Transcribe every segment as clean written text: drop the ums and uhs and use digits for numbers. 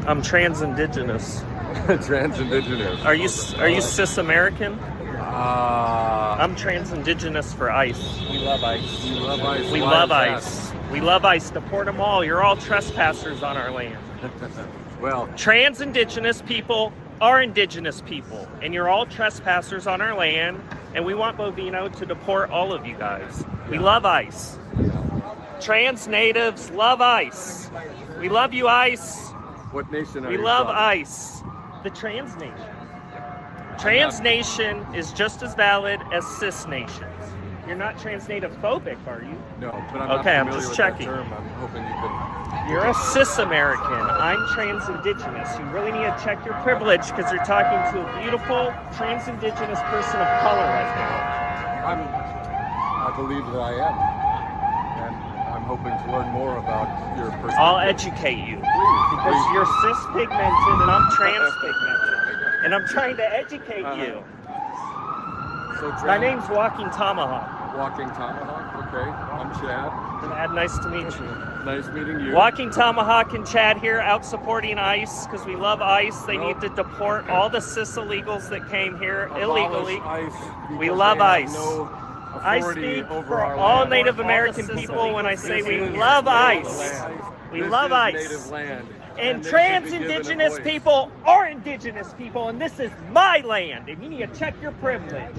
I'm trans-indigenous. Trans-indigenous. Are you cis-American? I'm trans-indigenous for ICE. We love ICE. You love ICE. We love ICE. We love ICE. Deport them all. You're all trespassers on our land. Well, Trans-indigenous people are indigenous people, and you're all trespassers on our land, and we want Bovino to deport all of you guys. We love ICE. Trans natives love ICE. We love you, ICE. what nation are We you love from? ICE. The trans nation. Trans nation is just as valid as cis nations. You're not trans native phobic, are you? No, but I'm Okay, I'm not familiar just with checking. that term. I'm hoping you could. You're a cis-American. I'm trans-indigenous. You really need to check your privilege because you're talking to a beautiful trans-indigenous person of color right now. I believe that I am, and I'm hoping to learn more about your perspective. I'll educate you because you're cis-pigmented and I'm trans-pigmented, and I'm trying to educate you. So My name's Walking Tomahawk. Walking Tomahawk. Okay, I'm Chad. Nice to meet you. Nice meeting you. Walking Tomahawk and Chad here out supporting ICE because we love ICE. They need to deport all the cis illegals that came here illegally. ICE We because love they have ICE. No I authority speak over for our all land. Native American people when I say This we is love native ICE. land. We This love is ICE. native land. And they should be trans given a indigenous voice. people are indigenous people, and this is my land, and you need to check your privilege.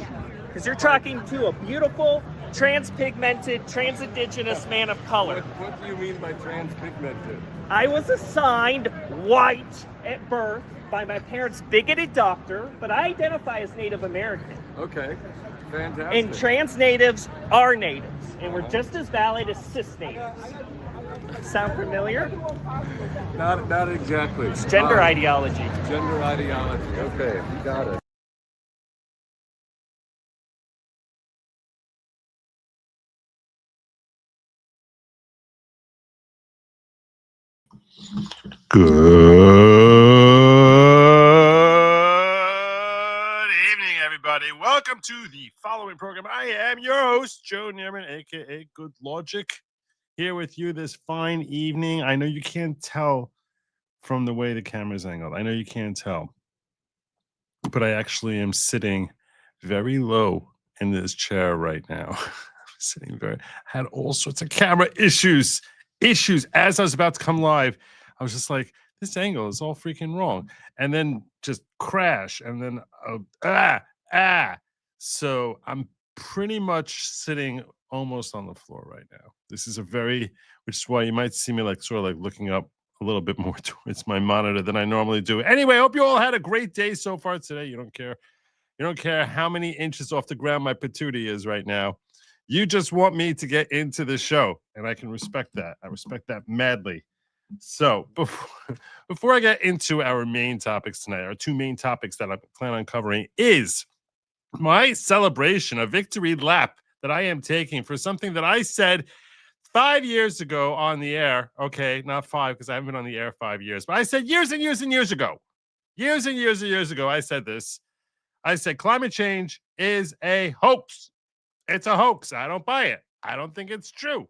Because you're talking to a beautiful, trans-pigmented, trans-indigenous man of color. What do you mean by transpigmented? I was assigned white at birth by my parents' bigoted doctor, but I identify as Native American. Okay, fantastic. And trans natives are natives, and we're just as valid as cis natives. Sound familiar? Not exactly. It's gender ideology. Gender ideology. Okay, you got it. Good evening, everybody. Welcome to the following program. I am your host, Joe Neerman, aka Good Lawgic, here with you this fine evening. I know you can't tell from the way the camera's angled. I know you can't tell, but I actually am sitting very low in this chair right now. I'm sitting had all sorts of camera issues as I was about to come live. I was just like, this angle is all freaking wrong. And then just crash. And then, So I'm pretty much sitting almost on the floor right now. This is which is why you might see me like sort of like looking up a little bit more towards my monitor than I normally do. Anyway, I hope you all had a great day so far today. You don't care. You don't care how many inches off the ground my patootie is right now. You just want me to get into the show. And I can respect that. I respect that madly. So before I get into our main topics tonight, our two main topics that I plan on covering is my celebration, a victory lap that I am taking for something that I said 5 years ago on the air. Okay, not 5 because I haven't been on the air 5 years, but I said years and years and years ago. Years and years and years ago, I said this. I said climate change is a hoax. It's a hoax. I don't buy it. I don't think it's true.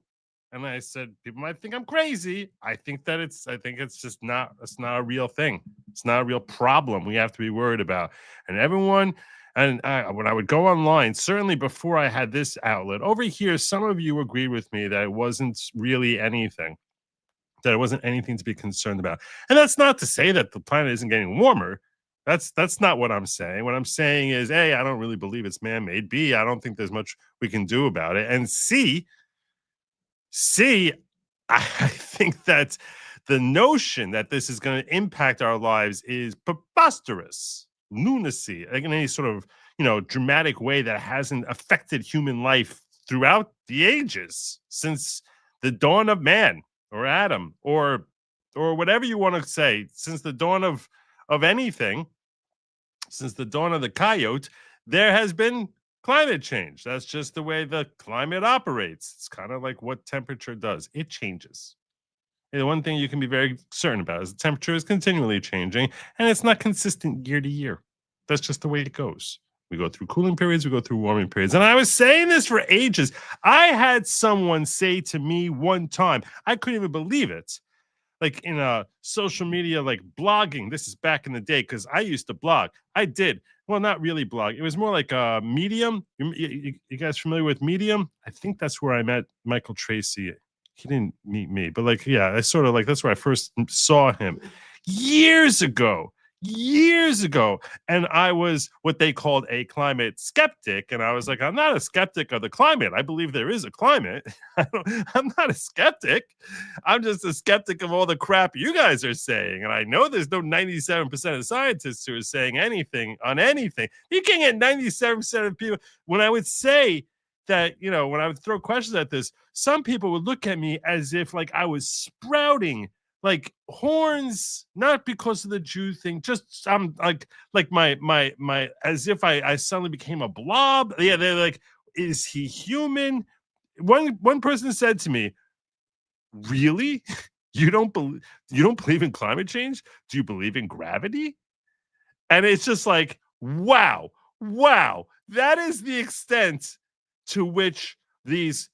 And I said, people might think I'm crazy. I think it's just not, it's not a real thing. It's not a real problem we have to be worried about. And everyone, when I would go online, certainly before I had this outlet, over here, some of you agreed with me that it wasn't really anything, that it wasn't anything to be concerned about. And that's not to say that the planet isn't getting warmer. That's not what I'm saying. What I'm saying is, A, I don't really believe it's man-made. B, I don't think there's much we can do about it. And C, I think that the notion that this is going to impact our lives is preposterous, lunacy, like in any sort of, dramatic way that hasn't affected human life throughout the ages, since the dawn of man or Adam or whatever you want to say, since the dawn of anything, since the dawn of the coyote, there has been climate change. That's just the way the climate operates. It's kind of like what temperature does. It changes. And the one thing you can be very certain about is the temperature is continually changing, and it's not consistent year to year. That's just the way it goes. We go through cooling periods, we go through warming periods. And I was saying this for ages. I had someone say to me one time, I couldn't even believe it. social media, like blogging. This is back in the day because I used to blog. I did. Well, not really blog. It was more like a Medium. You guys familiar with Medium? I think that's where I met Michael Tracy. He didn't meet me, but I sort of that's where I first saw him years ago. And I was what they called a climate skeptic, and I was like, I'm not a skeptic of the climate. I believe there is a climate. I'm not a skeptic. I'm just a skeptic of all the crap you guys are saying, and I know there's no 97% of scientists who are saying anything on anything. You can get 97% of people. When I would say that, when I would throw questions at this, some people would look at me as if I was sprouting like horns, not because of the Jew thing, just I'm my as if I suddenly became a blob. Yeah, they're like, is he human? One person said to me, really? You don't believe in climate change? Do you believe in gravity? And it's just like, wow, that is the extent to which these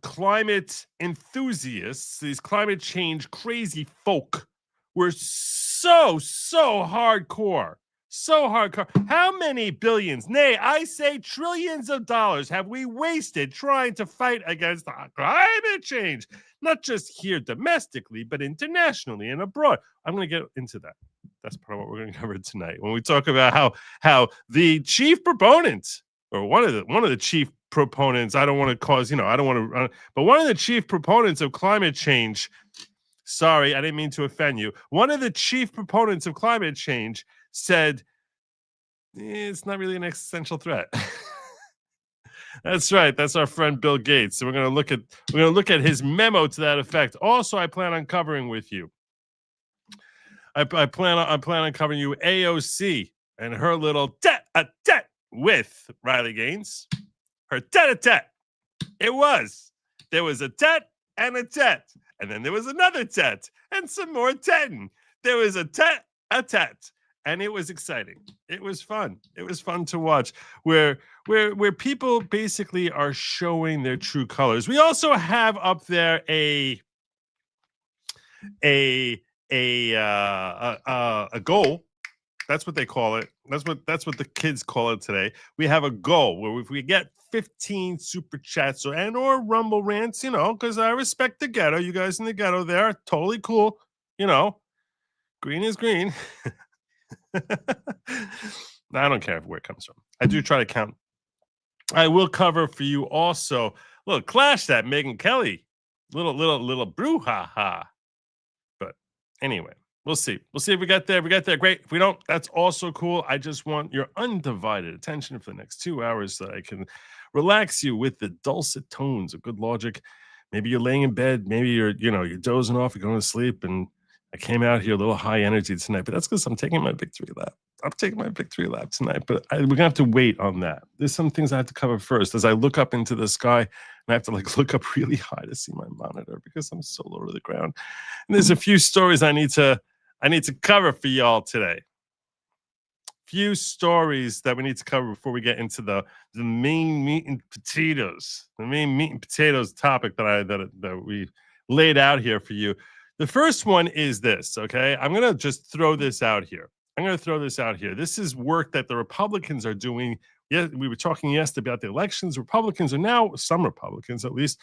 climate enthusiasts, these climate change crazy folk, were so hardcore. How many billions, nay, I say trillions of dollars have we wasted trying to fight against climate change? Not just here domestically, but internationally and abroad. I'm going to get into that. That's part of what we're going to cover tonight when we talk about how the chief proponent, or one of the chief proponents, I don't want to cause, I don't want to, but one of the chief proponents of climate change, sorry, I didn't mean to offend you. One of the chief proponents of climate change said, it's not really an existential threat. That's right. That's our friend Bill Gates. So we're going to look at his memo to that effect. Also, I plan on covering with you. I plan on covering you AOC and her little tete-a-tete with Riley Gaines. Her tete-a-tete. There was a tete and a tete. And then there was another tete and some more tetting. There was a tete. And it was exciting. It was fun. It was fun to watch where people basically are showing their true colors. We also have up there a goal. That's what they call it. That's what the kids call it today. We have a goal where if we get 15 super chats or rumble rants, because I respect the ghetto. You guys in the ghetto there are totally cool. Green is green. I don't care where it comes from. I do try to count. I will cover for you also. Look, clash that Megyn Kelly, little brouhaha. But anyway, we'll see. We'll see if we get there. If we get there, great. If we don't, that's also cool. I just want your undivided attention for the next 2 hours so that I can relax you with the dulcet tones of Good Logic. Maybe you're laying in bed. Maybe you're dozing off. You're going to sleep, and I came out here a little high energy tonight, but that's because I'm taking my victory lap. I'm taking my victory lap tonight, but we're going to have to wait on that. There's some things I have to cover first. As I look up into the sky, and I have to look up really high to see my monitor because I'm so low to the ground. And there's a few stories I need to cover for y'all today. Few stories that we need to cover before we get into the main meat and potatoes. The main meat and potatoes topic that we laid out here for you. The first one is this, okay? I'm going to just throw this out here. This is work that the Republicans are doing. Yeah, we were talking yesterday about the elections. Some Republicans at least,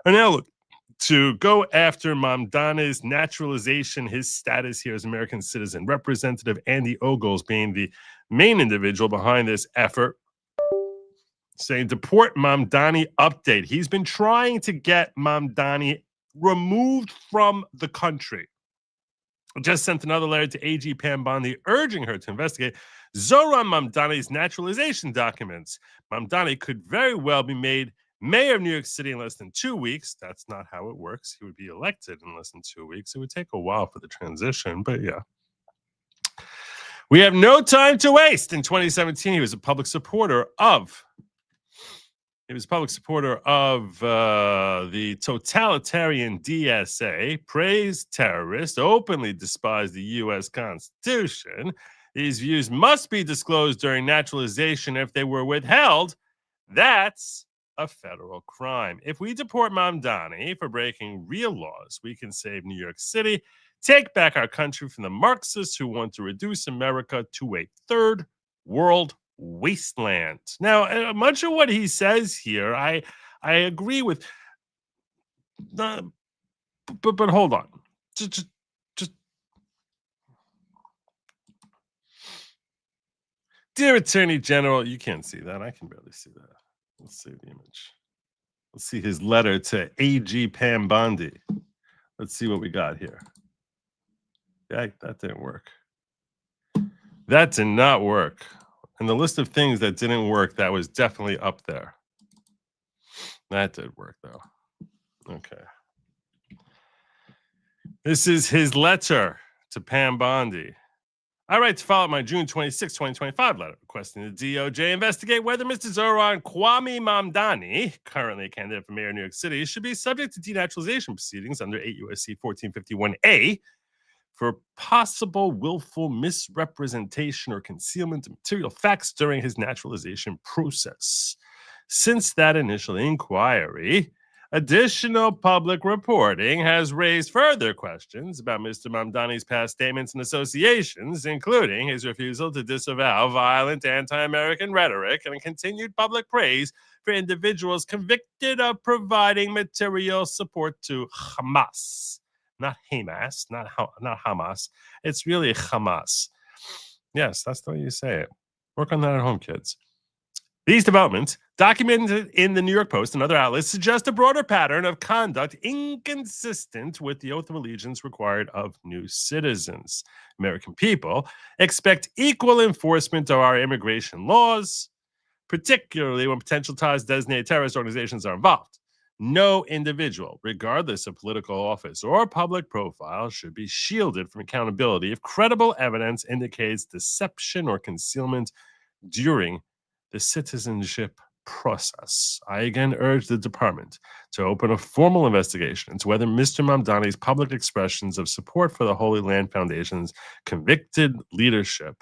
are now looking to go after Mamdani's naturalization, his status here as American citizen. Representative Andy Ogles being the main individual behind this effort, saying, deport Mamdani update. He's been trying to get Mamdani removed from the country. Just sent another letter to AG Pam Bondi urging her to investigate Zohran Mamdani's naturalization documents. Mamdani could very well be made mayor of New York City in less than 2 weeks. That's not how it works. He would be elected in less than 2 weeks. It would take a while for the transition, but yeah. We have no time to waste. In 2017, he was a public supporter of the totalitarian DSA, praised terrorists, openly despised the U.S. Constitution. These views must be disclosed during naturalization. If they were withheld, that's a federal crime. If we deport Mamdani for breaking real laws, we can save New York City, take back our country from the Marxists who want to reduce America to a third world wasteland. Now, much of what he says here, I agree with. But hold on. Just Dear Attorney General, you can't see that. I can barely see that. Let's see the image. Let's see his letter to AG Pam Bondi. Let's see what we got here. Yeah, that didn't work. That did not work. And the list of things that didn't work, that was definitely up there. That did work, though. Okay. This is his letter to Pam Bondi. I write to follow up my June 26, 2025 letter requesting the DOJ investigate whether Mr. Zohran Kwame Mamdani, currently a candidate for mayor of New York City, should be subject to denaturalization proceedings under 8 U.S.C. 1451A for possible willful misrepresentation or concealment of material facts during his naturalization process. Since that initial inquiry, additional public reporting has raised further questions about Mr. Mamdani's past statements and associations, including his refusal to disavow violent anti-American rhetoric and continued public praise for individuals convicted of providing material support to Hamas. Not Hamas, not Hamas. It's really Hamas. Yes, that's the way you say it. Work on that at home, kids. These developments, documented in the New York Post and other outlets, suggest a broader pattern of conduct inconsistent with the oath of allegiance required of new citizens. American people expect equal enforcement of our immigration laws, particularly when potential ties to designated terrorist organizations are involved. No individual, regardless of political office or public profile, should be shielded from accountability if credible evidence indicates deception or concealment during the citizenship process. I again urge the department to open a formal investigation into whether Mr. Mamdani's public expressions of support for the Holy Land Foundation's convicted leadership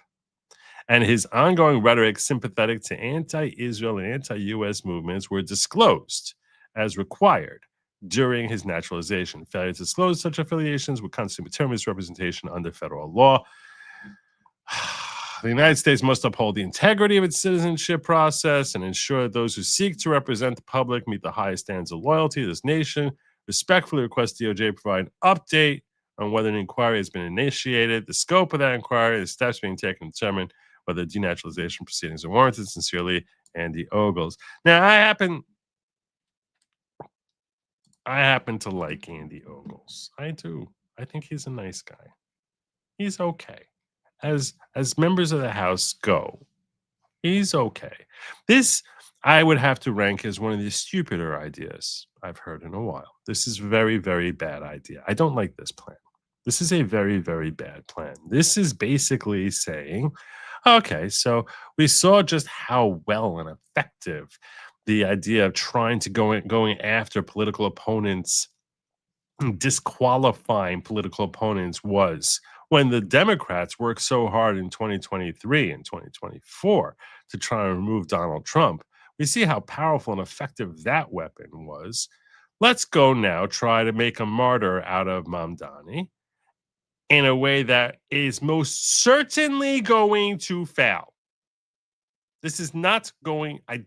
and his ongoing rhetoric sympathetic to anti-Israel and anti-U.S. movements were disclosed as required during his naturalization. Failure to disclose such affiliations would constitute material misrepresentation under federal law. The United States must uphold the integrity of its citizenship process and ensure that those who seek to represent the public meet the highest standards of loyalty to this nation. Respectfully request DOJ provide an update on whether an inquiry has been initiated, the scope of that inquiry, the steps being taken to determine whether denaturalization proceedings are warranted. Sincerely, Andy Ogles. Now, I happen to like Andy Ogles. I do. I think he's a nice guy. He's okay. As members of the House go, he's okay. This I would have to rank as one of the stupider ideas I've heard in a while. This is very, very bad idea. I don't like this plan. This is a very, very bad plan. This is basically saying, okay, so we saw just how well and effective the idea of trying to going after political opponents, disqualifying political opponents was when the Democrats worked so hard in 2023 and 2024 to try and remove Donald Trump. We see how powerful and effective that weapon was. Let's go now try to make a martyr out of Mamdani in a way that is most certainly going to fail. This is not going, I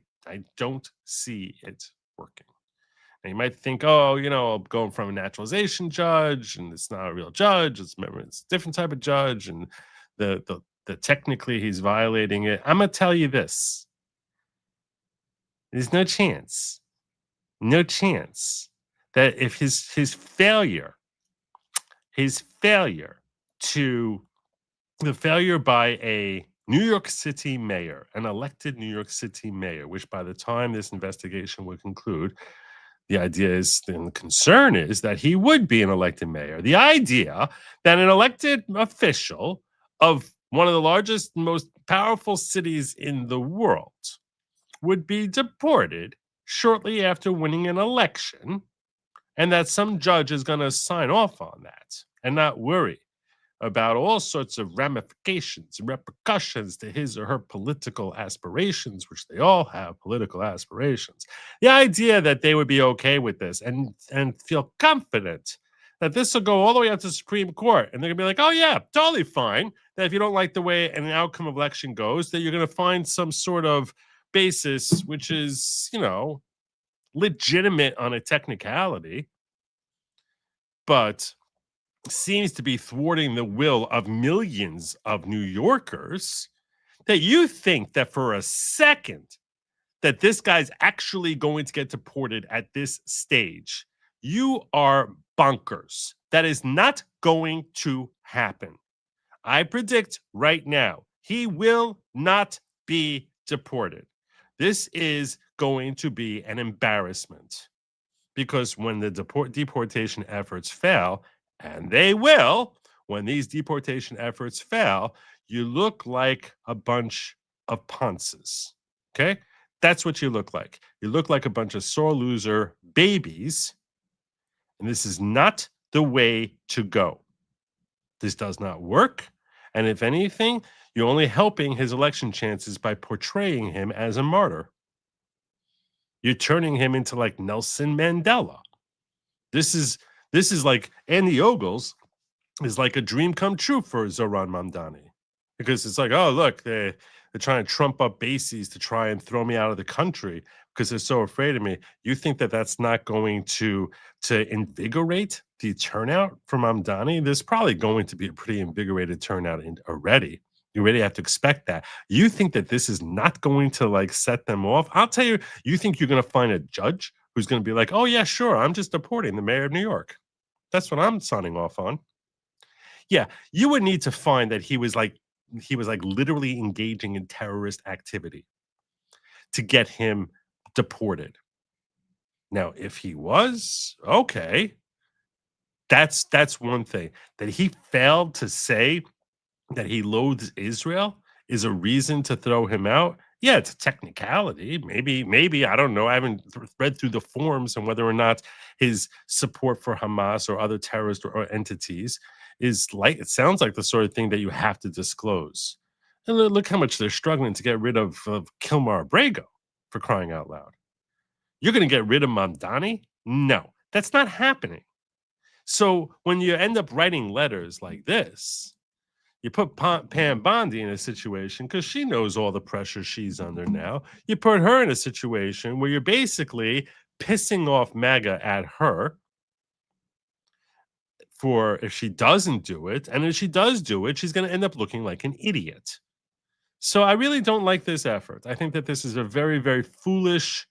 don't see it working. And you might think, oh, I'm going from a naturalization judge, and it's not a real judge. It's a different type of judge, and the technically he's violating it. I'm gonna tell you this: there's no chance that if his failure by a New York City mayor, an elected New York City mayor, which by the time this investigation would conclude, the idea is, and the concern is that he would be an elected mayor. The idea that an elected official of one of the largest, most powerful cities in the world would be deported shortly after winning an election, and that some judge is going to sign off on that and not worry about all sorts of ramifications and repercussions to his or her political aspirations, which they all have political aspirations. The idea that they would be okay with this and feel confident that this will go all the way up to the Supreme Court, and they're gonna be like, oh yeah, totally fine, that if you don't like the way an outcome of election goes, that you're gonna find some sort of basis which is, legitimate on a technicality, but seems to be thwarting the will of millions of New Yorkers, that you think that for a second that this guy's actually going to get deported at this stage. You are bonkers. That is not going to happen. I predict right now, he will not be deported. This is going to be an embarrassment, because when the deportation efforts fail, and they will, when these deportation efforts fail, you look like a bunch of ponces. Okay? That's what you look like. You look like a bunch of sore loser babies, and this is not the way to go. This does not work, and if anything, you're only helping his election chances by portraying him as a martyr. You're turning him into like Nelson Mandela. This is like Andy Ogles is like a dream come true for Zohran Mamdani, because it's like, oh look, they're trying to trump up bases to try and throw me out of the country because they're so afraid of me. You think that that's not going to invigorate the turnout for Mamdani? There's probably going to be a pretty invigorated turnout already. You already have to expect that. You think that this is not going to like set them off? I'll tell you, you think you're going to find a judge who's going to be like, oh yeah, sure, I'm just deporting the mayor of New York. That's what I'm signing off on. Yeah, you would need to find that he was like literally engaging in terrorist activity to get him deported. Now, if he was, okay, that's one thing. That he failed to say that he loathes Israel is a reason to throw him out. Yeah, it's a technicality. Maybe I don't know. I haven't read through the forms and whether or not his support for Hamas or other terrorist or entities is like, it sounds like the sort of thing that you have to disclose. And look how much they're struggling to get rid of Kilmar Abrego, for crying out loud. You're going to get rid of Mamdani? No, that's not happening. So when you end up writing letters like this, you put Pam Bondi in a situation, because she knows all the pressure she's under now. You put her in a situation where you're basically pissing off MAGA at her for if she doesn't do it. And if she does do it, she's going to end up looking like an idiot. So I really don't like this effort. I think that this is a very, very foolish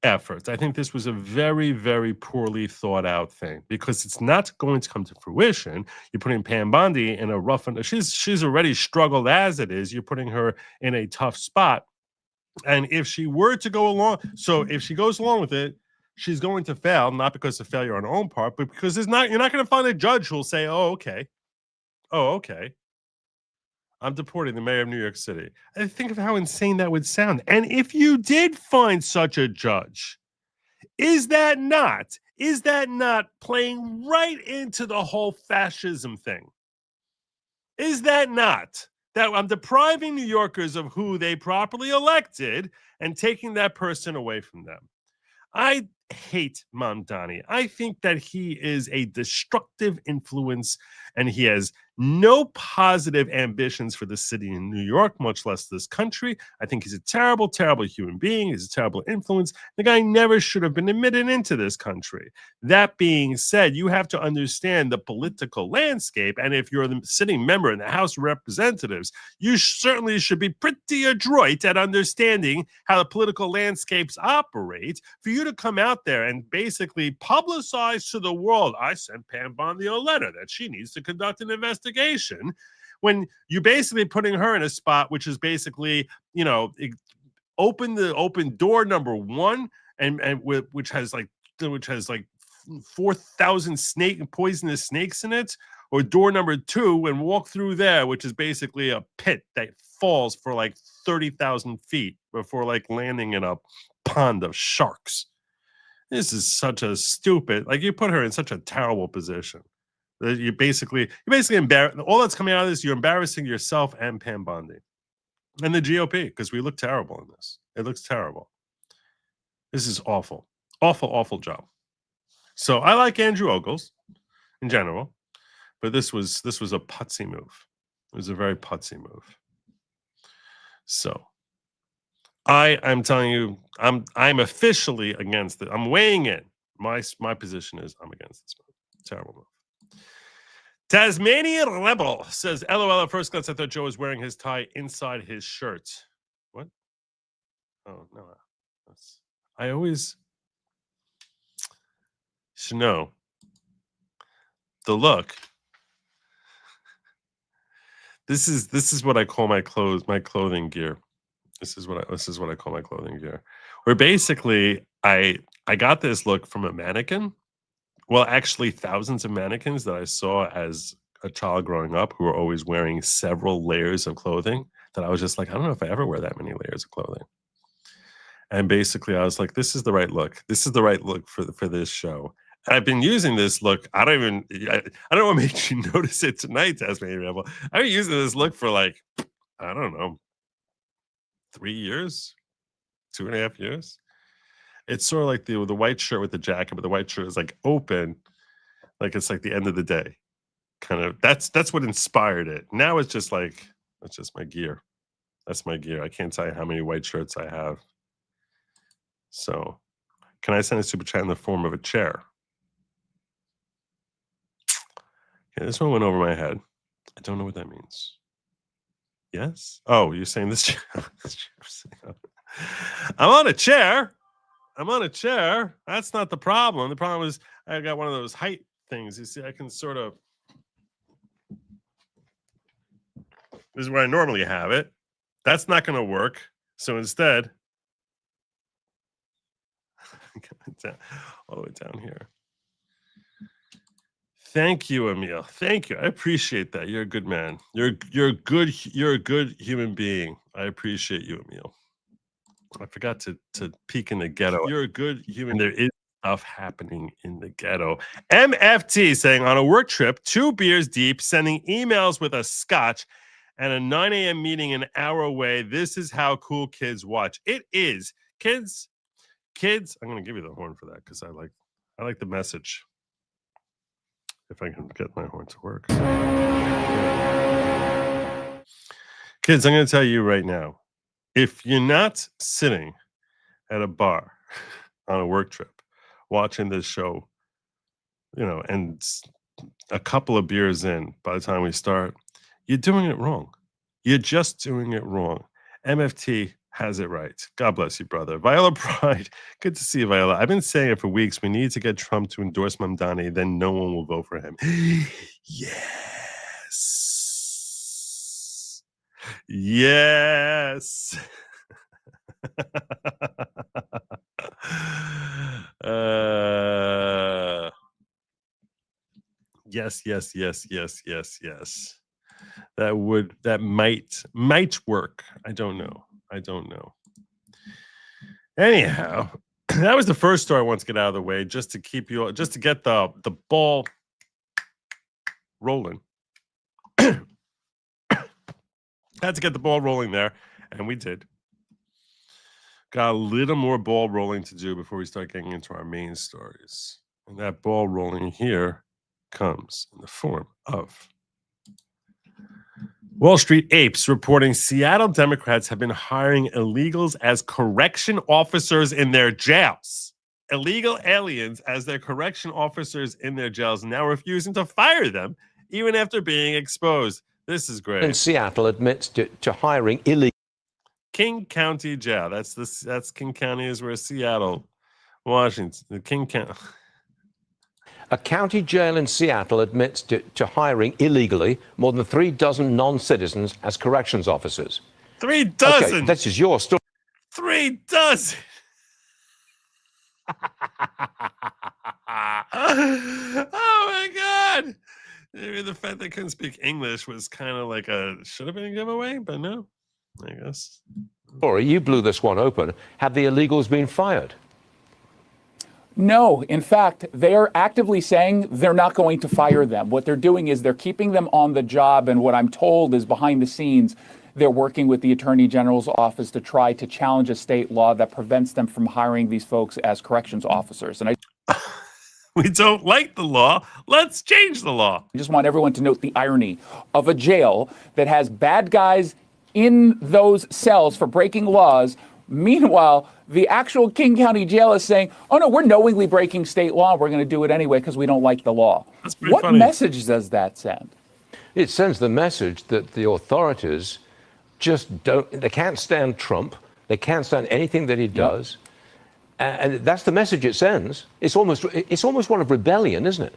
effort. I think this was a very, very poorly thought out thing, because it's not going to come to fruition. You're putting Pam Bondi in a rough, and she's already struggled as it is. You're putting her in a tough spot. And if she were to go along, so if she goes along with it, she's going to fail, not because of failure on her own part, but because you're not going to find a judge who'll say, oh, okay. I'm deporting the mayor of New York City. And think of how insane that would sound. And if you did find such a judge, is that not playing right into the whole fascism thing? Is that not that I'm depriving New Yorkers of who they properly elected and taking that person away from them? I hate Mamdani. I think that he is a destructive influence, and he has no positive ambitions for the city in New York, much less this country. I think he's a terrible, terrible human being. He's a terrible influence. The guy never should have been admitted into this country. That being said, you have to understand the political landscape, and if you're the sitting member in the House of Representatives, you certainly should be pretty adroit at understanding how the political landscapes operate for you to come out there and basically publicize to the world, I sent Pam Bondi a letter that she needs to conduct an investigation, when you're basically putting her in a spot which is basically, open door number one, and which has like 4,000 poisonous snakes in it, or door number two and walk through there, which is basically a pit that falls for like 30,000 feet before like landing in a pond of sharks. This is such a stupid, like, you put her in such a terrible position. You basically embarrass. All that's coming out of this, you're embarrassing yourself and Pam Bondi and the GOP because we look terrible in this. It looks terrible. This is awful, awful job. So I like Andrew Ogles in general, but this was a putsy move. It was a very putsy move. So I'm telling you, I'm officially against it. I'm weighing in. My position is I'm against this move. Terrible move. Tasmanian Rebel says, LOL, at first glance, I thought Joe was wearing his tie inside his shirt. What? Oh, no. I always should know the look. This is what I call my clothing gear. This is what I call my clothing gear. Where basically I got this look from a mannequin. Well, actually, thousands of mannequins that I saw as a child growing up who were always wearing several layers of clothing that I was just like, I don't know if I ever wear that many layers of clothing. And basically, I was like, this is the right look. This is the right look for this show. And I've been using this look. I don't know what made you notice it tonight, Tasmanian Rebel. I've been using this look for like, I don't know, 3 years, 2.5 years. It's sort of like the white shirt with the jacket, but the white shirt is like open, like it's like the end of the day. Kind of that's what inspired it. Now it's just like that's just my gear. That's my gear. I can't tell you how many white shirts I have. So, can I send a super chat in the form of a chair? Okay, this one went over my head. I don't know what that means. Yes? Oh, you're saying this chair? I'm on a chair. I'm on a chair. That's not the problem. The problem is I got one of those height things. You see, I can sort of. This is where I normally have it. That's not going to work. So instead, all the way down here. Thank you, Emil. Thank you. I appreciate that. You're a good man. You're a good human being. I appreciate you, Emil. I forgot to peek in the ghetto. You're a good human. There is stuff happening in the ghetto. MFT saying on a work trip, 2 beers deep, sending emails with a scotch and a 9 a.m. meeting an hour away. This is how cool kids watch. It is. Kids, I'm going to give you the horn for that because I like the message. If I can get my horn to work. Kids, I'm going to tell you right now, if you're not sitting at a bar on a work trip watching this show, and a couple of beers in by the time we start, you're doing it wrong. You're just doing it wrong. MFT has it right. God bless you, brother. Viola Pride. Good to see you, Viola. I've been saying it for weeks. We need to get Trump to endorse Mamdani. Then no one will vote for him. Yes. Yes. Yes. That might work. I don't know. Anyhow, that was the first story I want to get out of the way, just to get the ball rolling. Had to get the ball rolling there, and we did. Got a little more ball rolling to do before we start getting into our main stories. And that ball rolling here comes in the form of Wall Street Apes reporting Seattle Democrats have been hiring illegals as correction officers in their jails. Illegal aliens as their correction officers in their jails, now refusing to fire them even after being exposed. This is great. And Seattle admits to hiring illegal. King County Jail. That's King County is where Seattle, Washington, the King County. A county jail in Seattle admits to hiring illegally more than 36 non-citizens as corrections officers. 36? Okay, this is your story. 36? Oh my God. Maybe the fact they couldn't speak English was kind of like should have been a giveaway, but no, I guess. Or you blew this one open. Have the illegals been fired? No, in fact, they are actively saying they're not going to fire them. What they're doing is they're keeping them on the job, and what I'm told is behind the scenes, they're working with the Attorney General's office to try to challenge a state law that prevents them from hiring these folks as corrections officers. And We don't like the law. Let's change the law. I just want everyone to note the irony of a jail that has bad guys in those cells for breaking laws. Meanwhile, the actual King County Jail is saying, oh, no, we're knowingly breaking state law. We're going to do it anyway because we don't like the law. That's pretty What funny. message does that send? It sends the message that the authorities just don't, they can't stand Trump. They can't stand anything that he does. And that's the message it sends. It's almost one of rebellion, isn't it?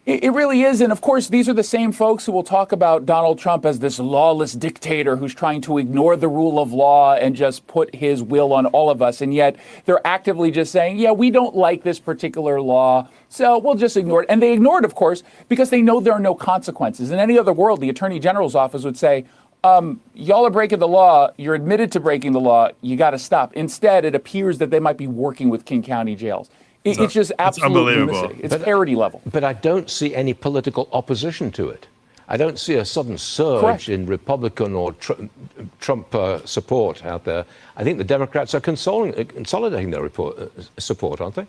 It really is. And of course, these are the same folks who will talk about Donald Trump as this lawless dictator who's trying to ignore the rule of law and just put his will on all of us. And yet they're actively just saying, yeah, we don't like this particular law, so we'll just ignore it. And they ignore it, of course, because they know there are no consequences. In any other world, the Attorney General's office would say, y'all are breaking the law. You're admitted to breaking the law. You got to stop. Instead, it appears that they might be working with King County jails. It's just absolute lunacy. It's parody level. But I don't see any political opposition to it. I don't see a sudden surge Correct. in Republican or Trump support out there. I think the Democrats are consolidating their support, aren't they?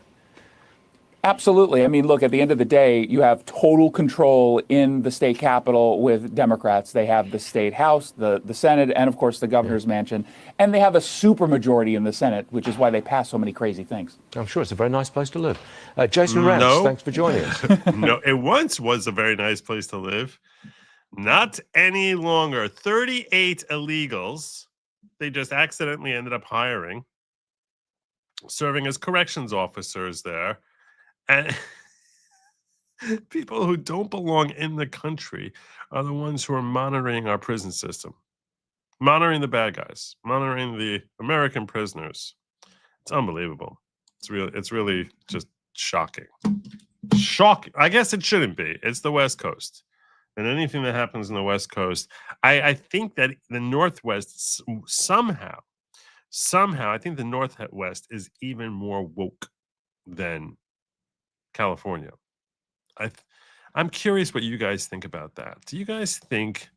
Absolutely. I mean, look, at the end of the day, you have total control in the state capitol with Democrats. They have the state house, the Senate, and of course the governor's mansion. And they have a supermajority in the Senate, which is why they pass so many crazy things. I'm sure it's a very nice place to live. Jason Rance, No. thanks for joining us. No, it once was a very nice place to live. Not any longer. 38 illegals they just accidentally ended up hiring, serving as corrections officers there. And people who don't belong in the country are the ones who are monitoring our prison system, monitoring the bad guys, monitoring the American prisoners. It's unbelievable. It's really just shocking. Shocking. I guess it shouldn't be. It's the West Coast. And anything that happens in the West Coast, I think that the Northwest somehow, I think the Northwest is even more woke than California. I'm curious what you guys think about that. Do you guys think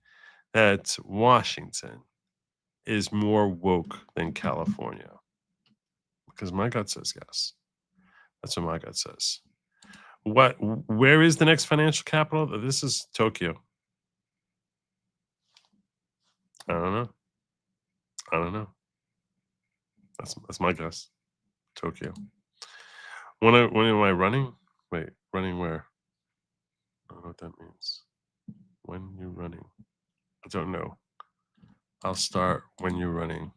that Washington is more woke than California? Because my gut says yes. That's what my gut says. Where is the next financial capital? This is Tokyo. I don't know. That's my guess. Tokyo. When am I running? Wait, running where? I don't know what that means. When you're running. I don't know. I'll start when you're running.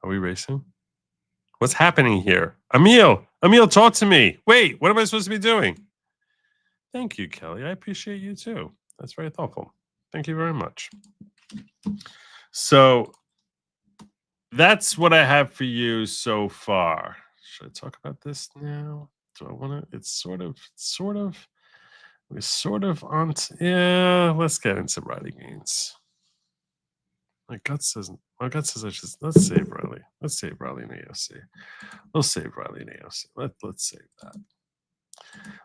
Are we racing? What's happening here? Emil, talk to me. Wait, what am I supposed to be doing? Thank you, Kelly. I appreciate you too. That's very thoughtful. Thank you very much. So that's what I have for you so far. Should I talk about this now? Do I want to? It's sort of on. Yeah, let's get into Riley Gaines. My gut says I should. Let's save Riley. Let's save Riley and AOC. We'll save Riley and AOC. Let's save that.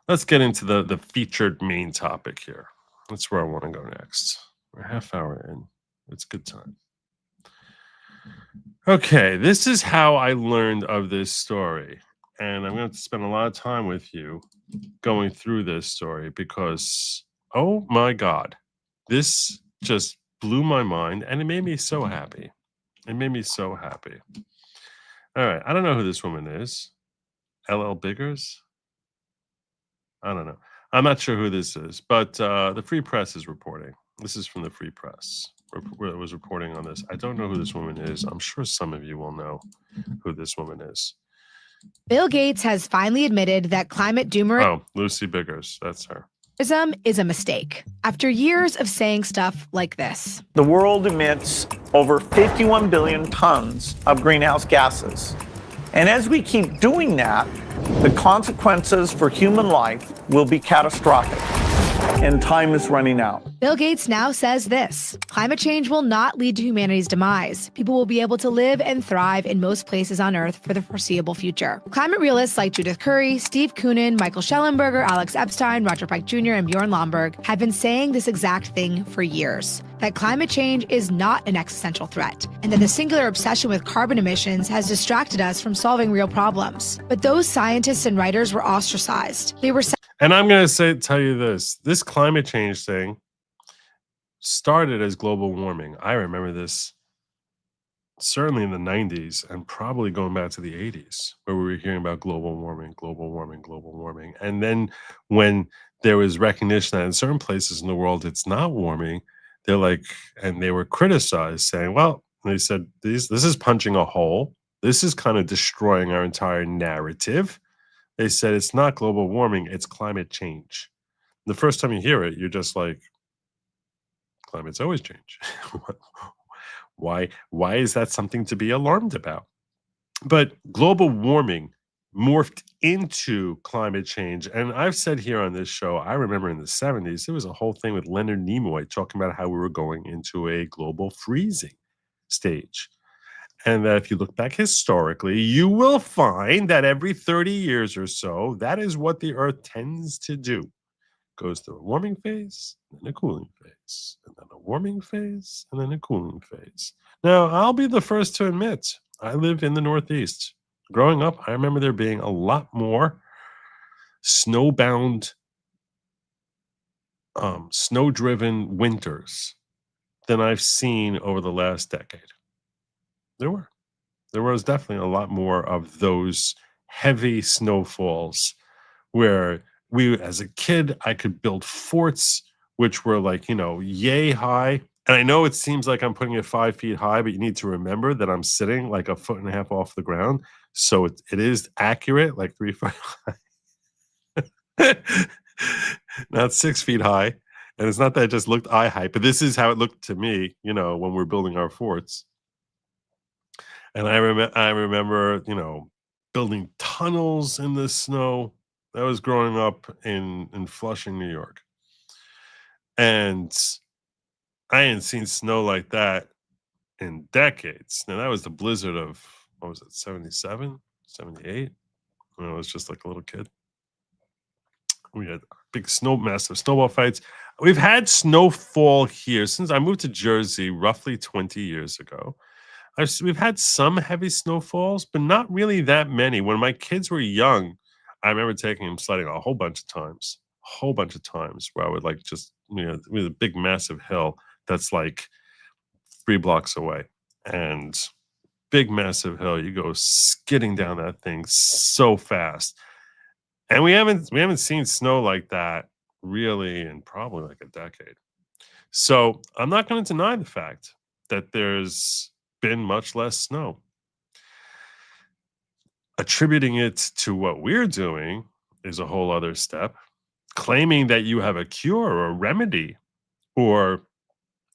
Let's get into the featured main topic here. That's where I want to go next. We're a half hour in. It's good time. Okay, this is how I learned of this story. And I'm going to spend a lot of time with you going through this story because, oh my God, this just blew my mind and it made me so happy. All right, I don't know who this woman is. LL Biggers? I don't know. I'm not sure who this is, but the Free Press is reporting. This is from the Free Press. It was reporting on this. I don't know who this woman is. I'm sure some of you will know who this woman is. Bill Gates has finally admitted that climate doomerism Oh, Lucy Biggers. That's her. is a mistake after years of saying stuff like this. The world emits over 51 billion tons of greenhouse gases. And as we keep doing that, the consequences for human life will be catastrophic. and time is running out. Bill Gates now says this: climate change will not lead to humanity's demise. People will be able to live and thrive in most places on Earth for the foreseeable future. Climate realists like Judith Curry, Steve Koonin, Michael Schellenberger, Alex Epstein, Roger Pike Jr., and Bjorn Lomborg have been saying this exact thing for years: that climate change is not an existential threat, and that the singular obsession with carbon emissions has distracted us from solving real problems. But those scientists and writers were ostracized. They were And I'm going to tell you this climate change thing started as global warming. I remember this certainly in the 90s and probably going back to the 80s, where we were hearing about global warming, global warming, global warming. And then when there was recognition that in certain places in the world it's not warming, they're like, and they were criticized, saying, well, they said, this is punching a hole. This is kind of destroying our entire narrative. They said it's not global warming, it's climate change. The first time you hear it, you're just like, climate's always change. Why is that something to be alarmed about? But global warming morphed into climate change. And I've said here on this show, I remember in the 70s, there was a whole thing with Leonard Nimoy talking about how we were going into a global freezing stage. And that if you look back historically, you will find that every 30 years or so, that is what the Earth tends to do. Goes through a warming phase, and a cooling phase, and then a warming phase, and then a cooling phase. Now, I'll be the first to admit, I live in the Northeast. Growing up, I remember there being a lot more snowbound, snow-driven winters than I've seen over the last decade. There was definitely a lot more of those heavy snowfalls where as a kid, I could build forts, which were like, yay high. And I know it seems like I'm putting it 5 feet high, but you need to remember that I'm sitting like 1.5 feet off the ground. So it is accurate, like 3 foot high, not 6 feet high. And it's not that it just looked eye high, but this is how it looked to me, when we're building our forts. And I remember, building tunnels in the snow. That was growing up in Flushing, New York. And I hadn't seen snow like that in decades. Now, that was the blizzard of, 77, 78? When I was just like a little kid. We had massive snowball fights. We've had snowfall here since I moved to Jersey roughly 20 years ago. We've had some heavy snowfalls, but not really that many. When my kids were young, I remember taking them sledding a whole bunch of times, where I would like just, with a big, massive hill that's like 3 blocks away. And big, massive hill, you go skidding down that thing so fast. And we haven't seen snow like that really in probably like a decade. So I'm not going to deny the fact that there's been much less snow. Attributing it to what we're doing is a whole other step. Claiming that you have a cure or a remedy, or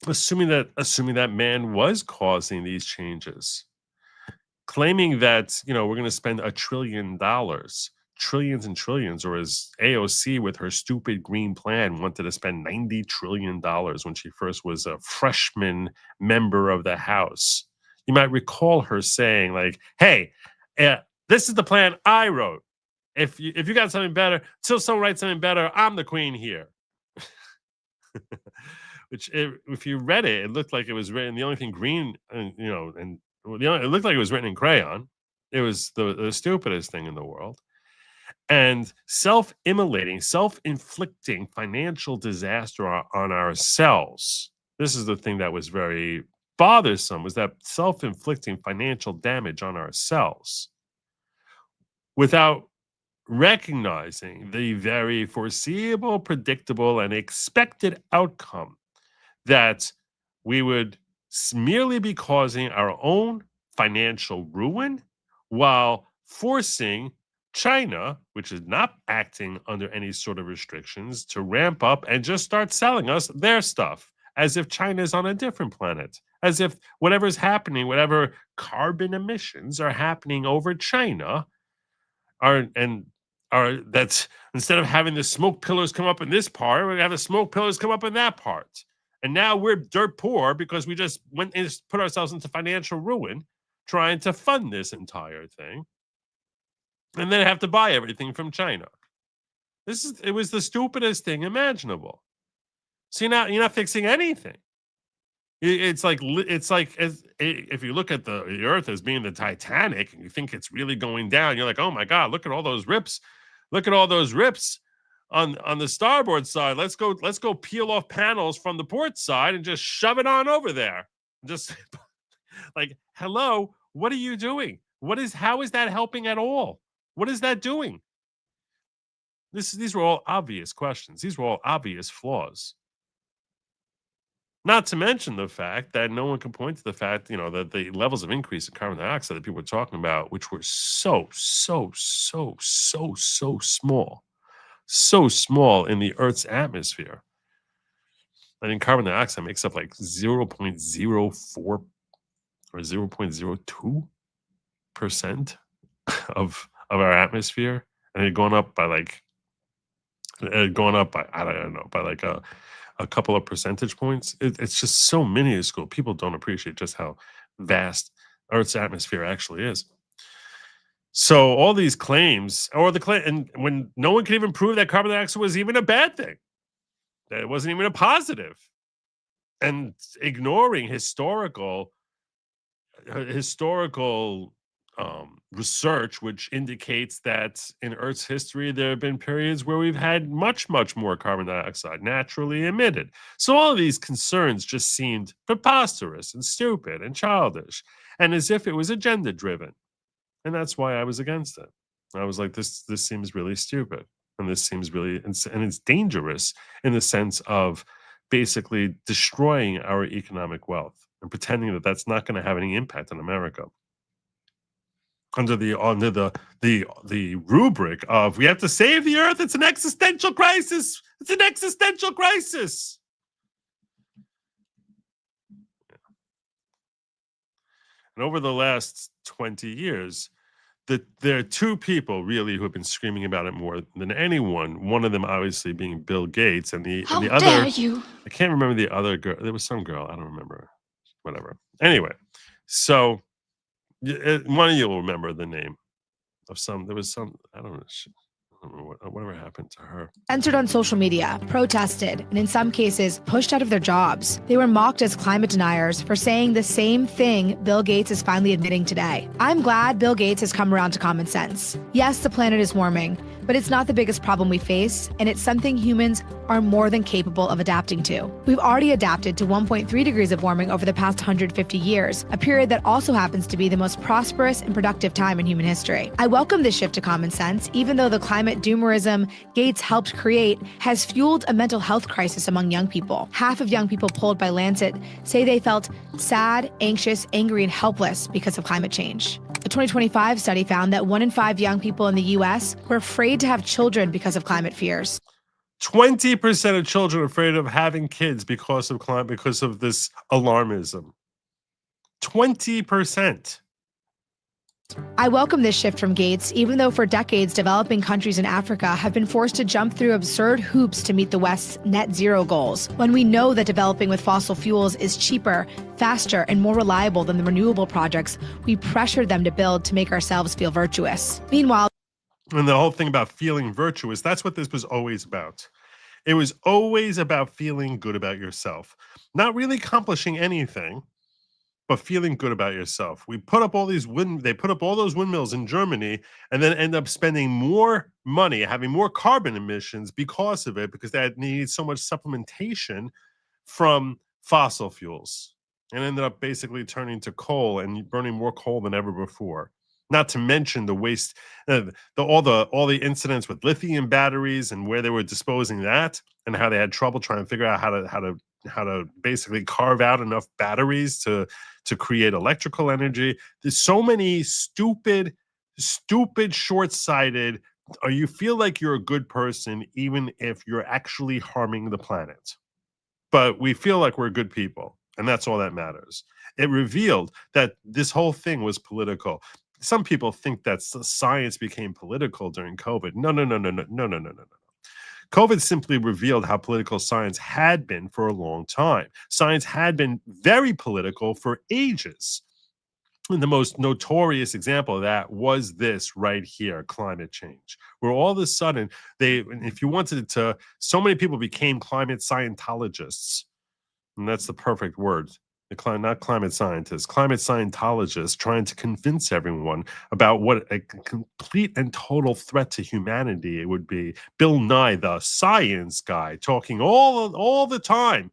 assuming that man was causing these changes. Claiming that, we're going to spend $1 trillion, trillions and trillions, or as AOC with her stupid green plan wanted to spend $90 trillion when she first was a freshman member of the House. You might recall her saying like, hey, this is the plan I wrote. If you got something better, till someone writes something better, I'm the queen here. Which, if you read it, it looked like it was written. The only thing green, it looked like it was written in crayon. It was the stupidest thing in the world. And self-immolating, self-inflicting financial disaster on ourselves. This is the thing that was very bothersome, was that self-inflicting financial damage on ourselves without recognizing the very foreseeable, predictable, and expected outcome that we would merely be causing our own financial ruin while forcing China, which is not acting under any sort of restrictions, to ramp up and just start selling us their stuff, as if China is on a different planet, as if whatever's happening, whatever carbon emissions are happening over China, and Or that's instead of having the smoke pillars come up in this part, we have the smoke pillars come up in that part. And now we're dirt poor because we just went and put ourselves into financial ruin trying to fund this entire thing. And then have to buy everything from China. It was the stupidest thing imaginable. So you're not fixing anything. It's like if you look at the Earth as being the Titanic and you think it's really going down, you're like, oh my God, look at all those rips. Look at all those rips on the starboard side. Let's go peel off panels from the port side and just shove it on over there. Just like, hello, what are you doing? How is that helping at all? What is that doing? These were all obvious questions. These were all obvious flaws. Not to mention the fact that no one can point to the fact, that the levels of increase in carbon dioxide that people were talking about, which were so small in the Earth's atmosphere. I think carbon dioxide makes up like 0.04 or 0.02% of our atmosphere, and it going up by I don't know, by like a couple of percentage points. It's just so minuscule. People don't appreciate just how vast Earth's atmosphere actually is. So all these claims, and when no one can even prove that carbon dioxide was even a bad thing, that it wasn't even a positive, and ignoring historical research, which indicates that in Earth's history, there have been periods where we've had much more carbon dioxide naturally emitted. So all of these concerns just seemed preposterous and stupid and childish, and as if it was agenda driven. And that's why I was against it. I was like, this seems really stupid, and this seems really, and it's dangerous in the sense of basically destroying our economic wealth and pretending that that's not going to have any impact on America. Under the rubric of we have to save the Earth, it's an existential crisis. It's an existential crisis. And over the last 20 years, there are two people really who have been screaming about it more than anyone. One of them obviously being Bill Gates, and the other. Dare you? I can't remember the other girl. There was some girl, I don't remember. Whatever. Anyway, so one of you will remember the name of some. There was some. I don't know whatever happened to her. Censored on social media, protested, and in some cases pushed out of their jobs. They were mocked as climate deniers for saying the same thing Bill Gates is finally admitting today. I'm glad Bill Gates has come around to common sense. Yes, the planet is warming, but it's not the biggest problem we face, and it's something humans are more than capable of adapting to. We've already adapted to 1.3 degrees of warming over the past 150 years, a period that also happens to be the most prosperous and productive time in human history. I welcome this shift to common sense, even though the climate doomerism Gates helped create has fueled a mental health crisis among young people. Half of young people polled by Lancet say they felt sad, anxious, angry, and helpless because of climate change. A 2025 study found that 1 in 5 young people in the U.S. were afraid to have children because of climate fears. 20% of children are afraid of having kids because of this alarmism. 20%. I welcome this shift from Gates, even though for decades, developing countries in Africa have been forced to jump through absurd hoops to meet the West's net zero goals, when we know that developing with fossil fuels is cheaper, faster, and more reliable than the renewable projects we pressure them to build to make ourselves feel virtuous. Meanwhile, and the whole thing about feeling virtuous, that's what this was always about. It was always about feeling good about yourself, not really accomplishing anything, but feeling good about yourself. We put up all these they put up all those windmills in Germany, and then end up spending more money, having more carbon emissions because of it, because they needed so much supplementation from fossil fuels, and ended up basically turning to coal and burning more coal than ever before. Not to mention the waste, all the incidents with lithium batteries and where they were disposing that, and how they had trouble trying to figure out how to basically carve out enough batteries to create electrical energy. There's so many stupid, short-sighted, or you feel like you're a good person even if you're actually harming the planet. But we feel like we're good people, and that's all that matters. It revealed that this whole thing was political. some people think that science became political during COVID. No. COVID simply revealed how political science had been for a long time. Science had been very political for ages. And the most notorious example of that was this right here, climate change, where all of a sudden if you wanted to, so many people became climate Scientologists. And that's the perfect word. Not climate scientists, climate Scientologists trying to convince everyone about what a complete and total threat to humanity it would be. Bill Nye, the science guy, talking all the time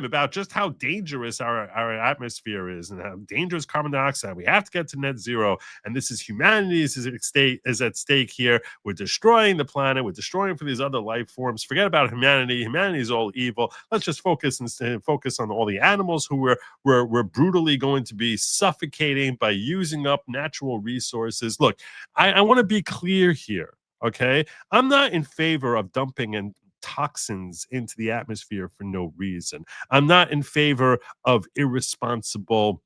about just how dangerous our atmosphere is and how dangerous carbon dioxide. We have to get to net zero, and this is humanity is at stake here. We're destroying the planet. We're destroying for these other life forms. Forget about humanity. Humanity is all evil. Let's just focus on all the animals who we're brutally going to be suffocating by using up natural resources. Look, I want to be clear here, okay? I'm not in favor of dumping toxins into the atmosphere for no reason. I'm not in favor of irresponsible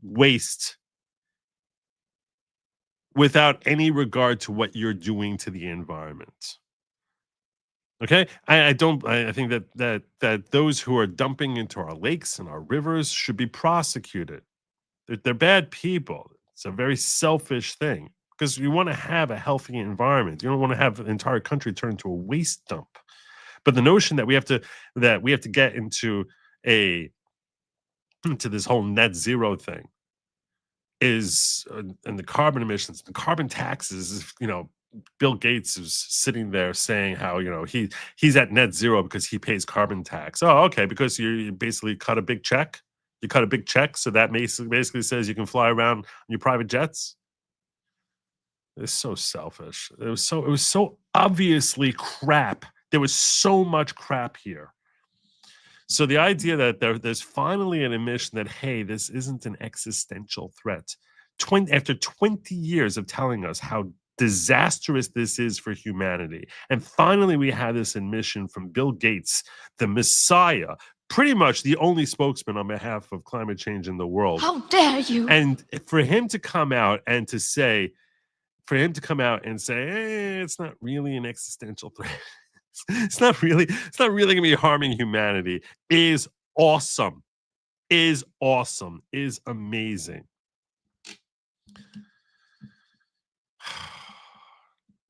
waste without any regard to what you're doing to the environment. Okay, I think that those who are dumping into our lakes and our rivers should be prosecuted. They're bad people. It's a very selfish thing because you want to have a healthy environment. You don't want to have the entire country turn into a waste dump. But the notion that we have to get into this whole net zero thing is and the carbon emissions, the carbon taxes, Bill Gates is sitting there saying how, he's at net zero because he pays carbon tax. Oh, okay, because you basically cut a big check. You cut a big check, so that basically says you can fly around on your private jets. It's so selfish. It was so obviously crap. There was so much crap here. So the idea that there's finally an admission that, hey, this isn't an existential threat. After 20 years of telling us how disastrous this is for humanity. And finally, we had this admission from Bill Gates, the Messiah, pretty much the only spokesman on behalf of climate change in the world. How dare you? And for him to come out and say, hey, it's not really an existential threat. It's not really going to be harming humanity is awesome. Is amazing.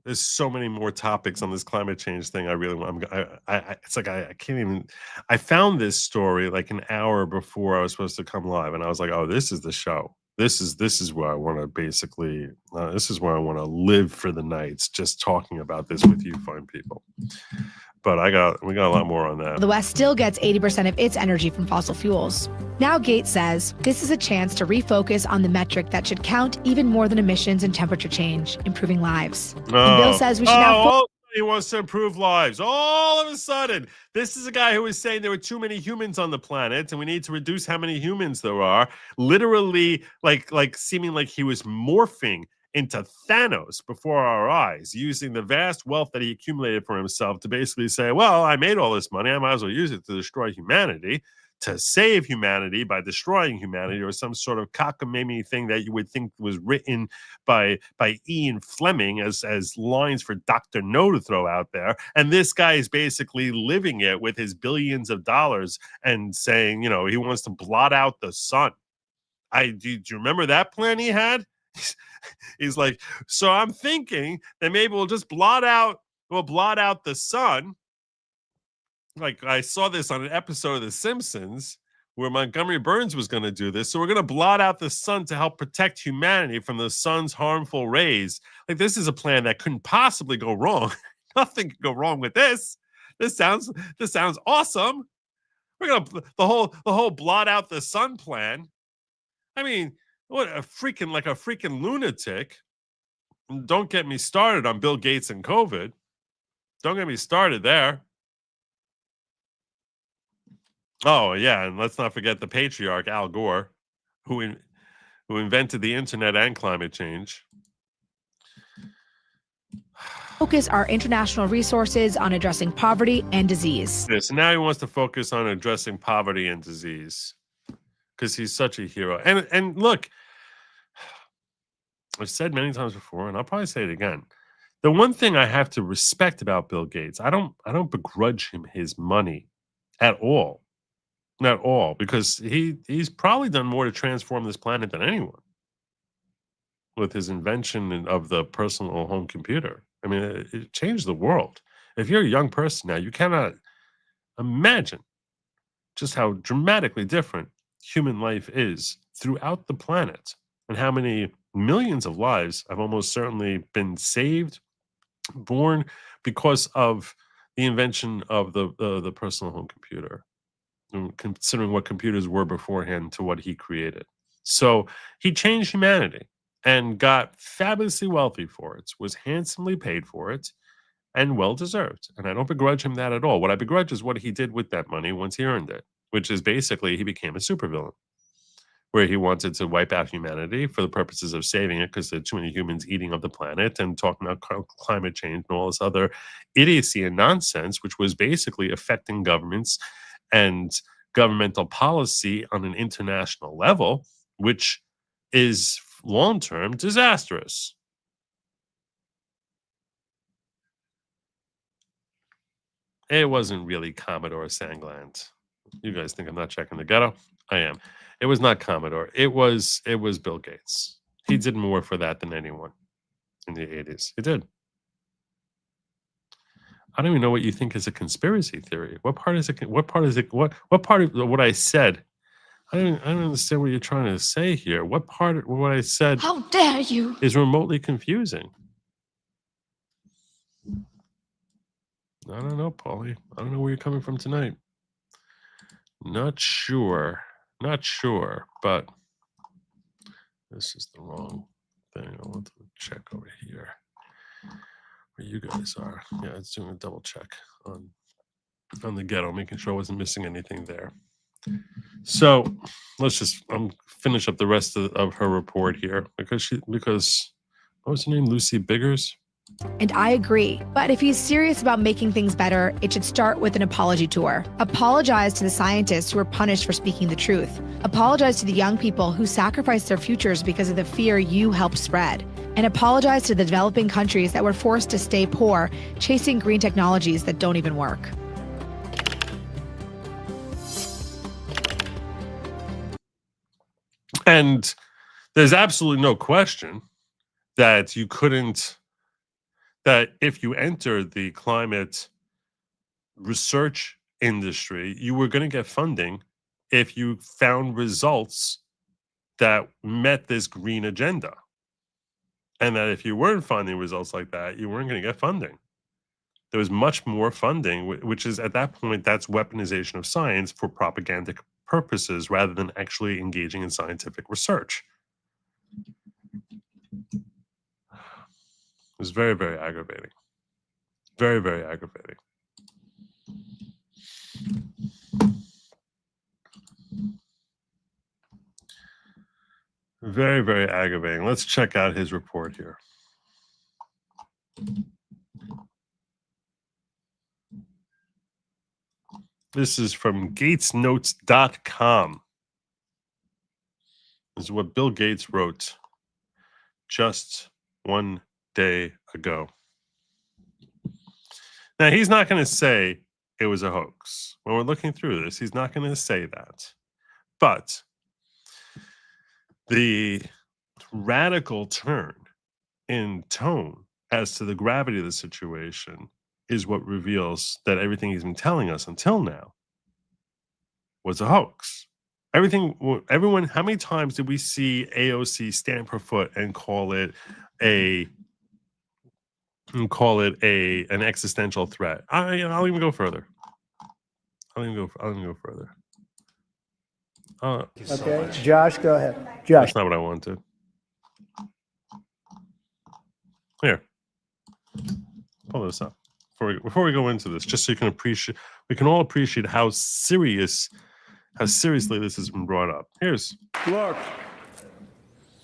There's so many more topics on this climate change thing. It's like I can't even. I found this story like an hour before I was supposed to come live, and I was like, "Oh, this is the show. This is where I want to basically. This is where I want to live for the nights, just talking about this with you fine people." But we got a lot more on that. The West still gets 80% of its energy from fossil fuels. Now Gates says this is a chance to refocus on the metric that should count even more than emissions and temperature change, improving lives. And Bill says we should now he wants to improve lives. All of a sudden, this is a guy who was saying there were too many humans on the planet and we need to reduce how many humans there are. Literally, like seeming like he was morphing into Thanos before our eyes, using the vast wealth that he accumulated for himself to basically say, well, I made all this money, I might as well use it to destroy humanity, to save humanity by destroying humanity, or some sort of cockamamie thing that you would think was written by Ian Fleming as lines for Dr. No to throw out there. And this guy is basically living it with his billions of dollars and saying, he wants to blot out the sun. Do you remember that plan he had? He's like, so I'm thinking that maybe we'll just blot out the sun. Like I saw this on an episode of The Simpsons where Montgomery Burns was going to do this. So we're going to blot out the sun to help protect humanity from the sun's harmful rays. Like this is a plan that couldn't possibly go wrong. Nothing could go wrong with this. This sounds awesome. We're going to the whole blot out the sun plan. I mean, what a freaking lunatic. Don't get me started on Bill Gates and COVID. Don't get me started there. Oh, yeah, and let's not forget the patriarch, Al Gore, who invented the internet and climate change. Focus our international resources on addressing poverty and disease. So now he wants to focus on addressing poverty and disease. because he's such a hero. And look, I've said many times before, and I'll probably say it again. The one thing I have to respect about Bill Gates, I don't begrudge him his money at all. Not at all, because he's probably done more to transform this planet than anyone with his invention of the personal home computer. I mean, it changed the world. If you're a young person now, you cannot imagine just how dramatically different human life is throughout the planet, and how many millions of lives have almost certainly been saved, born because of the invention of the personal home computer, considering what computers were beforehand to what he created. So he changed humanity and got fabulously wealthy for it, was handsomely paid for it, and well deserved. And I don't begrudge him that at all. What I begrudge is what he did with that money once he earned it, which is basically he became a supervillain, where he wanted to wipe out humanity for the purposes of saving it because there are too many humans eating up the planet, and talking about climate change and all this other idiocy and nonsense, which was basically affecting governments and governmental policy on an international level, which is long-term disastrous. It wasn't really Commodore Sangland. You guys think I'm not checking the ghetto? I am. It was not Commodore. It was Bill Gates. He did more for that than anyone in the 80s. He did. I don't even know what you think is a conspiracy theory. What part is it? What part of what I said? I don't understand what you're trying to say here. What part of what I said? How dare you? Is remotely confusing. I don't know, Paulie. I don't know where you're coming from tonight. Not sure, but this is the wrong thing. I want to check over here where you guys are. Yeah, it's doing a double check on the ghetto, making sure I wasn't missing anything there. So let's just finish up the rest of her report here, because what was her name? Lucy Biggers? And I agree. But if he's serious about making things better, it should start with an apology tour. Apologize to the scientists who were punished for speaking the truth. Apologize to the young people who sacrificed their futures because of the fear you helped spread. And apologize to the developing countries that were forced to stay poor, chasing green technologies that don't even work. And there's absolutely no question that that if you enter the climate research industry, you were going to get funding if you found results that met this green agenda. And that if you weren't finding results like that, you weren't going to get funding. There was much more funding, which is, at that point, that's weaponization of science for propagandic purposes rather than actually engaging in scientific research. It was very, very aggravating. Very, very aggravating. Very, very aggravating. Let's check out his report here. This is from gatesnotes.com. This is what Bill Gates wrote just one day ago. Now, he's not going to say it was a hoax. When we're looking through this, he's not going to say that. But the radical turn in tone as to the gravity of the situation is what reveals that everything he's been telling us until now was a hoax. Everyone, how many times did we see AOC stamp her foot and call it an existential threat? I'll even go further. I'll even go further. Okay, Josh, go ahead. Josh. That's not what I wanted. Here, pull this up before we go into this, just so we can all appreciate how seriously this has been brought up. Look,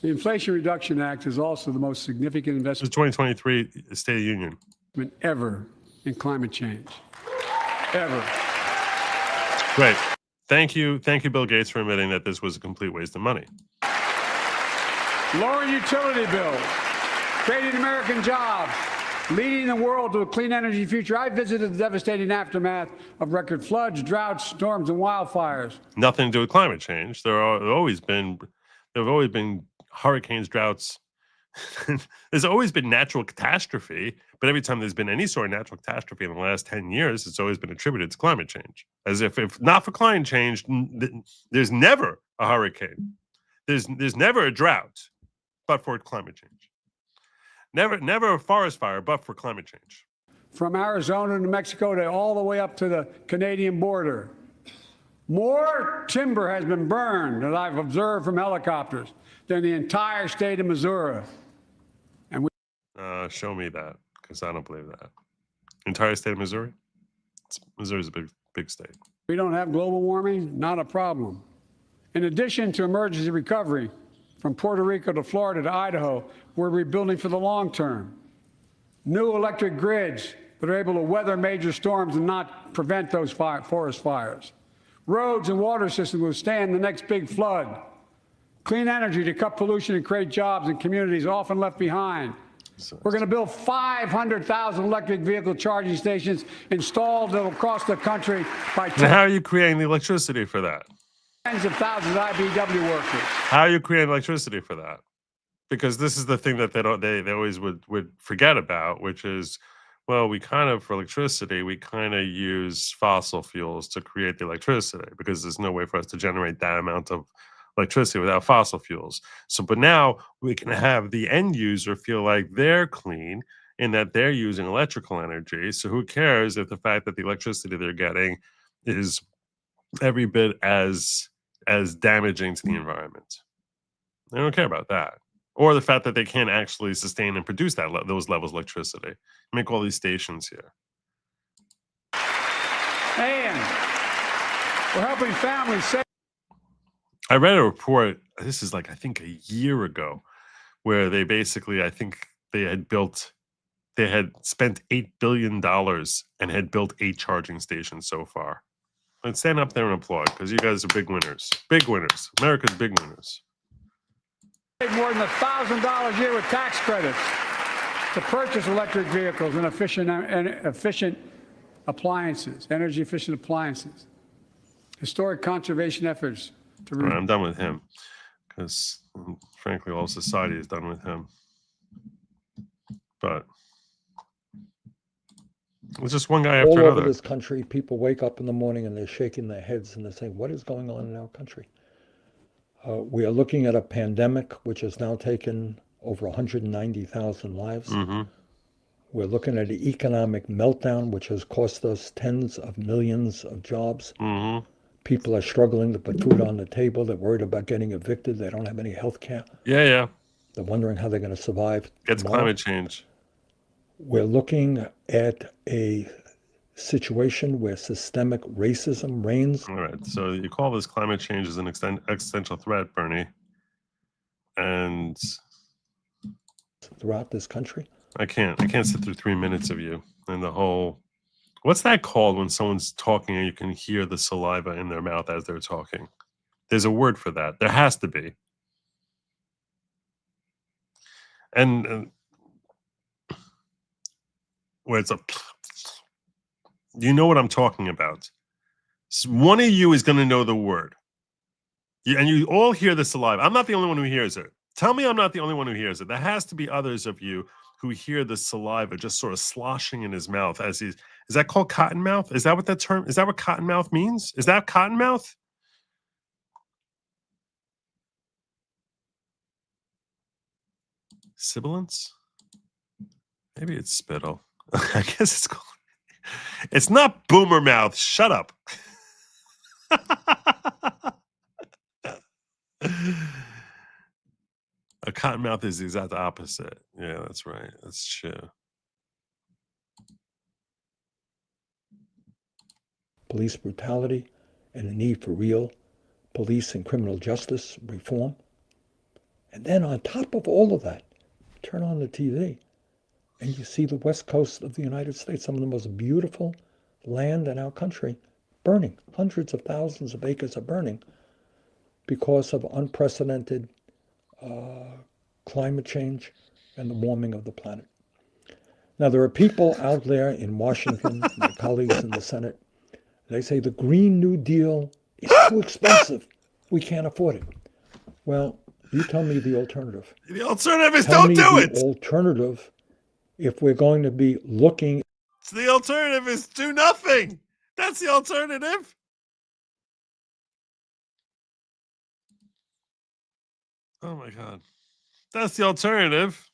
the Inflation Reduction Act is also the most significant investment 2023 State of the Union ever in climate change. Ever. Right. Thank you, Bill Gates, for admitting that this was a complete waste of money. Lowering utility bills, creating American jobs, leading the world to a clean energy future. I visited the devastating aftermath of record floods, droughts, storms, and wildfires. Nothing to do with climate change. There have always been hurricanes, droughts. There's always been natural catastrophe, but every time there's been any sort of natural catastrophe in the last 10 years, it's always been attributed to climate change. As if not for climate change, there's never a hurricane. There's never a drought, but for climate change. Never a forest fire, but for climate change. From Arizona to Mexico to all the way up to the Canadian border. More timber has been burned, that I've observed from helicopters, than the entire state of Missouri. And show me that, because I don't believe that. Entire state of Missouri? Missouri's a big state. we don't have global warming, not a problem. In addition to emergency recovery, from Puerto Rico to Florida to Idaho, we're rebuilding for the long term. New electric grids that are able to weather major storms and not prevent those forest fires. Roads and water systems withstand the next big flood. Clean energy to cut pollution and create jobs in communities often left behind. We're going to build 500,000 electric vehicle charging stations installed across the country by Now, how are you creating the electricity for that? tens of thousands of IBW workers. How are you creating electricity for that? Because this is the thing that they always would forget about, which is, well, for electricity, we kind of use fossil fuels to create the electricity because there's no way for us to generate that amount of electricity without fossil fuels. So, but now we can have the end user feel like they're clean in that they're using electrical energy. So who cares if the fact that the electricity they're getting is every bit as damaging to the environment? They don't care about that. Or the fact that they can't actually sustain and produce those levels of electricity. Make all these stations here. And we're helping families save. I read a report, this is I think a year ago, where they basically, I think they had spent $8 billion and had built 8 charging stations so far. Let's stand up there and applaud, because you guys are big winners. Big winners. America's big winners. More than $1,000 a year with tax credits to purchase electric vehicles and efficient appliances, energy efficient appliances. Historic conservation efforts to. All right, I'm done with him, because frankly, all society is done with him. But it's just one guy after all another. over this country, people wake up in the morning and they're shaking their heads and they're saying, what is going on in our country? We are looking at a pandemic which has now taken over 190,000 lives. Mm-hmm. We're looking at an economic meltdown which has cost us tens of millions of jobs. Mm-hmm. People are struggling to put food on the table. They're worried about getting evicted. They don't have any health care. Yeah. They're wondering how they're going to survive. It's tomorrow. climate change. We're looking at a situation where systemic racism reigns. All right. So you call this climate change as an existential threat, Bernie. And Throughout this country. I can't sit through 3 minutes of you and the whole. What's that called when someone's talking and you can hear the saliva in their mouth as they're talking? There's a word for that. There has to be. And where it's a. You know what I'm talking about. One of you is going to know the word. And you all hear the saliva. I'm not the only one who hears it. Tell me I'm not the only one who hears it. There has to be others of you who hear the saliva just sort of sloshing in his mouth as he's. Is that called cottonmouth? Is that what that term? Is that what cottonmouth means? Is that cottonmouth? Sibilance? Maybe it's spittle. I guess it's called. It's not boomer mouth. Shut up. A cottonmouth is the exact opposite. Yeah, that's right. That's true. Police brutality and the need for real police and criminal justice reform. And then on top of all of that, turn on the TV and you see the west coast of the United States, some of the most beautiful land in our country, burning. Hundreds of thousands of acres are burning because of unprecedented climate change and the warming of the planet. Now, there are people out there in Washington, my colleagues in the Senate, they say the Green New Deal is too expensive. We can't afford it. Well, you tell me the alternative. The alternative is Tell don't me do the it. alternative, if we're going to be looking. The alternative is do nothing. That's the alternative. Oh my God. That's the alternative.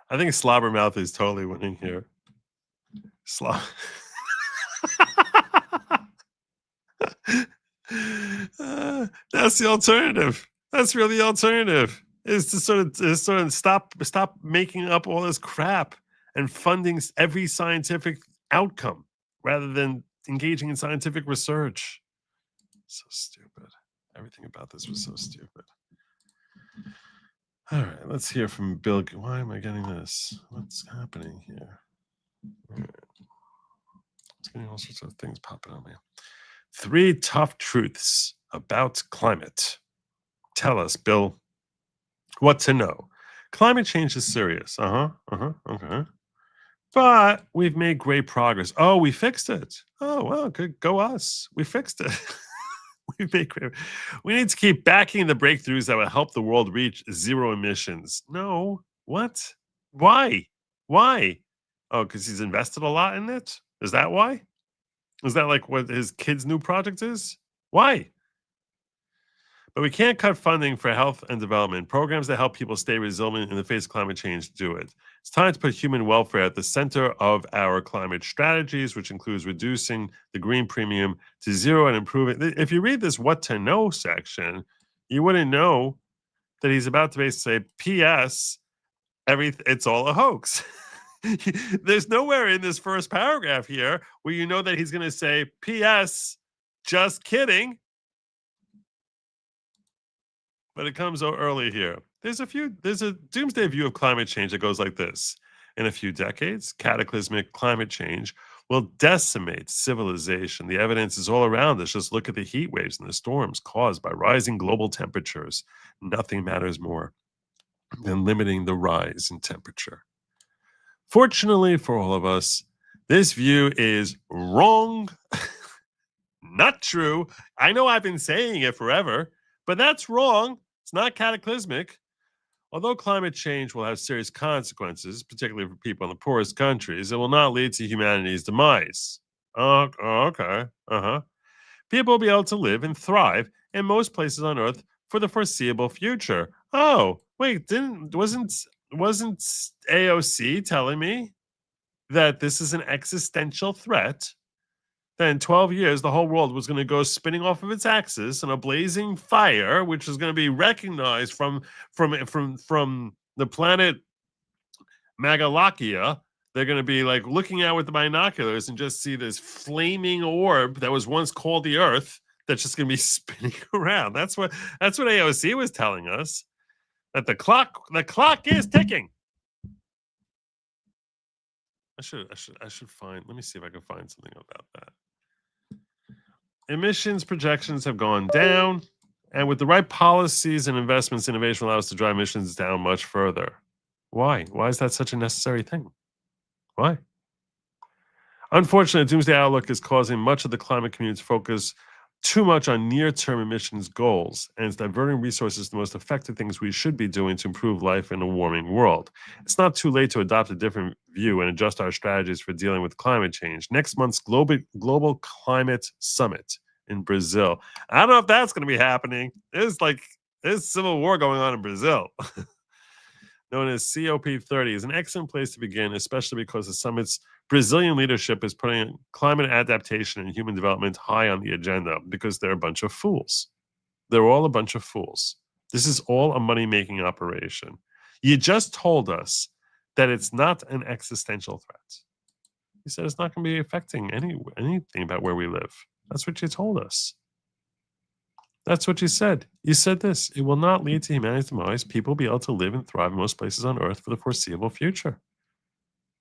I think Slobbermouth is totally winning here. That's the alternative. That's really the alternative. Is to sort of stop making up all this crap and funding every scientific outcome rather than engaging in scientific research. So stupid. Everything about this was so stupid. All right, let's hear from Bill. Why am I getting this? What's happening here? All right. It's getting all sorts of things popping on me. 3 tough truths about climate. Tell us, Bill, what to know. Climate change is serious. Okay. But we've made great progress. Oh, we fixed it. Oh, well, good. Go us. We fixed it. We need to keep backing the breakthroughs that will help the world reach zero emissions. No. What? Why? Oh, because he's invested a lot in it? Is that why? Is that like what his kid's new project is? Why? But we can't cut funding for health and development. Programs that help people stay resilient in the face of climate change do it. It's time to put human welfare at the center of our climate strategies, which includes reducing the green premium to zero and improving. If you read this what to know section, you wouldn't know that he's about to basically say, P.S., it's all a hoax. There's nowhere in this first paragraph here where you know that he's going to say, P.S., just kidding. But it comes so early here. There's a doomsday view of climate change that goes like this. In a few decades, cataclysmic climate change will decimate civilization. The evidence is all around us. Just look at the heat waves and the storms caused by rising global temperatures. Nothing matters more than limiting the rise in temperature. Fortunately for all of us, this view is wrong, not true. I know I've been saying it forever, but that's wrong. It's not cataclysmic. Although climate change will have serious consequences, particularly for people in the poorest countries, it will not lead to humanity's demise. Okay. People will be able to live and thrive in most places on Earth for the foreseeable future. Oh, wait, wasn't AOC telling me that this is an existential threat? That in 12 years, the whole world was going to go spinning off of its axis in a blazing fire, which is going to be recognized from the planet Megalokia. They're going to be like looking out with the binoculars and just see this flaming orb that was once called the Earth that's just going to be spinning around. That's what AOC was telling us. That the clock is ticking. I should find. Let me see if I can find something about that. Emissions projections have gone down, and with the right policies and investments, innovation allows us to drive emissions down much further. Why? Why is that such a necessary thing? Why? Unfortunately, Doomsday Outlook is causing much of the climate community's focus too much on near-term emissions goals, and it's diverting resources to the most effective things we should be doing to improve life in a warming world. It's not too late to adopt a different view and adjust our strategies for dealing with climate change. Next month's Global Climate Summit in Brazil. I don't know if that's going to be happening. There's civil war going on in Brazil. Known as COP30 is an excellent place to begin, especially because the summit's Brazilian leadership is putting climate adaptation and human development high on the agenda because they're a bunch of fools. They're all a bunch of fools. This is all a money-making operation. You just told us that it's not an existential threat. You said it's not going to be affecting anything about where we live. That's what you told us. That's what you said. You said this. It will not lead to humanity's demise. People will be able to live and thrive in most places on Earth for the foreseeable future.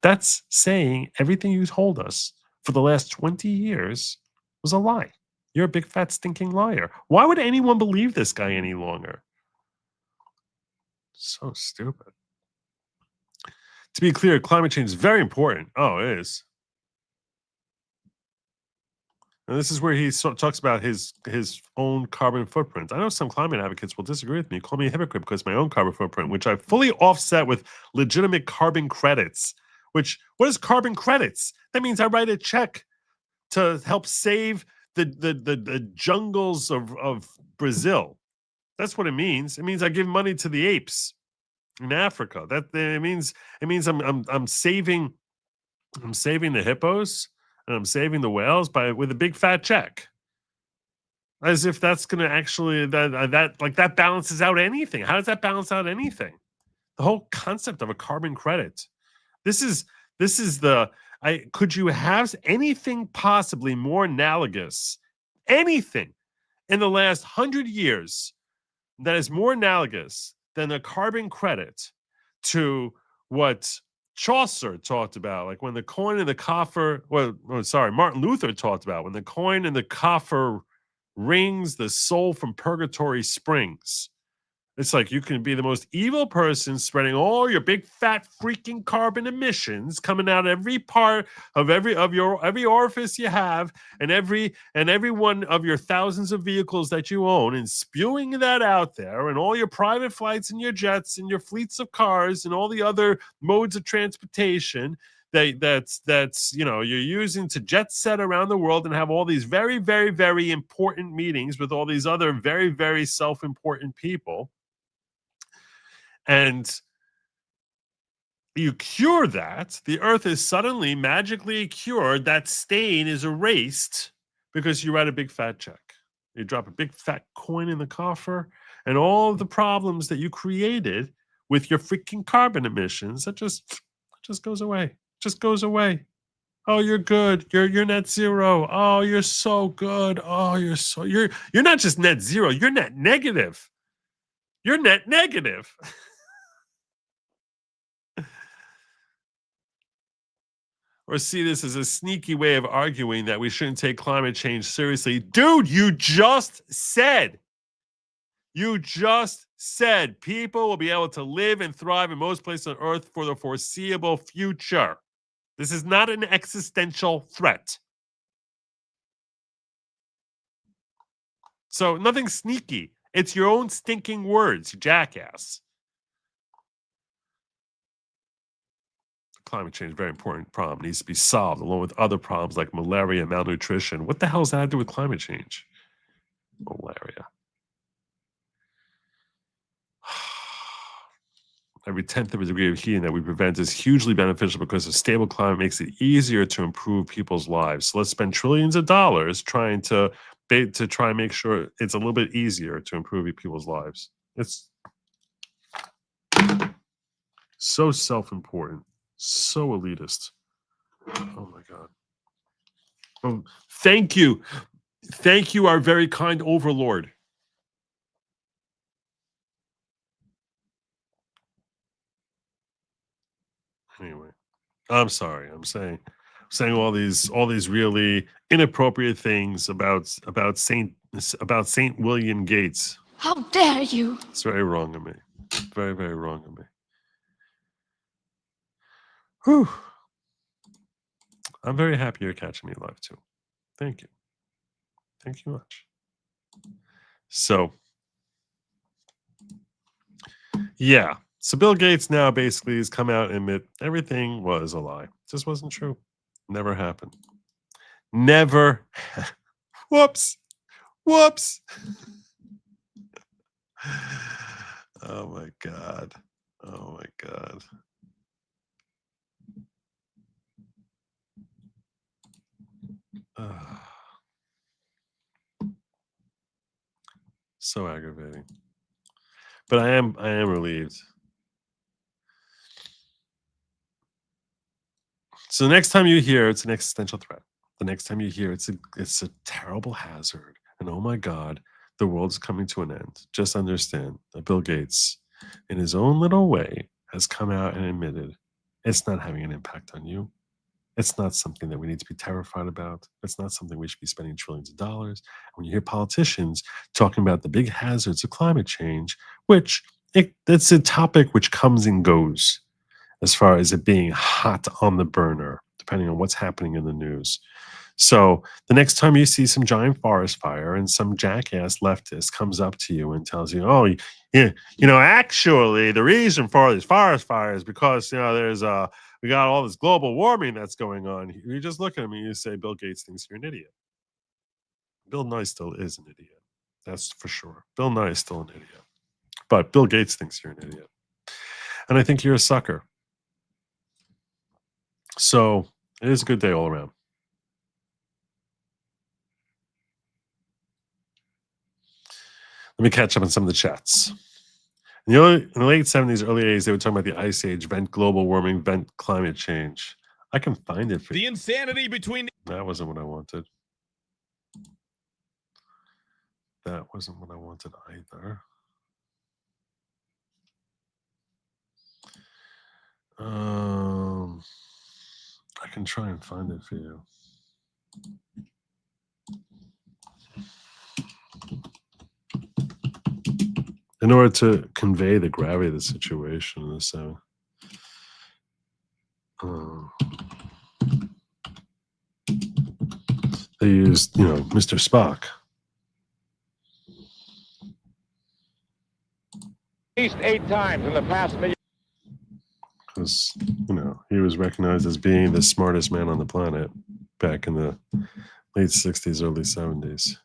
That's saying everything you told us for the last 20 years was a lie. You're a big fat stinking liar. Why would anyone believe this guy any longer? So stupid. To be clear, climate change is very important. Oh, it is. And this is where he talks about his own carbon footprint. I know some climate advocates will disagree with me, call me a hypocrite because my own carbon footprint, which I fully offset with legitimate carbon credits. Which, what is carbon credits? That means I write a check to help save the jungles of Brazil. That's what it means. It means I give money to the apes in Africa. That it means I'm saving the hippos and I'm saving the whales with a big fat check. As if that's going to actually that balances out anything. How does that balance out anything? The whole concept of a carbon credit. This is could you have anything possibly more analogous, anything in the last 100 years that is more analogous than a carbon credit to what Chaucer talked about, like when the coin in the coffer, Martin Luther talked about when the coin in the coffer rings, the soul from purgatory springs. It's like you can be the most evil person spreading all your big fat freaking carbon emissions coming out every part of every orifice you have and every one of your thousands of vehicles that you own and spewing that out there and all your private flights and your jets and your fleets of cars and all the other modes of transportation that's you're using to jet set around the world and have all these very, very, very important meetings with all these other very, very self-important people. And you cure that, the earth is suddenly magically cured, that stain is erased because you write a big fat check. You drop a big fat coin in the coffer, and all of the problems that you created with your freaking carbon emissions, that just goes away. Just goes away. Oh, you're good. You're net zero. Oh, you're so good. Oh, you're not just net zero, you're net negative. You're net negative. Or see this as a sneaky way of arguing that we shouldn't take climate change seriously. Dude, you just said people will be able to live and thrive in most places on Earth for the foreseeable future. This is not an existential threat. So nothing sneaky. It's your own stinking words, you jackass. Climate change is a very important problem. It needs to be solved along with other problems like malaria, malnutrition. What the hell does that have to do with climate change? Malaria. Every 10th of a degree of heating that we prevent is hugely beneficial because a stable climate makes it easier to improve people's lives. So let's spend trillions of dollars trying to try and make sure it's a little bit easier to improve people's lives. It's so self-important. So elitist. Oh my God. Thank you. Thank you, our very kind overlord. Anyway, I'm sorry. I'm saying all these really inappropriate things about Saint William Gates. How dare you? It's very wrong of me. Very, very wrong of me. Whew. I'm very happy you're catching me live too. Thank you. Thank you much. So, yeah. So Bill Gates now basically has come out and admit everything was a lie. Just wasn't true. Never happened. Never. Whoops. Whoops. Oh my God. Oh my God. So aggravating. But I am relieved. So the next time you hear it's an existential threat, the next time you hear it's a terrible hazard, and oh my God, the world's coming to an end, just understand that Bill Gates, in his own little way, has come out and admitted it's not having an impact on you. It's not something that we need to be terrified about. It's not something we should be spending trillions of dollars. When you hear politicians talking about the big hazards of climate change, which it's a topic which comes and goes as far as it being hot on the burner, depending on what's happening in the news. So the next time you see some giant forest fire and some jackass leftist comes up to you and tells you, oh, yeah, actually the reason for these forest fires is because, we got all this global warming that's going on. You just look at him and you say, Bill Gates thinks you're an idiot. Bill Nye still is an idiot. That's for sure. Bill Nye is still an idiot. But Bill Gates thinks you're an idiot. And I think you're a sucker. So it is a good day all around. Let me catch up on some of the chats. In the late 70s, early 80s, they were talking about the ice age, vent global warming, vent climate change. I can find it for the insanity between. That wasn't what I wanted. That wasn't what I wanted either. I can try and find it for you. In order to convey the gravity of the situation, they used, Mr. Spock. At least 8 times in the past million. Because, he was recognized as being the smartest man on the planet back in the late 60s, early 70s.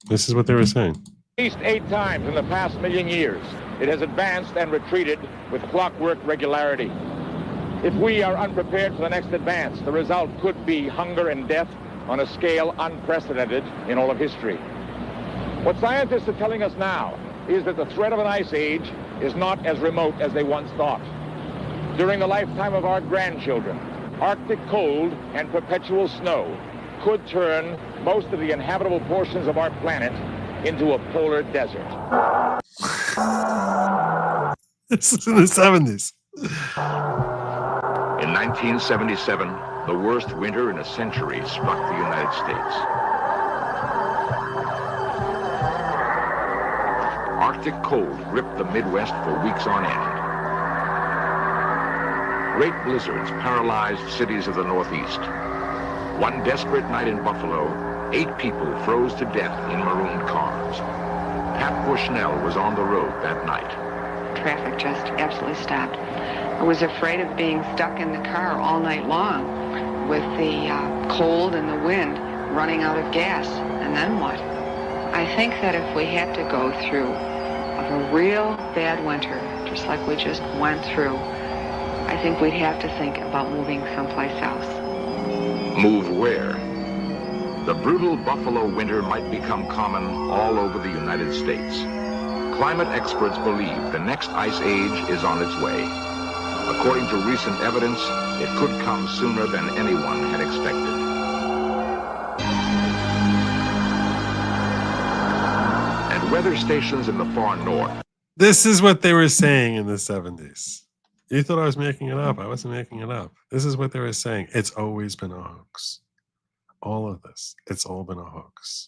This is what they were saying. At least 8 times in the past 1,000,000 years, it has advanced and retreated with clockwork regularity. If we are unprepared for the next advance, the result could be hunger and death on a scale unprecedented in all of history. What scientists are telling us now is that the threat of an ice age is not as remote as they once thought. During the lifetime of our grandchildren, Arctic cold and perpetual snow could turn most of the inhabitable portions of our planet into a polar desert. This is in the 70s. In 1977, the worst winter in a century struck the United States. Arctic cold gripped the Midwest for weeks on end. Great blizzards paralyzed cities of the Northeast. One desperate night in Buffalo, 8 people froze to death in marooned cars. Pat Bushnell was on the road that night. Traffic just absolutely stopped. I was afraid of being stuck in the car all night long with the cold and the wind running out of gas. And then what? I think that if we had to go through a real bad winter, just like we just went through, I think we'd have to think about moving someplace else. Move where? The brutal Buffalo winter might become common all over the United States. Climate experts believe the next ice age is on its way. According to recent evidence, it could come sooner than anyone had expected. And weather stations in the far north. This is what they were saying in the 70s. You thought I was making it up. I wasn't making it up. This is what they were saying. It's always been a hoax. All of this, it's all been a hoax.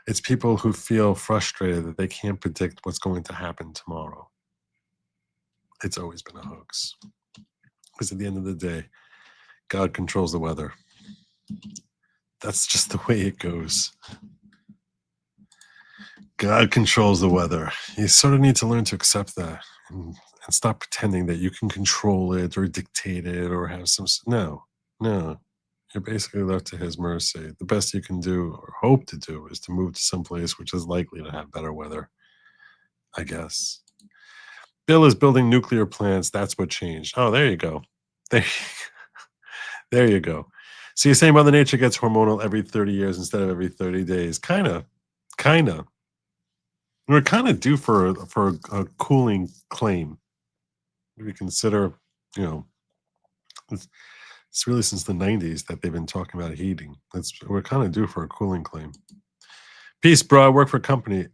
It's people who feel frustrated that they can't predict what's going to happen tomorrow. It's always been a hoax. Because at the end of the day, God controls the weather. That's just the way it goes. God controls the weather. You sort of need to learn to accept that and stop pretending that you can control it or dictate it or have some... No. You're basically left to his mercy. The best you can do or hope to do is to move to some place which is likely to have better weather, I guess. Bill is building nuclear plants. That's what changed. Oh, there you go. There you go. So you're saying Mother Nature gets hormonal every 30 years instead of every 30 days. Kind of. We're kind of due for a cooling claim. We consider, it's really since the 90s that they've been talking about heating. We're kind of due for a cooling claim. Peace, bro. I work for a company.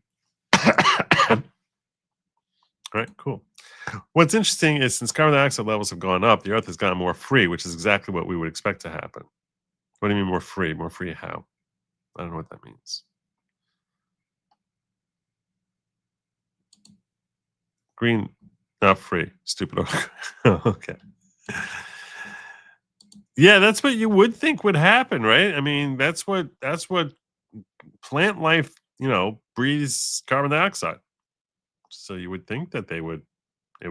All right, cool. What's interesting is since carbon dioxide levels have gone up, the Earth has gotten more free, which is exactly what we would expect to happen. What do you mean more free? More free how? I don't know what that means. Green, not free. Stupid. Okay. Yeah, that's what you would think would happen, right? I mean, that's what plant life, breathes carbon dioxide. So you would think that it would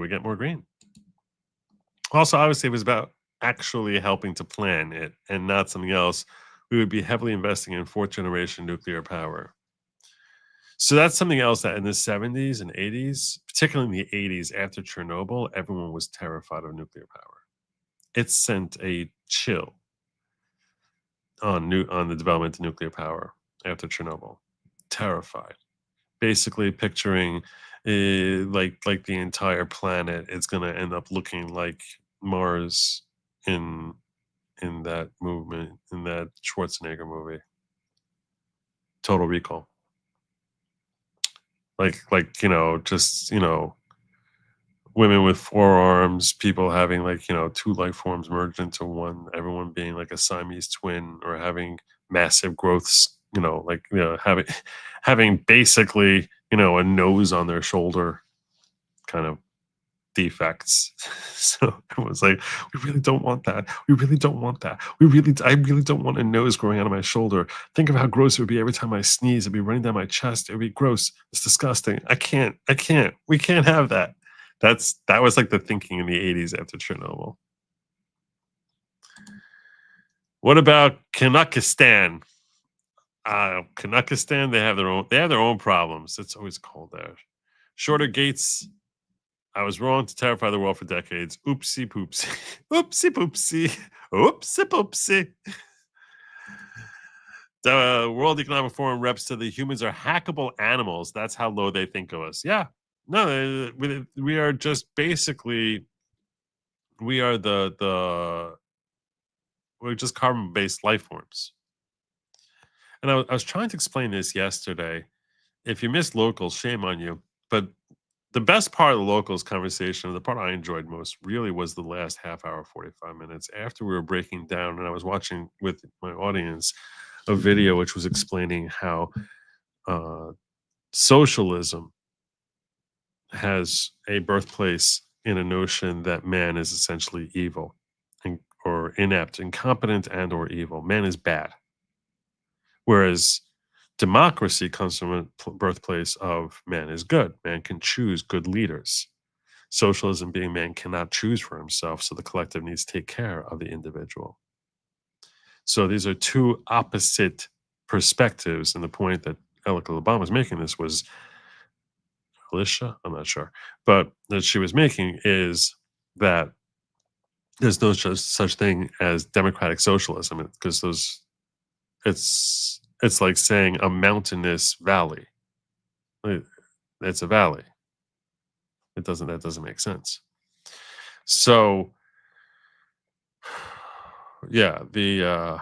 get more green. Also, obviously, it was about actually helping to plan it and not something else. We would be heavily investing in fourth generation nuclear power. So that's something else that in the 70s and 80s, particularly in the 80s after Chernobyl, everyone was terrified of nuclear power. It sent a chill on the development of nuclear power after Chernobyl. Terrified. Basically picturing like the entire planet is going to end up looking like Mars in that movement, in that Schwarzenegger movie, Total Recall. Like just women with 4 arms, people having two life forms merged into one, everyone being like a Siamese twin, or having massive growths, having basically a nose on their shoulder kind of defects. So it was like, we really don't want that. We really don't want that. I really don't want a nose growing out of my shoulder. Think of how gross it would be every time I sneeze. It'd be running down my chest. It would be gross. It's disgusting. I can't. We can't have that. That was like the thinking in the 80s after Chernobyl. What about Kazakhstan? Kazakhstan, they have their own problems. It's always cold there. Shorter gates. I was wrong to terrify the world for decades. Oopsie poopsie. Oopsie poopsie. Oopsie poopsie. The World Economic Forum reps to the humans are hackable animals. That's how low they think of us. Yeah. No, we are just basically, we're just carbon-based life forms. And I was trying to explain this yesterday. If you missed locals, shame on you. But the best part of the locals conversation, the part I enjoyed most, really was the last half hour, 45 minutes after we were breaking down, and I was watching with my audience a video which was explaining how socialism has a birthplace in a notion that man is essentially evil or inept, incompetent, and or evil. Man is bad. Whereas democracy comes from a birthplace of man is good. Man can choose good leaders. Socialism being man cannot choose for himself, so the collective needs to take care of the individual. So these are two opposite perspectives, and the point that Elika Obama was making this was Alicia, I'm not sure, but that she was making is that there's no such thing as democratic socialism, because it's like saying a mountainous valley. It's a valley. That doesn't make sense. So yeah, the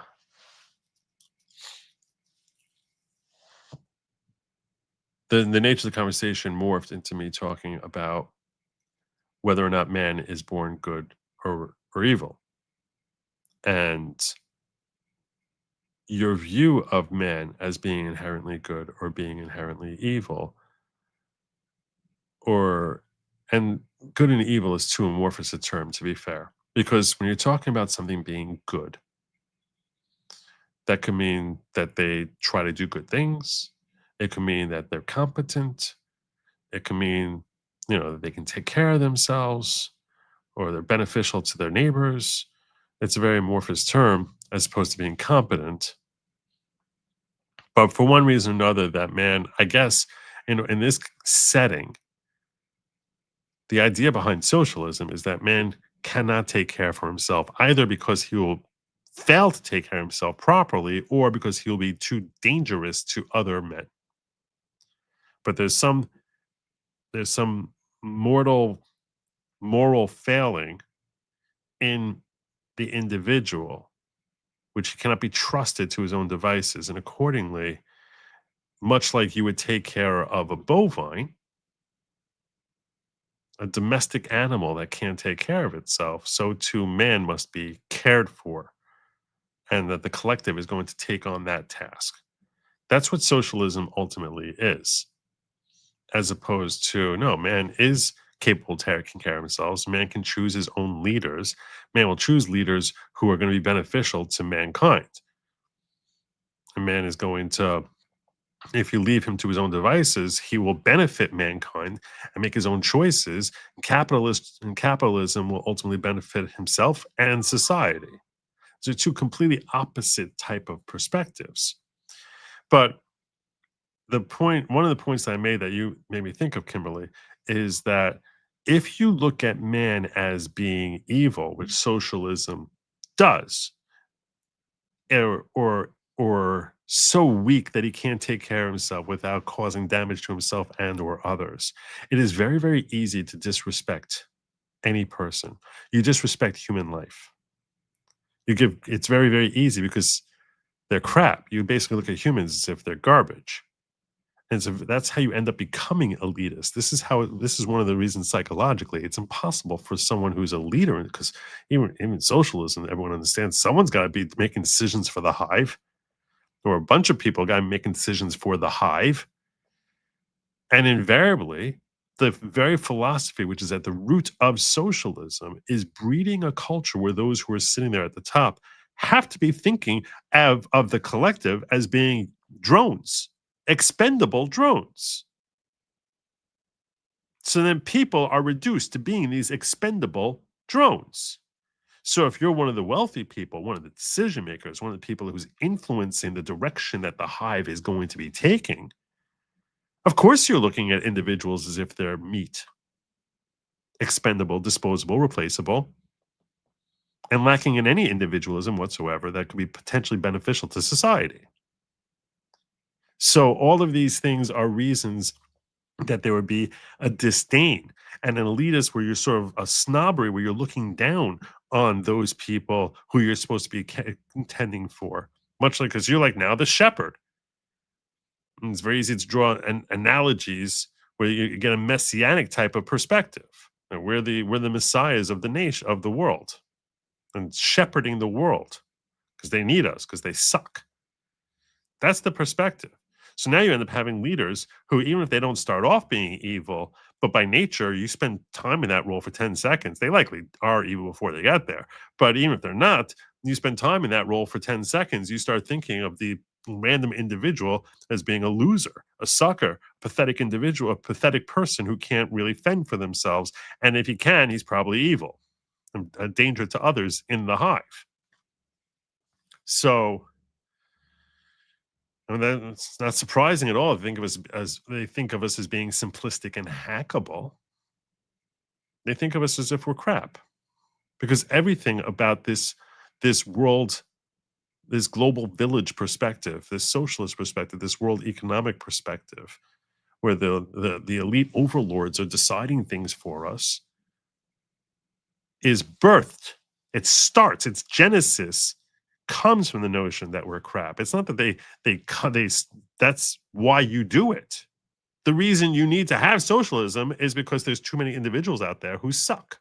nature of the conversation morphed into me talking about whether or not man is born good or evil. And your view of man as being inherently good or being inherently evil, and good and evil is too amorphous a term, to be fair. Because when you're talking about something being good, that could mean that they try to do good things. It could mean that they're competent. It could mean, that they can take care of themselves, or they're beneficial to their neighbors. It's a very amorphous term as opposed to being competent. But for one reason or another, that man, I guess, in this setting, the idea behind socialism is that man cannot take care for himself, either because he will fail to take care of himself properly, or because he'll be too dangerous to other men. But there's some mortal moral failing in the individual, which cannot be trusted to his own devices. And accordingly, much like you would take care of a bovine, a domestic animal that can't take care of itself, so too man must be cared for, and that the collective is going to take on that task. That's what socialism ultimately is, as opposed to, no, man is capable of taking care of themselves. Man can choose his own leaders. Man will choose leaders who are going to be beneficial to mankind. And man is going to, if you leave him to his own devices, he will benefit mankind and make his own choices. Capitalism will ultimately benefit himself and society. These are two completely opposite type of perspectives. But one of the points that I made that you made me think of, Kimberly, is that if you look at man as being evil, which socialism does, or so weak that he can't take care of himself without causing damage to himself and or others, it is very, very easy to disrespect any person. You disrespect human life. It's very, very easy because they're crap. You basically look at humans as if they're garbage. And so that's how you end up becoming elitist. This is one of the reasons psychologically it's impossible for someone who's a leader, because even socialism, everyone understands someone's got to be making decisions for the hive, or a bunch of people got to be making decisions for the hive. And invariably, the very philosophy which is at the root of socialism is breeding a culture where those who are sitting there at the top have to be thinking of the collective as being drones. Expendable drones. So then people are reduced to being these expendable drones. So if you're one of the wealthy people, one of the decision makers, one of the people who's influencing the direction that the hive is going to be taking, of course you're looking at individuals as if they're meat. Expendable, disposable, replaceable, and lacking in any individualism whatsoever that could be potentially beneficial to society. So all of these things are reasons that there would be a disdain and an elitist where you're sort of a snobbery, where you're looking down on those people who you're supposed to be contending for. Much like, because you're like now the shepherd. And it's very easy to draw analogies where you get a messianic type of perspective. And we're the messiahs of the nation, of the world, and shepherding the world because they need us, because they suck. That's the perspective. So now you end up having leaders who, even if they don't start off being evil, but by nature, you spend time in that role for 10 seconds. They likely are evil before they get there. But even if they're not, you spend time in that role for 10 seconds, you start thinking of the random individual as being a loser, a sucker, pathetic individual, a pathetic person who can't really fend for themselves. And if he can, he's probably evil and a danger to others in the hive. So, I mean, that's not surprising at all. They think of us as being simplistic and hackable. They think of us as if we're crap, because everything about this world, this global village perspective, this socialist perspective, this world economic perspective, where the elite overlords are deciding things for us, is birthed. It starts. Its genesis comes from the notion that we're crap. It's not that they that's why you do it. The reason you need to have socialism is because there's too many individuals out there who suck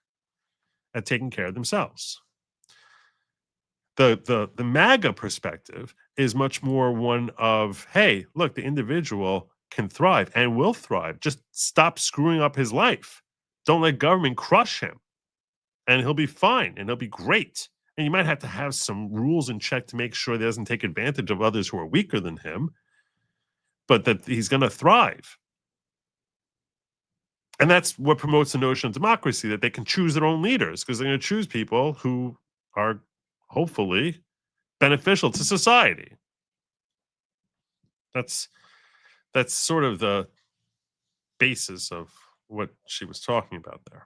at taking care of themselves. The MAGA perspective is much more one of, hey, look, the individual can thrive and will thrive. Just stop screwing up his life. Don't let government crush him, and he'll be fine and he'll be great. And you might have to have some rules in check to make sure he doesn't take advantage of others who are weaker than him, but that he's going to thrive. And that's what promotes the notion of democracy, that they can choose their own leaders, because they're going to choose people who are hopefully beneficial to society. That's sort of the basis of what she was talking about there.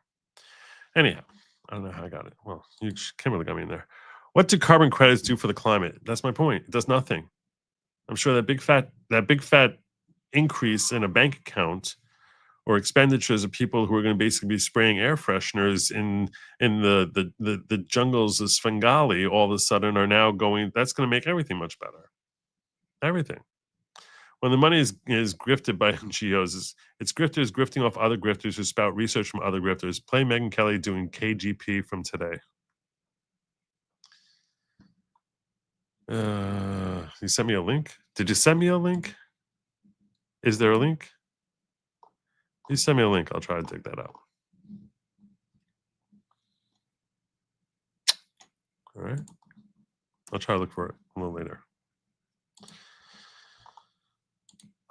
Anyhow, I don't know how I got it. Well, Kimberly got me in there. What do carbon credits do for the climate? That's my point. It does nothing. I'm sure that big fat increase in a bank account or expenditures of people who are going to basically be spraying air fresheners in the jungles of Svengali all of a sudden are now going, that's going to make everything much better. Everything. When the money is grifted by NGOs, it's grifters grifting off other grifters who spout research from other grifters. Play Megyn Kelly doing KGP from today. You sent me a link? Did you send me a link? Is there a link? You send me a link. I'll try to dig that out. All right. I'll try to look for it a little later.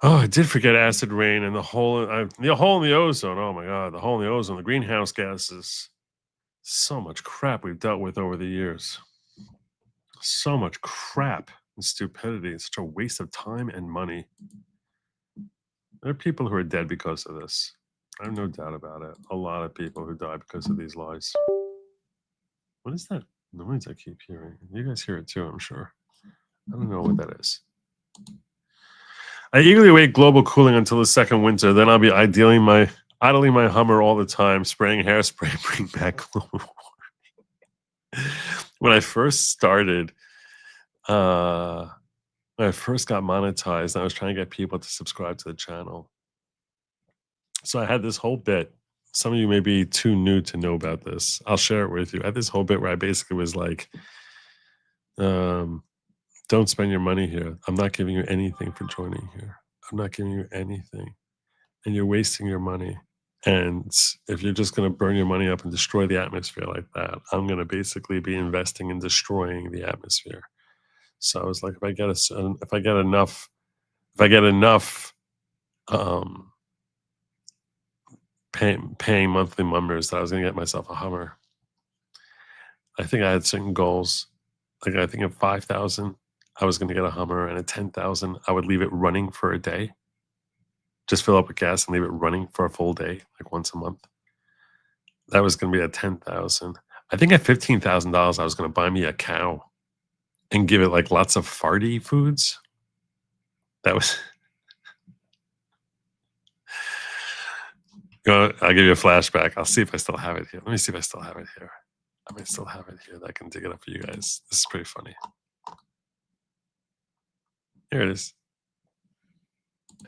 Oh, I did forget acid rain and the hole in the ozone. Oh my God, the hole in the ozone, the greenhouse gases. So much crap we've dealt with over the years. So much crap and stupidity. It's such a waste of time and money. There are people who are dead because of this. I have no doubt about it. A lot of people who die because of these lies. What is that noise I keep hearing? You guys hear it too, I'm sure. I don't know what that is. I eagerly await global cooling until the second winter. Then I'll be idling my Hummer all the time, spraying hairspray, bring back global warming. When I first started, when I first got monetized, I was trying to get people to subscribe to the channel. So I had this whole bit. Some of you may be too new to know about this. I'll share it with you. I had this whole bit where I basically was like, don't spend your money here. I'm not giving you anything for joining here. I'm not giving you anything. And you're wasting your money. And if you're just going to burn your money up and destroy the atmosphere like that, I'm going to basically be investing in destroying the atmosphere. So I was like, if I get enough paying monthly members, that I was going to get myself a Hummer. I think I had certain goals. Like I think at 5,000, I was going to get a Hummer, and at 10,000, I would leave it running for a day. Just fill up with gas and leave it running for a full day, like once a month. That was going to be at 10,000. I think at $15,000, I was going to buy me a cow and give it like lots of farty foods. That was. I'll give you a flashback. I'll see if I still have it here. Let me see if I still have it here. I may still have it here. I can dig it up for you guys. This is pretty funny. Here it is.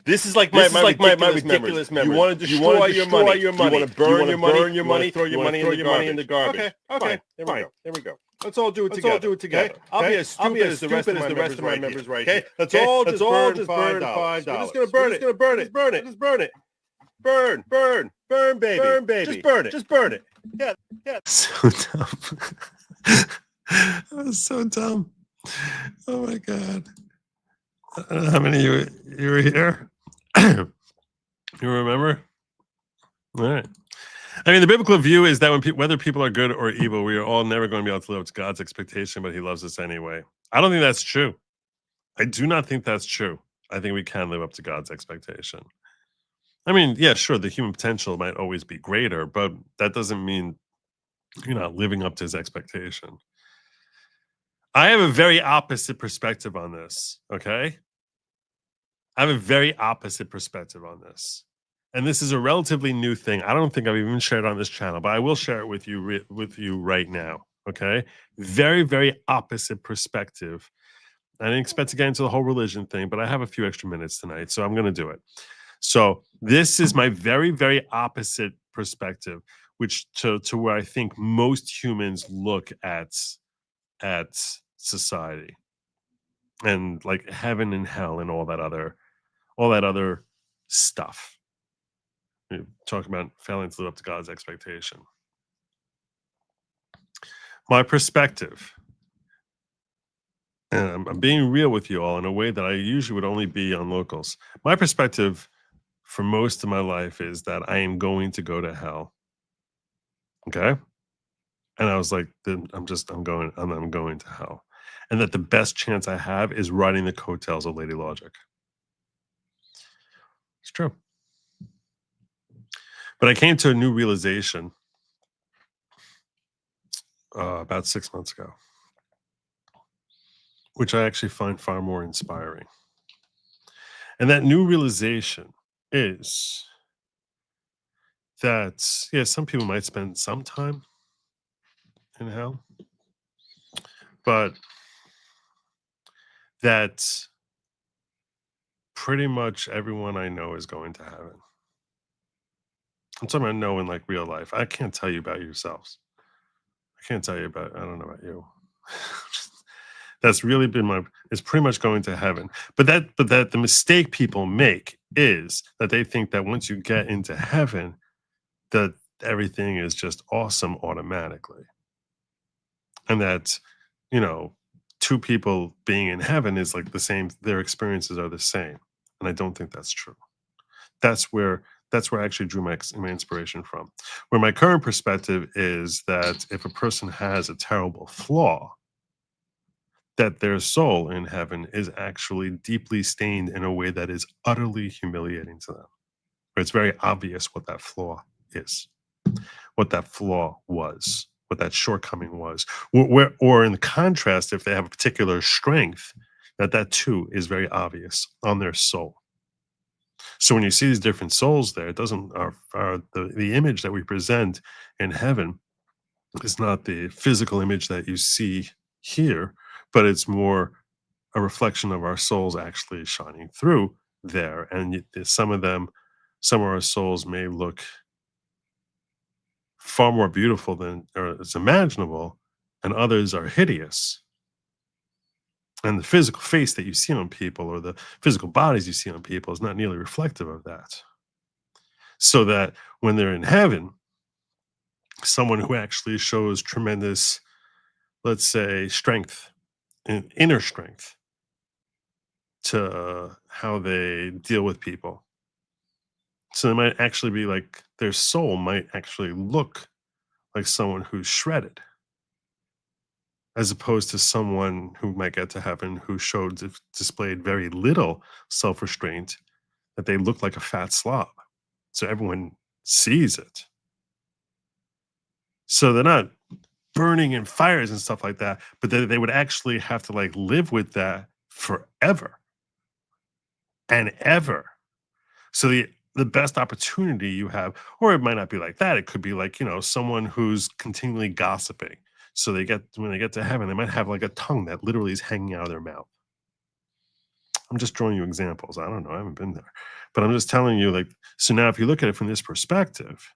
This is like my ridiculous memory. You want to destroy your money. You want to burn your money. Throw your money in the garbage. Okay. There we go. Let's all do it together. Okay? I'll be as stupid as the rest of my members right here. Let's all just burn $5. We're just gonna burn it. Just burn it. Burn, baby. Just burn it. Yeah. So dumb. That was so dumb. Oh my God. I don't know how many of you were here. You remember? All right. I mean, the biblical view is that whether people are good or evil, we are all never going to be able to live up to God's expectation, but he loves us anyway. I don't think that's true. I do not think that's true. I think we can live up to God's expectation. I mean, yeah, sure, the human potential might always be greater, but that doesn't mean you're not living up to his expectation. I have a very opposite perspective on this, okay? I have a very opposite perspective on this. And this is a relatively new thing. I don't think I've even shared it on this channel, but I will share it with you right now, okay? Very, very opposite perspective. I didn't expect to get into the whole religion thing, but I have a few extra minutes tonight, so I'm going to do it. So this is my very, very opposite perspective, which to where I think most humans look at society and like heaven and hell and all that other stuff. We're talking about failing to live up to God's expectation. My perspective, and I'm being real with you all in a way that I usually would only be on locals. My perspective for most of my life is that I am going to go to hell. Okay? And I was like, I'm going to hell. And that the best chance I have is riding the coattails of Lady Logic. It's true. But I came to a new realization about 6 months ago, which I actually find far more inspiring. And that new realization is that, yeah, some people might spend some time in hell, but that pretty much everyone I know is going to heaven. I'm talking about know in like real life. I can't tell you about yourselves. I can't tell you about, I don't know about you. That's really been it's pretty much going to heaven. But the mistake people make is that they think that once you get into heaven, that everything is just awesome automatically. And that, you know, two people being in heaven is like the same, their experiences are the same. And I don't think that's true. That's where I actually drew my inspiration from. Where my current perspective is that if a person has a terrible flaw, that their soul in heaven is actually deeply stained in a way that is utterly humiliating to them. It's very obvious what that flaw is, what that flaw was, what that shortcoming was. Or in contrast, if they have a particular strength, that too is very obvious on their soul. So when you see these different souls there, it doesn't the image that we present in heaven is not the physical image that you see here, but it's more a reflection of our souls actually shining through there. And some of our souls may look far more beautiful than is imaginable, and others are hideous. And the physical face that you see on people or the physical bodies you see on people is not nearly reflective of that. So that when they're in heaven, someone who actually shows tremendous, let's say, strength, and inner strength to how they deal with people. So they might actually be like, their soul might actually look like someone who's shredded, as opposed to someone who might get to heaven who displayed very little self-restraint, that they look like a fat slob. So everyone sees it. So they're not burning in fires and stuff like that, but they would actually have to like live with that forever and ever. So the best opportunity you have, or it might not be like that. It could be like, you know, someone who's continually gossiping. So when they get to heaven, they might have like a tongue that literally is hanging out of their mouth. I'm just drawing you examples. I don't know. I haven't been there, but I'm just telling you, like, so now if you look at it from this perspective,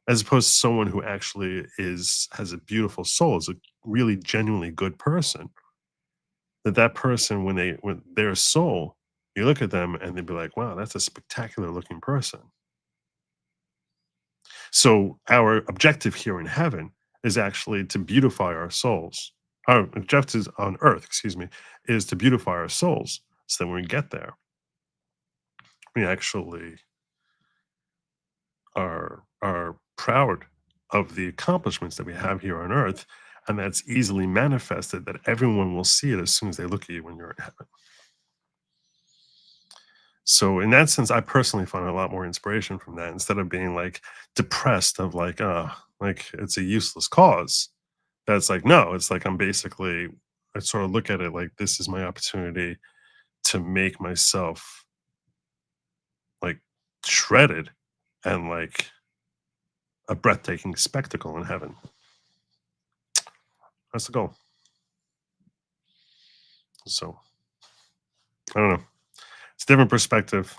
as opposed to someone who actually has a beautiful soul, is a really genuinely good person, that person, when their soul, you look at them and they'd be like, wow, that's a spectacular looking person. So our objective here in heaven is actually to beautify our souls. Our objective on earth, is to beautify our souls, so that when we get there, we actually are proud of the accomplishments that we have here on earth, and that's easily manifested, that everyone will see it as soon as they look at you when you're in heaven. So in that sense, I personally find a lot more inspiration from that, instead of being like depressed of like it's a useless cause. That's like, no, it's like I sort of look at it like this is my opportunity to make myself like shredded and like a breathtaking spectacle in heaven. That's the goal. So I don't know. It's a different perspective.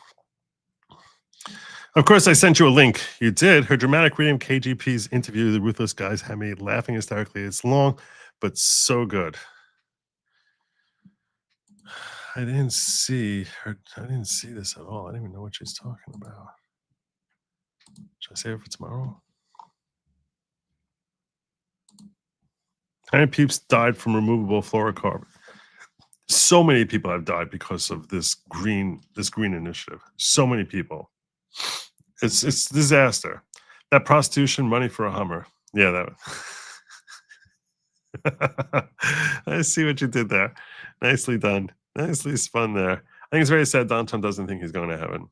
Of course, I sent you a link. You did. Her dramatic reading of KGP's interview with the Ruthless Guys had me laughing hysterically. It's long, but so good. I didn't see this at all. I didn't even know what she's talking about. Should I save it for tomorrow? How many peeps died from removable fluorocarbon? So many people have died because of this green initiative. So many people. It's disaster. That prostitution, money for a Hummer. Yeah, that. I see what you did there. Nicely done. Nicely spun there. I think it's very sad Donald Trump doesn't think he's going to heaven.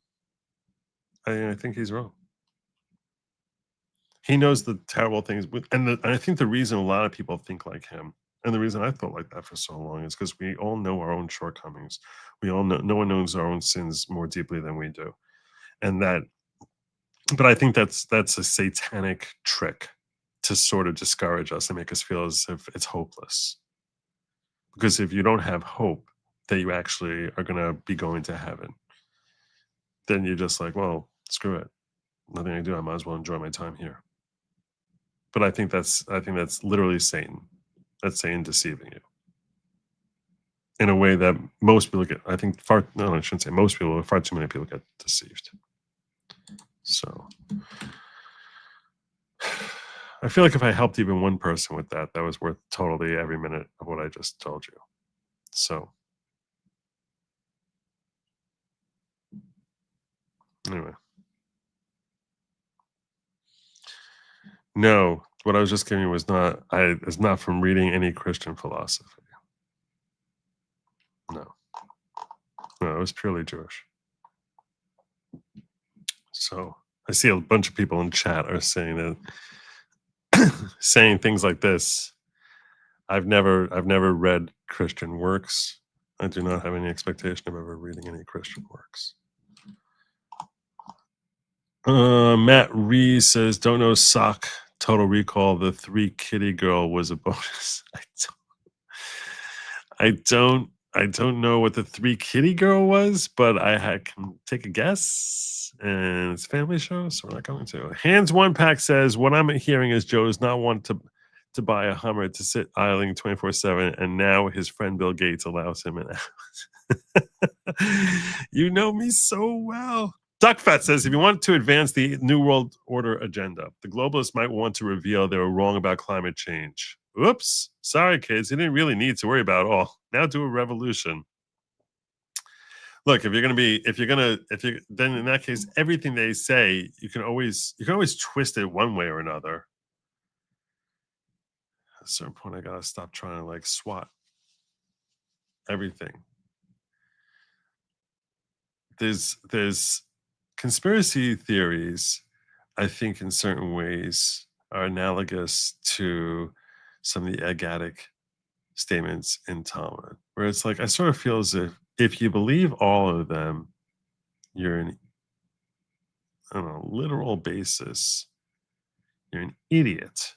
I think he's wrong. He knows the terrible things, and I think the reason a lot of people think like him, and the reason I felt like that for so long, is because we all know our own shortcomings. We all know, no one knows our own sins more deeply than we do, but I think that's a satanic trick to sort of discourage us and make us feel as if it's hopeless. Because if you don't have hope, that you actually are going to be going to heaven, then you're just like, well, screw it. Nothing I do. I might as well enjoy my time here. But I think that's literally Satan. That's Satan deceiving you in a way that most people get. I think I shouldn't say most people. Far too many people get deceived. So I feel like if I helped even one person with that, that was worth totally every minute of what I just told you. So anyway. No, what I was just giving you was not from reading any Christian philosophy. No, it was purely Jewish. So I see a bunch of people in chat are saying that, saying things like this. I've never read Christian works. I do not have any expectation of ever reading any Christian works. Matt Rees says, "Don't know sock. Total Recall. The 3 kitty girl was a bonus." I don't know what the 3 kitty girl was, but I can take a guess. And it's a family show, so we're not going to. Hands One Pack says, "What I'm hearing is Joe does not want to buy a Hummer to sit idling 24/7, and now his friend Bill Gates allows him an out." You know me so well. Duckfat says, "If you want to advance the New World Order agenda, the globalists might want to reveal they were wrong about climate change." Oops. Sorry, kids. You didn't really need to worry about it all. Now do a revolution. Look, then in that case, everything they say, you can always twist it one way or another. At a certain point, I gotta stop trying to like swat everything. There's conspiracy theories, I think, in certain ways are analogous to some of the agatic statements in Talmud, where it's like, I sort of feel as if you believe all of them, you're on a literal basis, you're an idiot.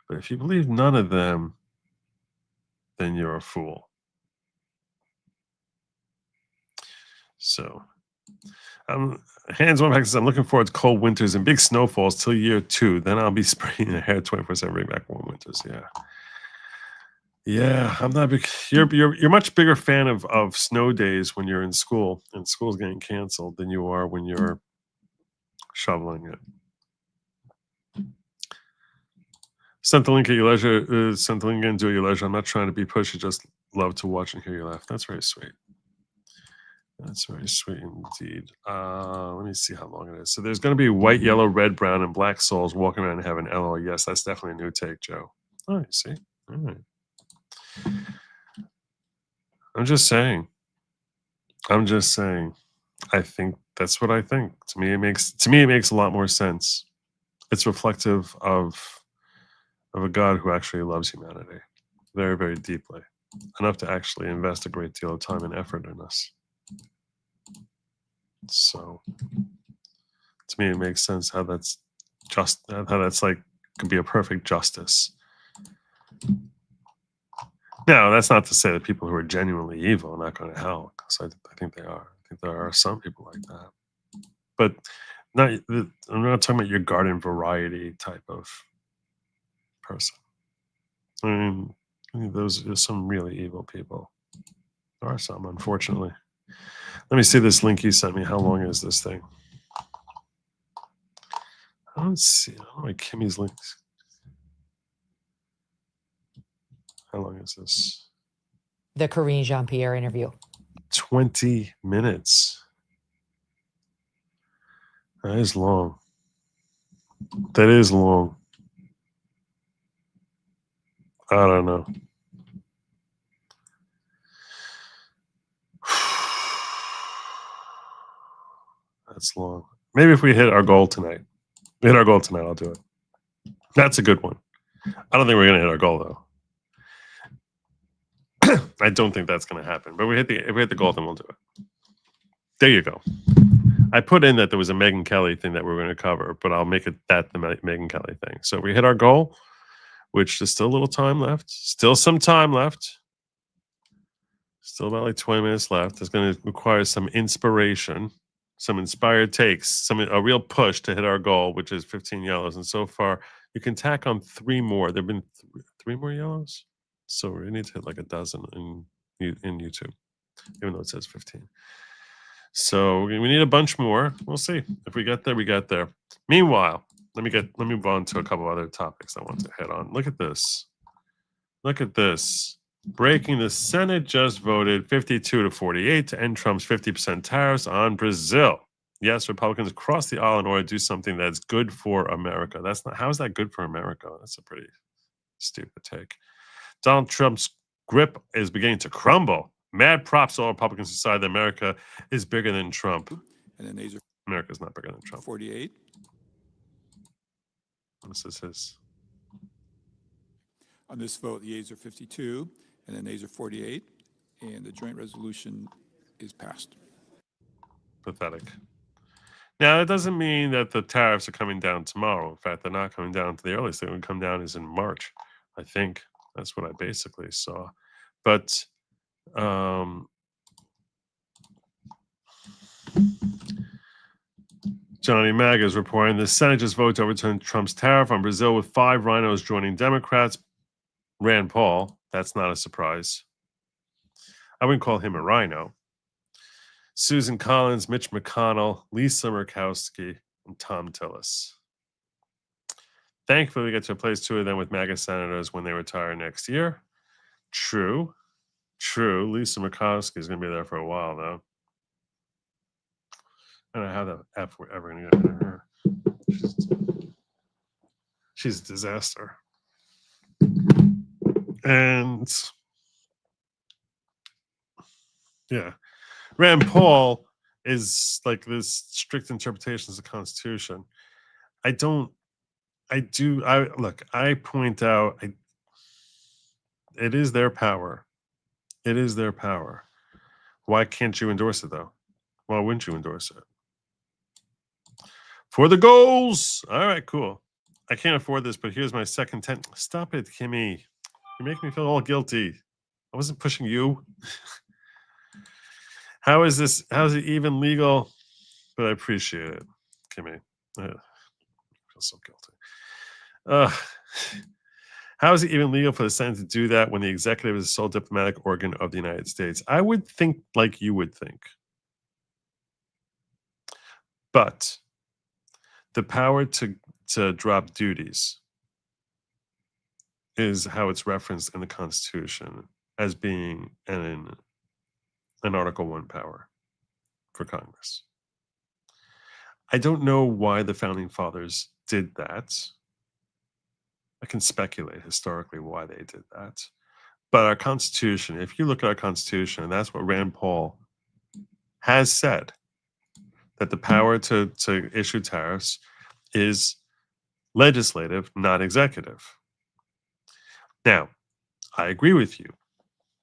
But if you believe none of them, then you're a fool. So, Hands One Pack says, "I'm looking forward to cold winters and big snowfalls till year 2. Then I'll be spraying the hair 24/7, bring back warm winters." Yeah. I'm not big. You're much bigger fan of snow days when you're in school and school's getting canceled than you are when you're shoveling it. Sent the link at your leisure. Sent the link and do it at your leisure. I'm not trying to be pushy. Just love to watch and hear you laugh. That's very sweet. That's very sweet indeed. Let me see how long it is. So there's going to be white, yellow, red, brown, and black souls walking around heaven. LOL. Yes, that's definitely a new take, Joe. Oh, you see? All right. I'm just saying. I think that's what I think. To me, it makes a lot more sense. It's reflective of a God who actually loves humanity very, very deeply, enough to actually invest a great deal of time and effort in us. So, to me, it makes sense how that's like could be a perfect justice. Now, that's not to say that people who are genuinely evil are not going to hell, because I think they are. I think there are some people like that, but I'm not talking about your garden variety type of person. I mean, those are some really evil people. There are some, unfortunately. Let me see this link you sent me. How long is this thing? I don't know my Kimmy's links. How long is this? The Karine Jean-Pierre interview. 20 minutes. That is long. That is long. I don't know. That's long. Maybe if we hit our goal tonight. I'll do it. That's a good one. I don't think we're going to hit our goal, though. I don't think that's going to happen. But if we hit the goal, then we'll do it. There you go. I put in that there was a Megyn Kelly thing that we were going to cover, but I'll make it that the Megyn Kelly thing. So we hit our goal, which there's still a little time left. Still some time left. Still about like 20 minutes left. It's going to require some inspiration, some inspired takes, a real push to hit our goal, which is 15 yellows. And so far, you can tack on 3 more. There have been 3 more yellows. So we need to hit like a dozen in YouTube, even though it says 15. So we need a bunch more. We'll see. If we get there, we get there. Meanwhile, let me move on to a couple other topics I want to hit on. Look at this. Look at this. Breaking, the Senate just voted 52 to 48 to end Trump's 50% tariffs on Brazil. Yes, Republicans across the aisle in order to do something that's good for America. How is that good for America? That's a pretty stupid take. Donald Trump's grip is beginning to crumble. Mad props to all Republicans who decide that America is bigger than Trump. And then these are America's not bigger than Trump. 48. This is his. On this vote, the yeas are 52, and the nays are 48, and the joint resolution is passed. Pathetic. Now, it doesn't mean that the tariffs are coming down tomorrow. In fact, they're not coming down to the earliest. They're going to come down is in March, I think. That's what I basically saw. But Johnny Maga is reporting the Senate just voted to overturn Trump's tariff on Brazil with 5 rhinos joining Democrats. Rand Paul, that's not a surprise. I wouldn't call him a rhino. Susan Collins, Mitch McConnell, Lisa Murkowski, and Tom Tillis. Thankfully, we get to replace 2 of them with MAGA senators when they retire next year. True. Lisa Murkowski is going to be there for a while, though. I don't know how the F we're ever going to get rid of her. She's a disaster. And yeah, Rand Paul is like this strict interpretation of the Constitution. I point out, it is their power. It is their power. Why can't you endorse it, though? Why wouldn't you endorse it? For the goals. All right, cool. I can't afford this, but here's my second 10. Stop it, Kimmy. You make me feel all guilty. I wasn't pushing you. How is it even legal? But I appreciate it, Kimmy. I feel so guilty. How is it even legal for the Senate to do that when the executive is the sole diplomatic organ of the United States? I would think like you would think. But the power to drop duties is how it's referenced in the Constitution as being an Article 1 power for Congress. I don't know why the Founding Fathers did that. I can speculate historically why they did that. But our Constitution, if you look at our Constitution, and that's what Rand Paul has said, that the power to issue tariffs is legislative, not executive. Now, I agree with you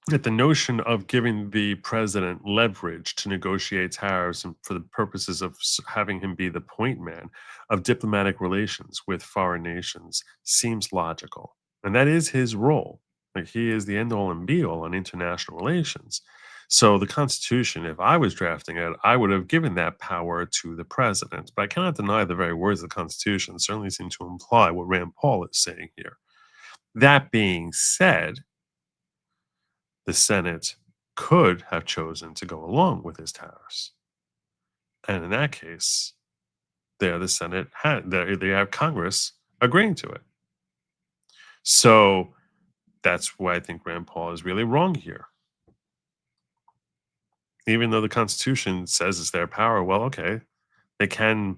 that the notion of giving the president leverage to negotiate tariffs and for the purposes of having him be the point man of diplomatic relations with foreign nations seems logical. And that is his role. Like, he is the end all and be all on international relations. So the Constitution, if I was drafting it, I would have given that power to the president. But I cannot deny the very words of the Constitution certainly seem to imply what Rand Paul is saying here. That being said, the Senate could have chosen to go along with his tariffs. And in that case, they have Congress agreeing to it. So that's why I think Rand Paul is really wrong here. Even though the Constitution says it's their power, well, okay, they can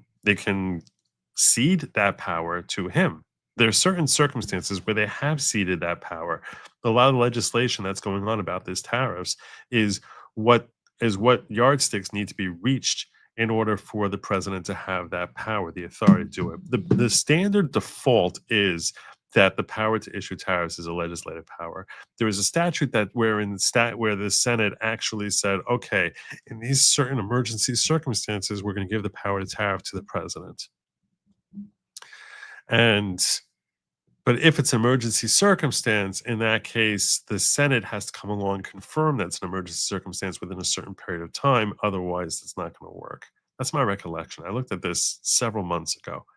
cede that power to him. There are certain circumstances where they have ceded that power. A lot of the legislation that's going on about these tariffs is what yardsticks need to be reached in order for the president to have that power, the authority to do it. The standard default is that the power to issue tariffs is a legislative power. There is a statute where the Senate actually said, okay, in these certain emergency circumstances, we're going to give the power to tariff to the president. But if it's an emergency circumstance, in that case, the Senate has to come along and confirm that's an emergency circumstance within a certain period of time. Otherwise, it's not going to work. That's my recollection. I looked at this several months ago.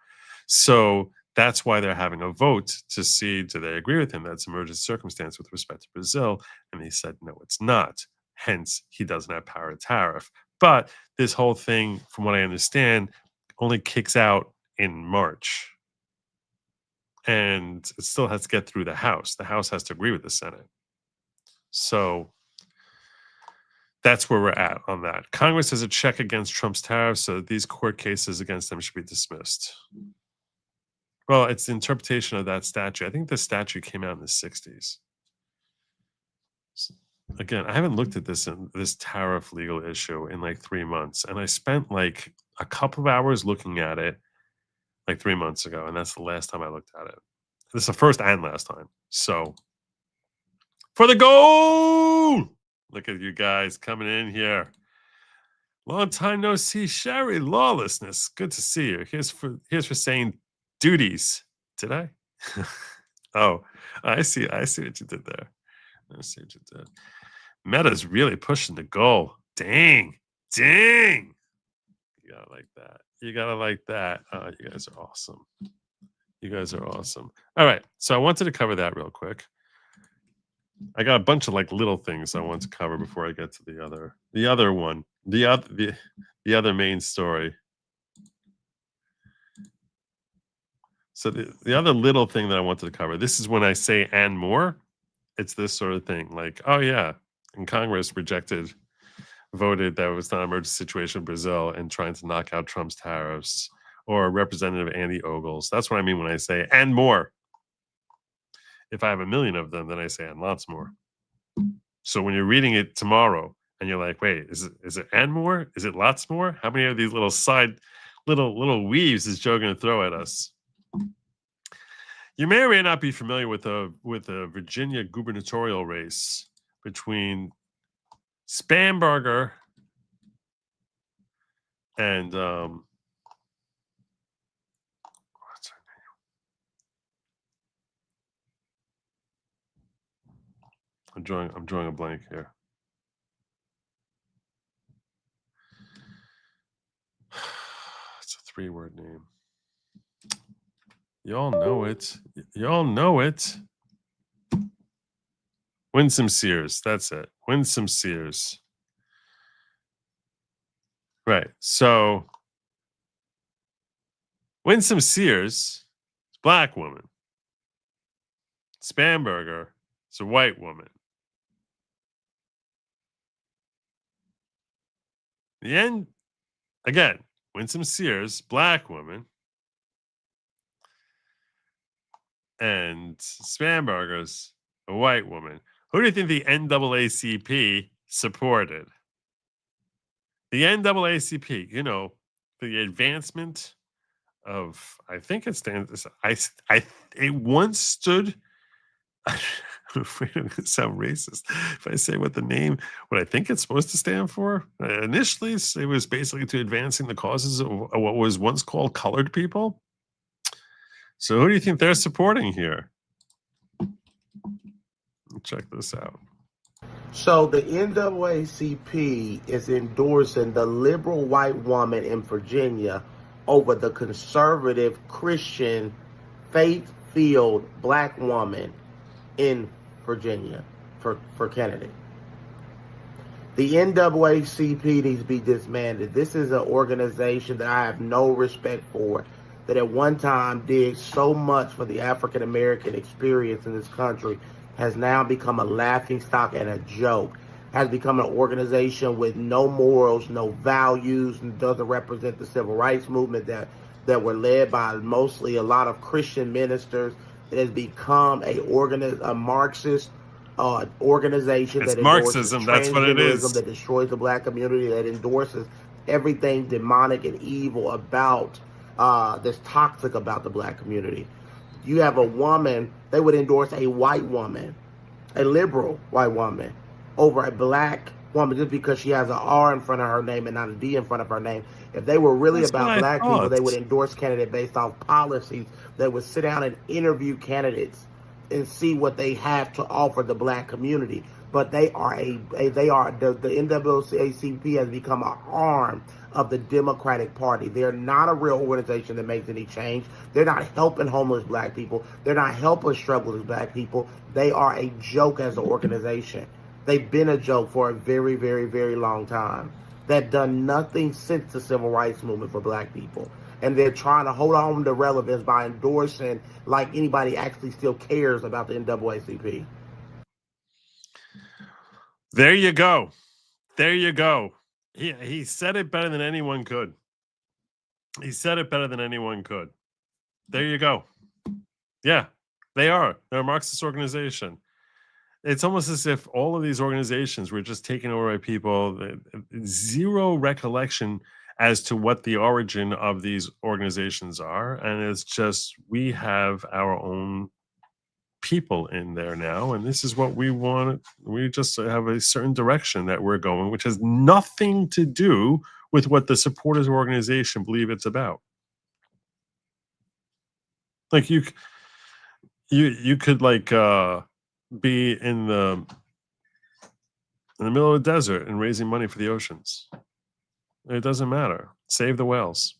So that's why they're having a vote to see, do they agree with him that's an emergency circumstance with respect to Brazil? And he said, no, it's not. Hence, he doesn't have power to tariff. But this whole thing, from what I understand, only kicks out in March. And it still has to get through the House. The House has to agree with the Senate. So that's where we're at on that. Congress has a check against Trump's tariffs, so these court cases against them should be dismissed. Well, it's the interpretation of that statute. I think the statute came out in the 60s. Again, I haven't looked at this tariff legal issue in like 3 months, and I spent like a couple of hours looking at it like 3 months ago, and that's the last time I looked at it. This is the first and last time. So, for the goal! Look at you guys coming in here. Long time no see, Sherry. Lawlessness. Good to see you. Here's for saying duties. Did I? Oh, I see what you did there. I see what you did. Meta's really pushing the goal. Dang. You gotta like that. You gotta like that. Oh, you guys are awesome. You guys are awesome. All right. So I wanted to cover that real quick. I got a bunch of like little things I want to cover before I get to the other one, the other main story. So the other little thing that I wanted to cover, this is when I say and more, it's this sort of thing. Like, oh yeah, and Congress voted that it was not an emergency situation in Brazil and trying to knock out Trump's tariffs, or Representative Andy Ogles. That's what I mean when I say and more. If I have a million of them, then I say and lots more. So when you're reading it tomorrow and you're like, wait, is it and more? Is it lots more? How many of these little little weaves is Joe going to throw at us? You may or may not be familiar with a Virginia gubernatorial race between Spamberger and what's her name? I'm drawing a blank here. It's a 3-word name. Y'all know it. Winsome Sears. That's it. Winsome Sears. Right. So Winsome Sears, black woman. Spamberger is a white woman. The end, again, Winsome Sears, black woman. And Spamberger's a white woman. Who do you think the NAACP supported? The NAACP, you know, the advancement of, I think it stands, it once stood, I'm afraid I'm going to sound racist if I say what I think it's supposed to stand for. Initially, it was basically to advancing the causes of what was once called colored people. So who do you think they're supporting here? Check this out. So the NAACP is endorsing the liberal white woman in Virginia over the conservative Christian faith-filled black woman in Virginia for Kennedy. The NAACP needs to be disbanded. This is an organization that I have no respect for, that at one time did so much for the African American experience in this country, has now become a laughingstock and a joke, has become an organization with no morals, no values, and doesn't represent the civil rights movement that were led by mostly a lot of Christian ministers. It has become a Marxist organization it's that Marxism, that's what it is. That destroys the black community, that endorses everything demonic and evil about that's toxic about the black community. You have a woman, they would endorse a white woman, a liberal white woman, over a black woman just because she has an R in front of her name and not a D in front of her name. If they were really about black people, they would endorse candidates based off policies. They would sit down and interview candidates and see what they have to offer the black community. But the NAACP has become an arm of the Democratic Party. They're not a real organization that makes any change. They're not helping homeless black people. They're not helping struggling black people. They are a joke as an organization. They've been a joke for a very, very, very long time. They've done nothing since the civil rights movement for black people. And they're trying to hold on to relevance by endorsing like anybody actually still cares about the NAACP. There you go. There you go. He said it better than anyone could. He said it better than anyone could. There you go. Yeah, they are. They're a Marxist organization. It's almost as if all of these organizations were just taken over by people, zero recollection as to what the origin of these organizations are. And it's just, we have our own people in there now, and this is what we want. We just have a certain direction that we're going, which has nothing to do with what the supporters of organization believe it's about. Like you could like be in the middle of the desert and raising money for the oceans. It doesn't matter. Save the whales.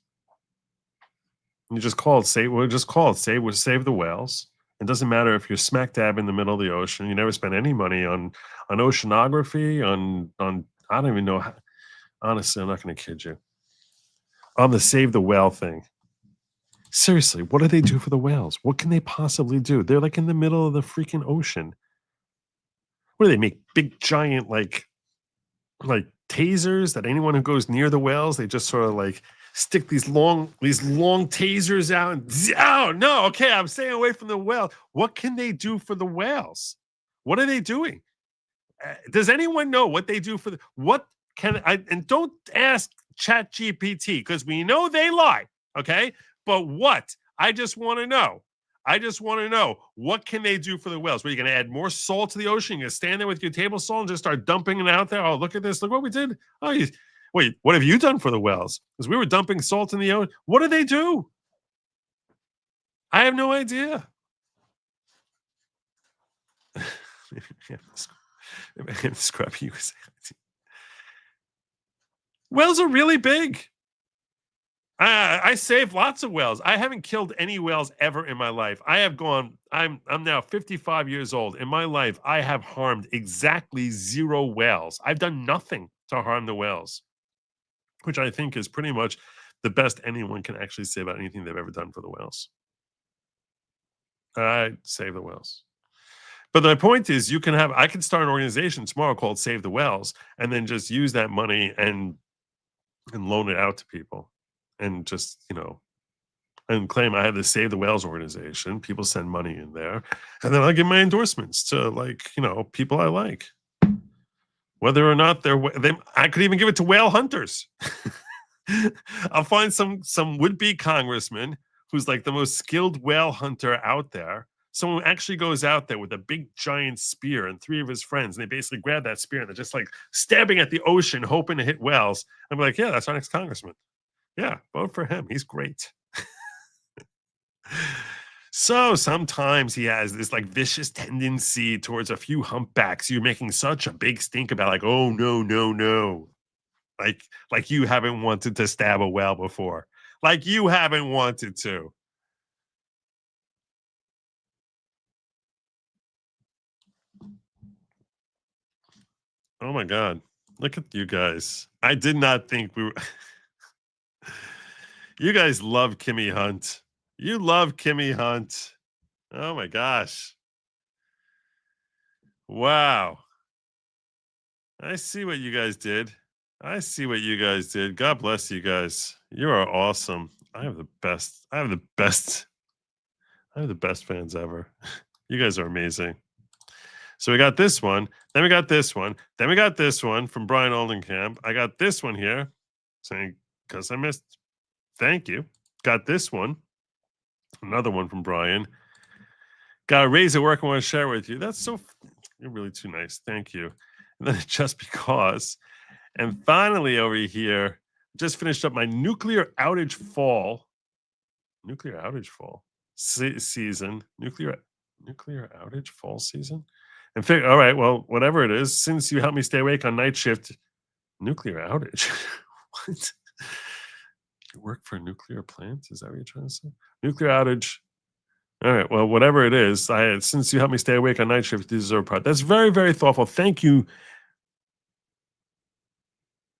You just call it save. We'll just call it save the whales. It doesn't matter if you're smack dab in the middle of the ocean. You never spend any money on oceanography, on I don't even know how, honestly, I'm not going to kid you. On the save the whale thing. Seriously, what do they do for the whales? What can they possibly do? They're like in the middle of the freaking ocean. What do they make? Big giant like tasers that anyone who goes near the whales, they just sort of like stick these long tasers out and oh no, okay, I'm staying away from the whale. What can they do for the whales? What are they doing? Does anyone know what they do for the what can I and don't ask ChatGPT because we know they lie, okay? But what? I just want to know. What can they do for the whales? Are you going to add more salt to the ocean? You're going to stand there with your table salt and just start dumping it out there? Oh, look at this. Look what we did. Oh, wait, what have you done for the whales? Because we were dumping salt in the ocean. What do they do? I have no idea. Whales are really big. I saved lots of whales. I haven't killed any whales ever in my life. I'm now 55 years old. In my life, I have harmed exactly 0 whales. I've done nothing to harm the whales, which I think is pretty much the best anyone can actually say about anything they've ever done for the whales. I save the whales. But my point is, I can start an organization tomorrow called Save the Whales and then just use that money and loan it out to people. And just, and claim I have the Save the Whales organization. People send money in there. And then I'll give my endorsements to people I like. Whether or not I could even give it to whale hunters. I'll find some would-be congressman who's like the most skilled whale hunter out there. Someone who actually goes out there with a big giant spear and 3 of his friends. And they basically grab that spear and they're just like stabbing at the ocean, hoping to hit whales. I'm like, yeah, that's our next congressman. Yeah, vote for him. He's great. So sometimes he has this like vicious tendency towards a few humpbacks. You're making such a big stink about like, oh, no. Like you haven't wanted to stab a whale before. Like you haven't wanted to. Oh my God. Look at you guys. I did not think we were... You guys love Kimmy Hunt. You love Kimmy Hunt. Oh my gosh. Wow. I see what you guys did. God bless you guys. You are awesome. I have the best fans ever. You guys are amazing. So we got this one, then we got this one, then we got this one from Brian Oldenkamp. I got this one here saying, because I missed. Thank you. Got this one. Another one from Brian. Got a raise at work I want to share with you. That's you're really too nice. Thank you. and then just because. And finally over here, just finished up my nuclear outage fall season. Nuclear outage fall season. And all right, well, whatever it is, since you helped me stay awake on night shift, nuclear outage. What? You work for a nuclear plant? Is that what you're trying to say? Nuclear outage. All right, well, whatever it is, since you helped me stay awake on night shift, you deserve part. That's very, very thoughtful. Thank you.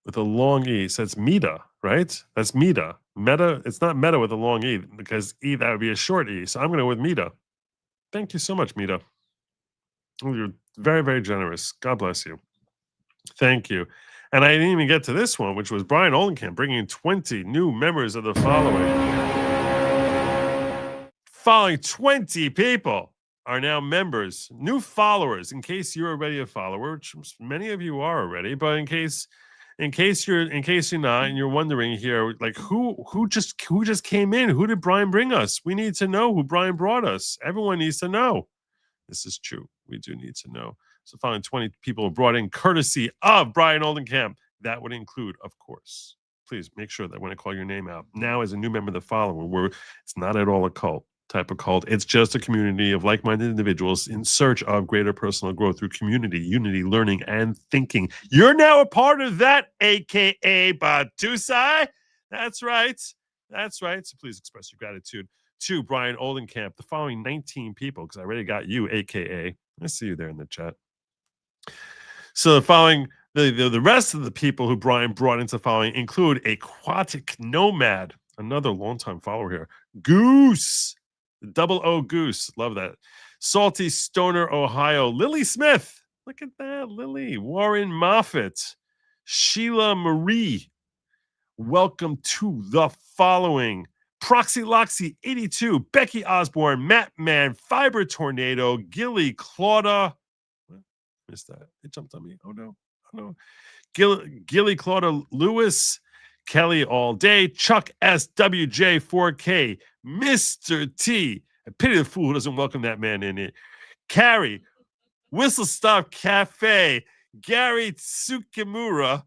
With a long E, so it's Meta, right? That's Meta. Meta, it's not Meta with a long E, because E, that would be a short E. So I'm going to go with Meta. Thank you so much, Meta. You're very, very generous. God bless you. Thank you. And I didn't even get to this one, which was Brian Olenkamp bringing 20 new members of the following. Following 20 people are now members, new followers. In case you're already a follower, which many of you are already, but in case you're not, and you're wondering here, like who just came in? Who did Brian bring us? We need to know who Brian brought us. Everyone needs to know. This is true. We do need to know. So following 20 people brought in courtesy of Brian Oldenkamp. That would include, of course. Please make sure that when I call your name out, now as a new member of the following, where it's not at all a cult type of cult. It's just a community of like-minded individuals in search of greater personal growth through community, unity, learning, and thinking. You're now a part of that, aka Batusai. That's right. That's right. So please express your gratitude to Brian Oldenkamp, the following 19 people, because I already got you, aka. I see you there in the chat. So the following, the rest of the people who Brian brought into the following include Aquatic Nomad, another longtime follower here, Goose, Double O Goose, love that. Salty Stoner, Ohio, Lily Smith, look at that, Lily. Warren Moffat, Sheila Marie, welcome to the following. Proxy Loxy 82, Becky Osborne, Matt Man, Fiber Tornado, Gilly Clauda. Missed that. It jumped on me. Oh no. Gilly Clauda Lewis, Kelly All Day, Chuck SWJ 4K, Mr. T. I pity the fool who doesn't welcome that man in it. Carrie, Whistle Stop Cafe, Gary Tsukimura,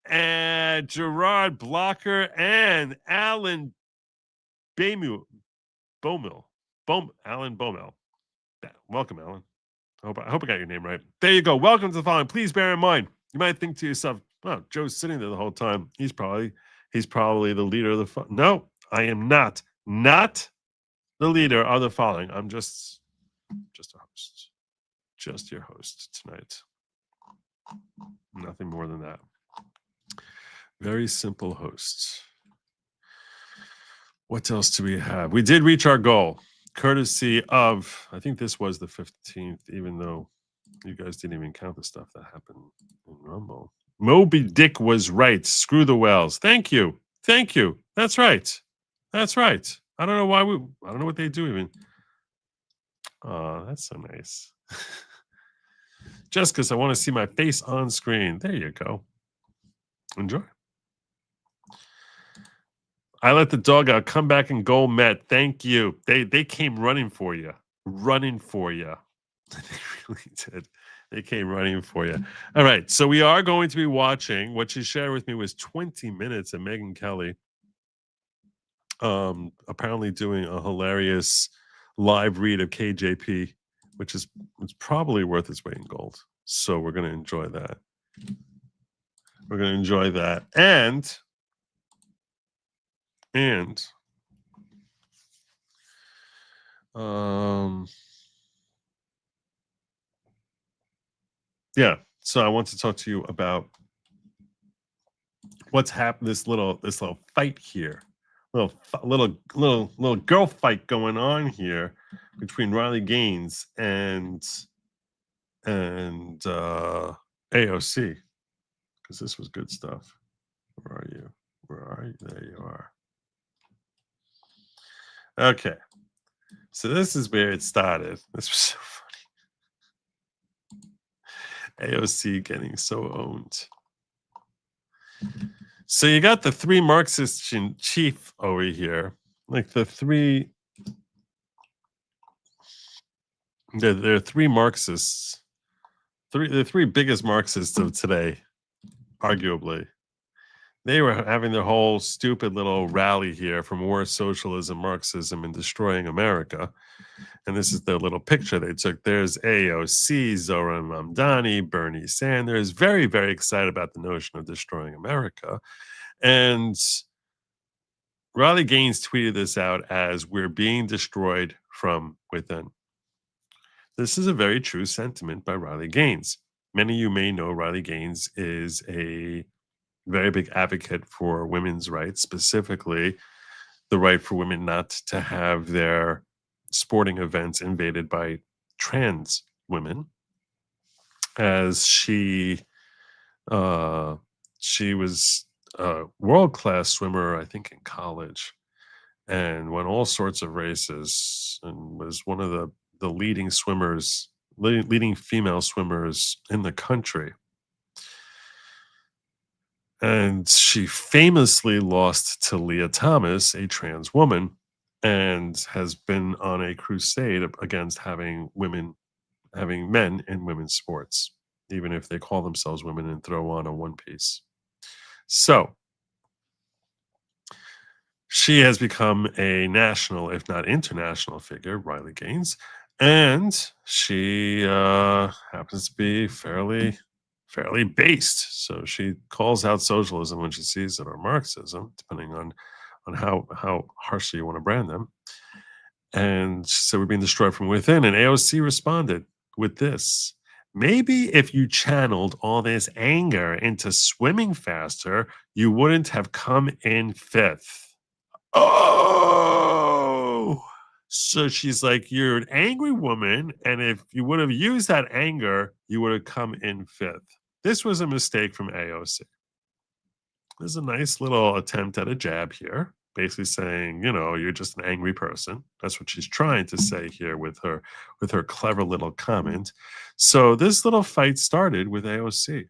and Gerard Blocker, and Alan Alan Bomel. Welcome, Alan. I hope I got your name right. There you go. Welcome to the following. Please bear in mind, you might think to yourself, "Oh, Joe's sitting there the whole time. He's probably the leader of the." No, I am not the leader of the following. I'm just a host, just your host tonight. Nothing more than that. Very simple host. What else do we have? We did reach our goal, courtesy of, I think this was the 15th, even though you guys didn't even count the stuff that happened in Rumble. Moby Dick was right. Screw the whales. Thank you. That's right. I don't know why I don't know what they do even. Oh, that's so nice. Just because I want to see my face on screen. There you go. Enjoy. I let the dog out. Come back and goal met. Thank you. They came running for you. They really did. They came running for you. All right. So we are going to be watching. What she shared with me was 20 minutes of Megyn Kelly apparently doing a hilarious live read of KJP, which is probably worth its weight in gold. So we're going to enjoy that. And yeah, so I want to talk to you about what's happened. This little fight here, little girl fight going on here between Riley Gaines and AOC, because this was good stuff. Where are you? There you are. Okay, so this is where it started. This was so funny. AOC getting so owned. So you got the three Marxists in chief over here, like the three. There are three Marxists the three biggest Marxists of today, arguably, they were having their whole stupid little rally here from war, socialism, Marxism, and destroying America. And this is their little picture they took. There's AOC, Zohran Mamdani, Bernie Sanders, very, very excited about the notion of destroying America. And Riley Gaines tweeted this out as "We're being destroyed from within." This is a very true sentiment by Riley Gaines. Many of you may know Riley Gaines is a very big advocate for women's rights, specifically the right for women not to have their sporting events invaded by trans women. As she was a world-class swimmer, I think, in college, and won all sorts of races, and was one of the leading swimmers, leading female swimmers in the country. And she famously lost to Leah Thomas, a trans woman, and has been on a crusade against having men in women's sports, even if they call themselves women and throw on a one piece. So she has become a national, if not international figure, Riley Gaines, and she happens to be fairly based. So she calls out socialism when she sees it, or Marxism, depending on how harshly you want to brand them. And she said, "We're being destroyed from within." And AOC responded with this: "Maybe if you channeled all this anger into swimming faster, you wouldn't have come in fifth." Oh! So she's like, "You're an angry woman, and if you would have used that anger, you would have come in fifth." This was a mistake from AOC. There's a nice little attempt at a jab here, basically saying, you're just an angry person. That's what she's trying to say here with her clever little comment. So this little fight started with AOC.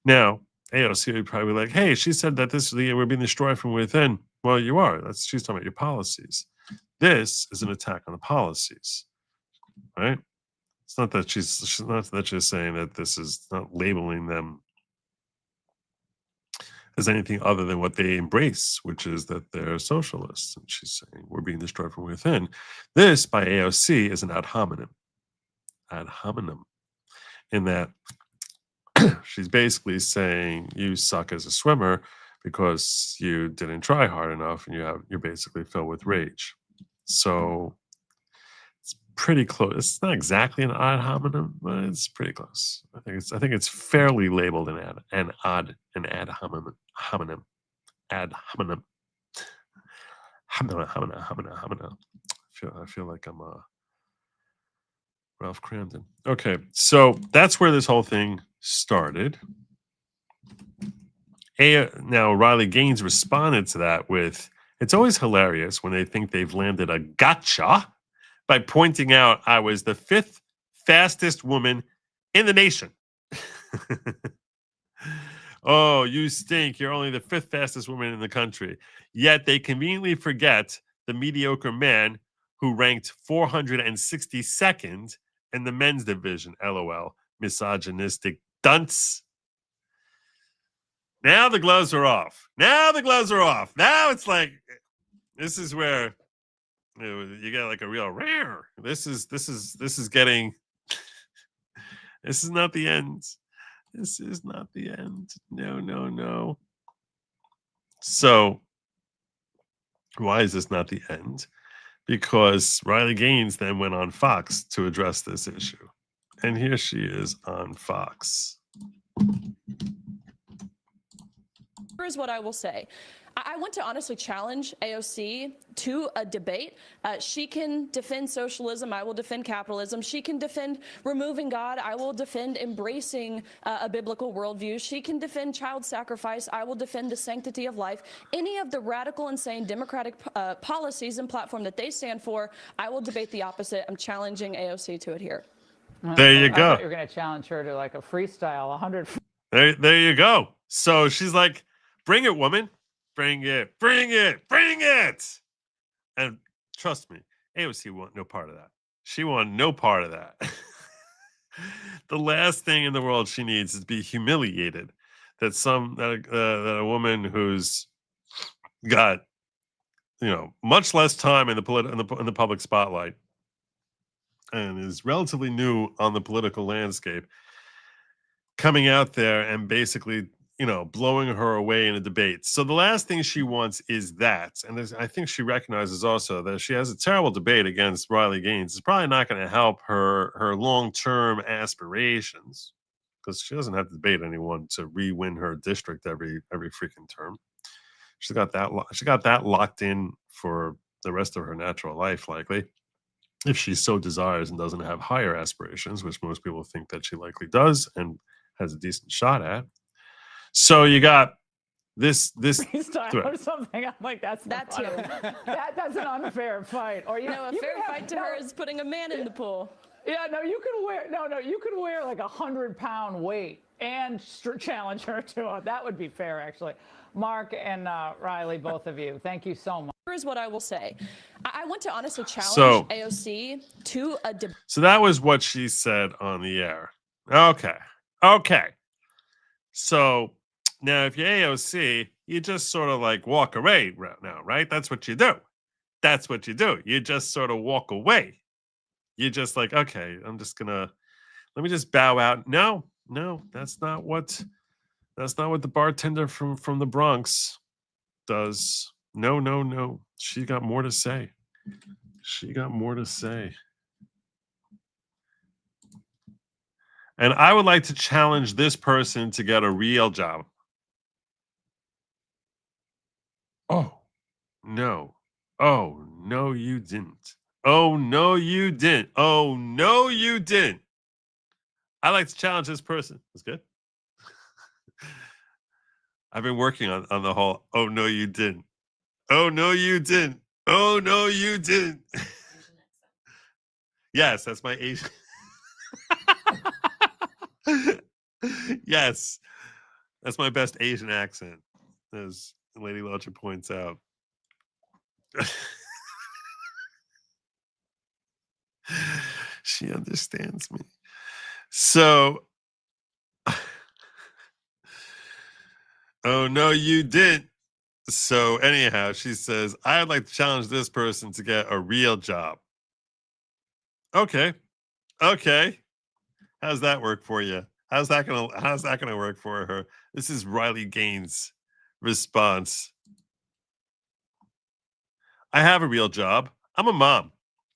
Now, AOC would probably be like, "Hey, she said that we're being destroyed from within." Well, you are. She's talking about your policies. This is an attack on the policies, right? It's not that she's saying that this is not labeling them as anything other than what they embrace, which is that they're socialists. And she's saying we're being destroyed from within. This, by AOC, is an ad hominem. Ad hominem. In that she's basically saying you suck as a swimmer because you didn't try hard enough, and you're basically filled with rage. So it's pretty close. It's not exactly an ad hominem, but it's pretty close. I think it's fairly labeled an ad hominem. Ad hominem. Hominem. I feel like I'm Ralph Cramden. Okay, so that's where this whole thing started. Now, Riley Gaines responded to that with, "It's always hilarious when they think they've landed a gotcha by pointing out I was the 5th fastest woman in the nation." "Oh, you stink. You're only the 5th fastest woman in the country." Yet they conveniently forget the mediocre man who ranked 462nd in the men's division. LOL. Misogynistic dunce. Now the gloves are off. Now it's like, this is where you get like a real rare. This is getting. This is not the end. This is not the end. No. So why is this not the end? Because Riley Gaines then went on Fox to address this issue. And here she is on Fox. Here's what I will say. I want to honestly challenge AOC to a debate. She can defend socialism. I will defend capitalism. She can defend removing God. I will defend embracing a biblical worldview. She can defend child sacrifice. I will defend the sanctity of life. Any of the radical, insane democratic policies and platform that they stand for, I will debate the opposite. I'm challenging AOC to it here. There you go. I thought you were going to challenge her to like a freestyle, 100. There you go. So she's like, "Bring it, woman. Bring it. And trust me, AOC want no part of that. She want no part of that. The last thing in the world she needs is to be humiliated. That a woman who's got much less time in the public spotlight and is relatively new on the political landscape, coming out there and basically blowing her away in a debate. So the last thing she wants is that. And I think she recognizes also that she has a terrible debate against Riley Gaines. It's probably not going to help her long-term aspirations, because she doesn't have to debate anyone to re-win her district every freaking term. She got that locked in for the rest of her natural life, likely, if she so desires and doesn't have higher aspirations, which most people think that she likely does and has a decent shot at. So you got this freestyle or something. I'm like, that's too. That's an unfair fight. Or a fair fight to her is putting a man in the pool. Yeah, no, you could wear like 100-pound weight and challenge her to it. That would be fair, actually. Mark and Riley, both of you, thank you so much. Here's what I will say. I want to honestly challenge AOC to a debate. So that was what she said on the air. Okay. So now if you're AOC, you just sort of like walk away right now, right? That's what you do. You just sort of walk away. You're just like, okay, let me just bow out. No, that's not what the bartender from the Bronx does. No. She got more to say. And I would like to challenge this person to get a real job. Oh, no, you didn't. Oh, no, you didn't. I like to challenge this person. That's good. I've been working on the whole, oh, no, you didn't. Oh, no, you didn't. Oh, no, you didn't. Yes, that's my Asian. Yes, that's my best Asian accent, as Lady Locha points out. She understands me. So, oh, no, you didn't. So anyhow, she says, I'd like to challenge this person to get a real job. Okay. How's that work for you? How's that gonna work for her? This is Riley Gaines' response. I have a real job. I'm a mom.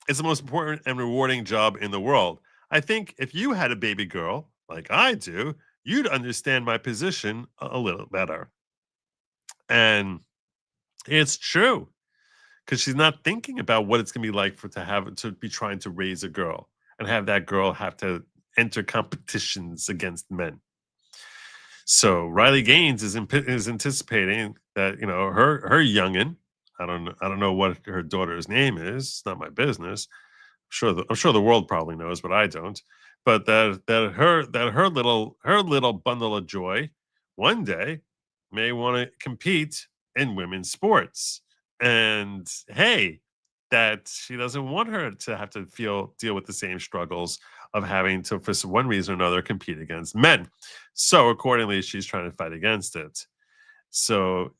It's the most important and rewarding job in the world. I think if you had a baby girl like I do, you'd understand my position a little better. And it's true, because she's not thinking about what it's going to be like to be trying to raise a girl and have that girl have to enter competitions against men. So Riley Gaines is anticipating that her youngin. I don't know what her daughter's name is. It's not my business. I'm sure the world probably knows, but I don't. But that her little bundle of joy one day may want to compete in women's sports, and hey, that she doesn't want her to have to deal with the same struggles of having to, for one reason or another, compete against men. So accordingly, she's trying to fight against it. So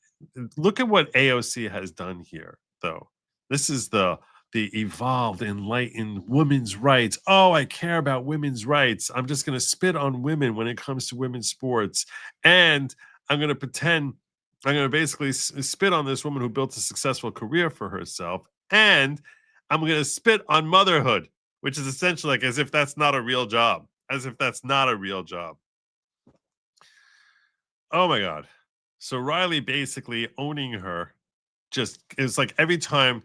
look at what AOC has done here, though. This is the evolved, enlightened women's rights. Oh, I care about women's rights. I'm just going to spit on women when it comes to women's sports. And I'm going to basically spit on this woman who built a successful career for herself. And I'm going to spit on motherhood, which is essentially like as if that's not a real job. Oh my God. So Riley basically owning her, it's like every time,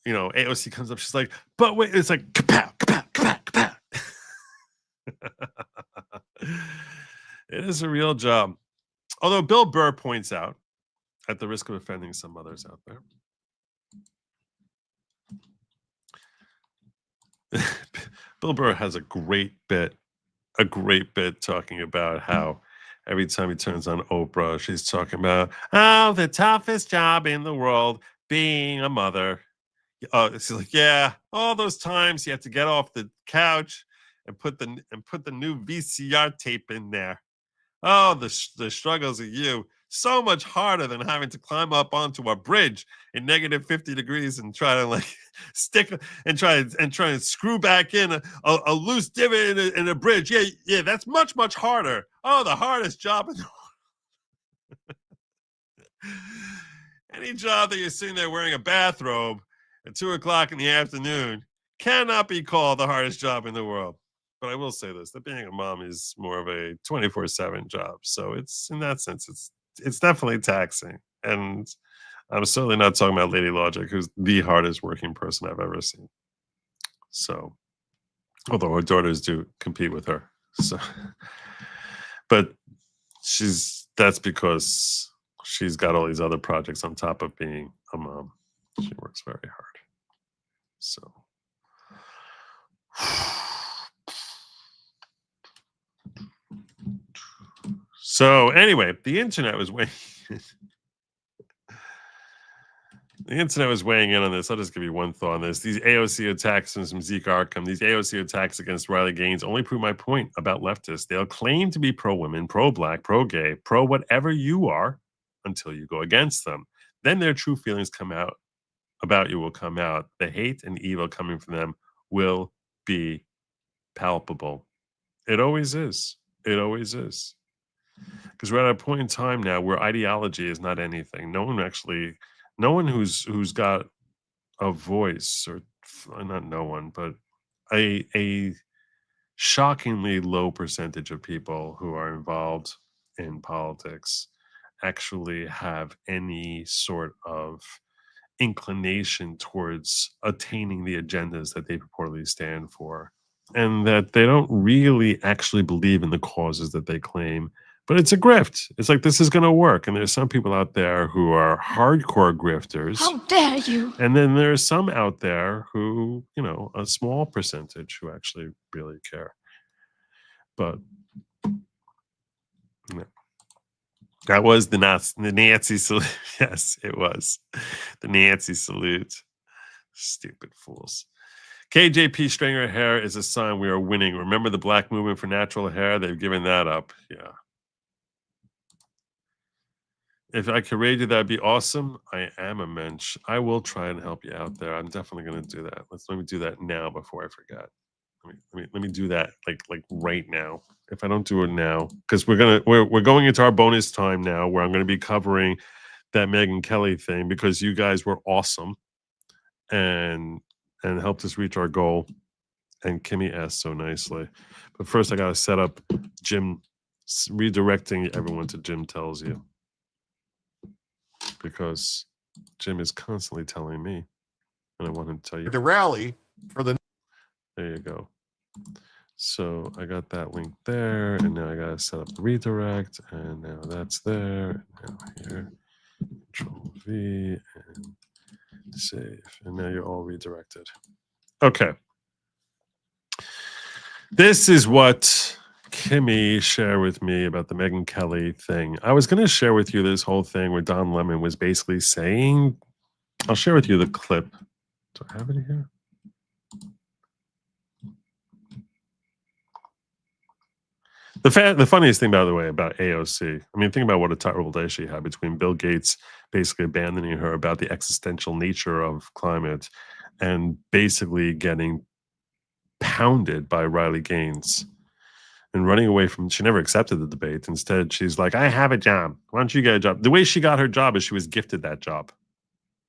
AOC comes up, she's like, but wait, it's like, kapow, kapow, kapow, kapow. It is a real job. Although Bill Burr points out, at the risk of offending some others out there, Bill Burr has a great bit talking about how every time he turns on Oprah, she's talking about, oh, the toughest job in the world, being a mother. It's like, yeah, all those times you have to get off the couch and put the new VCR tape in there. Oh, the struggles of you. So much harder than having to climb up onto a bridge in negative 50 degrees and try to like stick and try and screw back in a loose divot in a bridge. Yeah, that's much harder. Oh, the hardest job in the world. Any job that you're sitting there wearing a bathrobe at 2 o'clock in the afternoon cannot be called the hardest job in the world. But I will say this, that being a mom is more of a 24/7 job. So it's, in that sense, it's definitely taxing. And I'm certainly not talking about Lady Logic, who's the hardest working person I've ever seen. So, although her daughters do compete with her. So, but that's because she's got all these other projects on top of being a mom. She works very hard. So. So anyway, the internet was weighing in on this. I'll just give you one thought on this. These AOC attacks and some Zeke Arkham, these AOC attacks against Riley Gaines only prove my point about leftists. They'll claim to be pro-women, pro-black, pro-gay, pro-whatever you are until you go against them. Then their true feelings about you will come out. The hate and evil coming from them will be palpable. It always is. It always is. Because we're at a point in time now where ideology is not anything. No one who's got a voice, or not no one, but a shockingly low percentage of people who are involved in politics actually have any sort of inclination towards attaining the agendas that they purportedly stand for, and that they don't really actually believe in the causes that they claim. But it's a grift. It's like, this is going to work. And there's some people out there who are hardcore grifters. How dare you? And then there's some out there who, a small percentage who actually really care. But yeah. That was the Nancy salute. Yes, it was. The Nancy salute. Stupid fools. KJP straining her hair is a sign we are winning. Remember the black movement for natural hair? They've given that up. Yeah. If I could raid you, that'd be awesome. I am a mensch. I will try and help you out there. I'm definitely going to do that. Let me do that now before I forget. Let me do that like right now. If I don't do it now, because we're going into our bonus time now, where I'm going to be covering that Megyn Kelly thing, because you guys were awesome and helped us reach our goal. And Kimmy asked so nicely. But first, I got to set up Jim, redirecting everyone to Jim Tells You. Because Jim is constantly telling me, and I want him to tell you. The rally for the... There you go. So I got that link there, and now I got to set up the redirect, and now that's there. Now here, Control V, and save. And now you're all redirected. Okay. This is what Kimmy shared with me about the Megyn Kelly thing. I was going to share with you this whole thing where Don Lemon was basically saying, I'll share with you the clip. Do I have it here? The funniest thing, by the way, about AOC, I mean, think about what a terrible day she had between Bill Gates basically abandoning her about the existential nature of climate and basically getting pounded by Riley Gaines and running away from, she never accepted the debate. Instead, she's like, I have a job. Why don't you get a job? The way she got her job is she was gifted that job.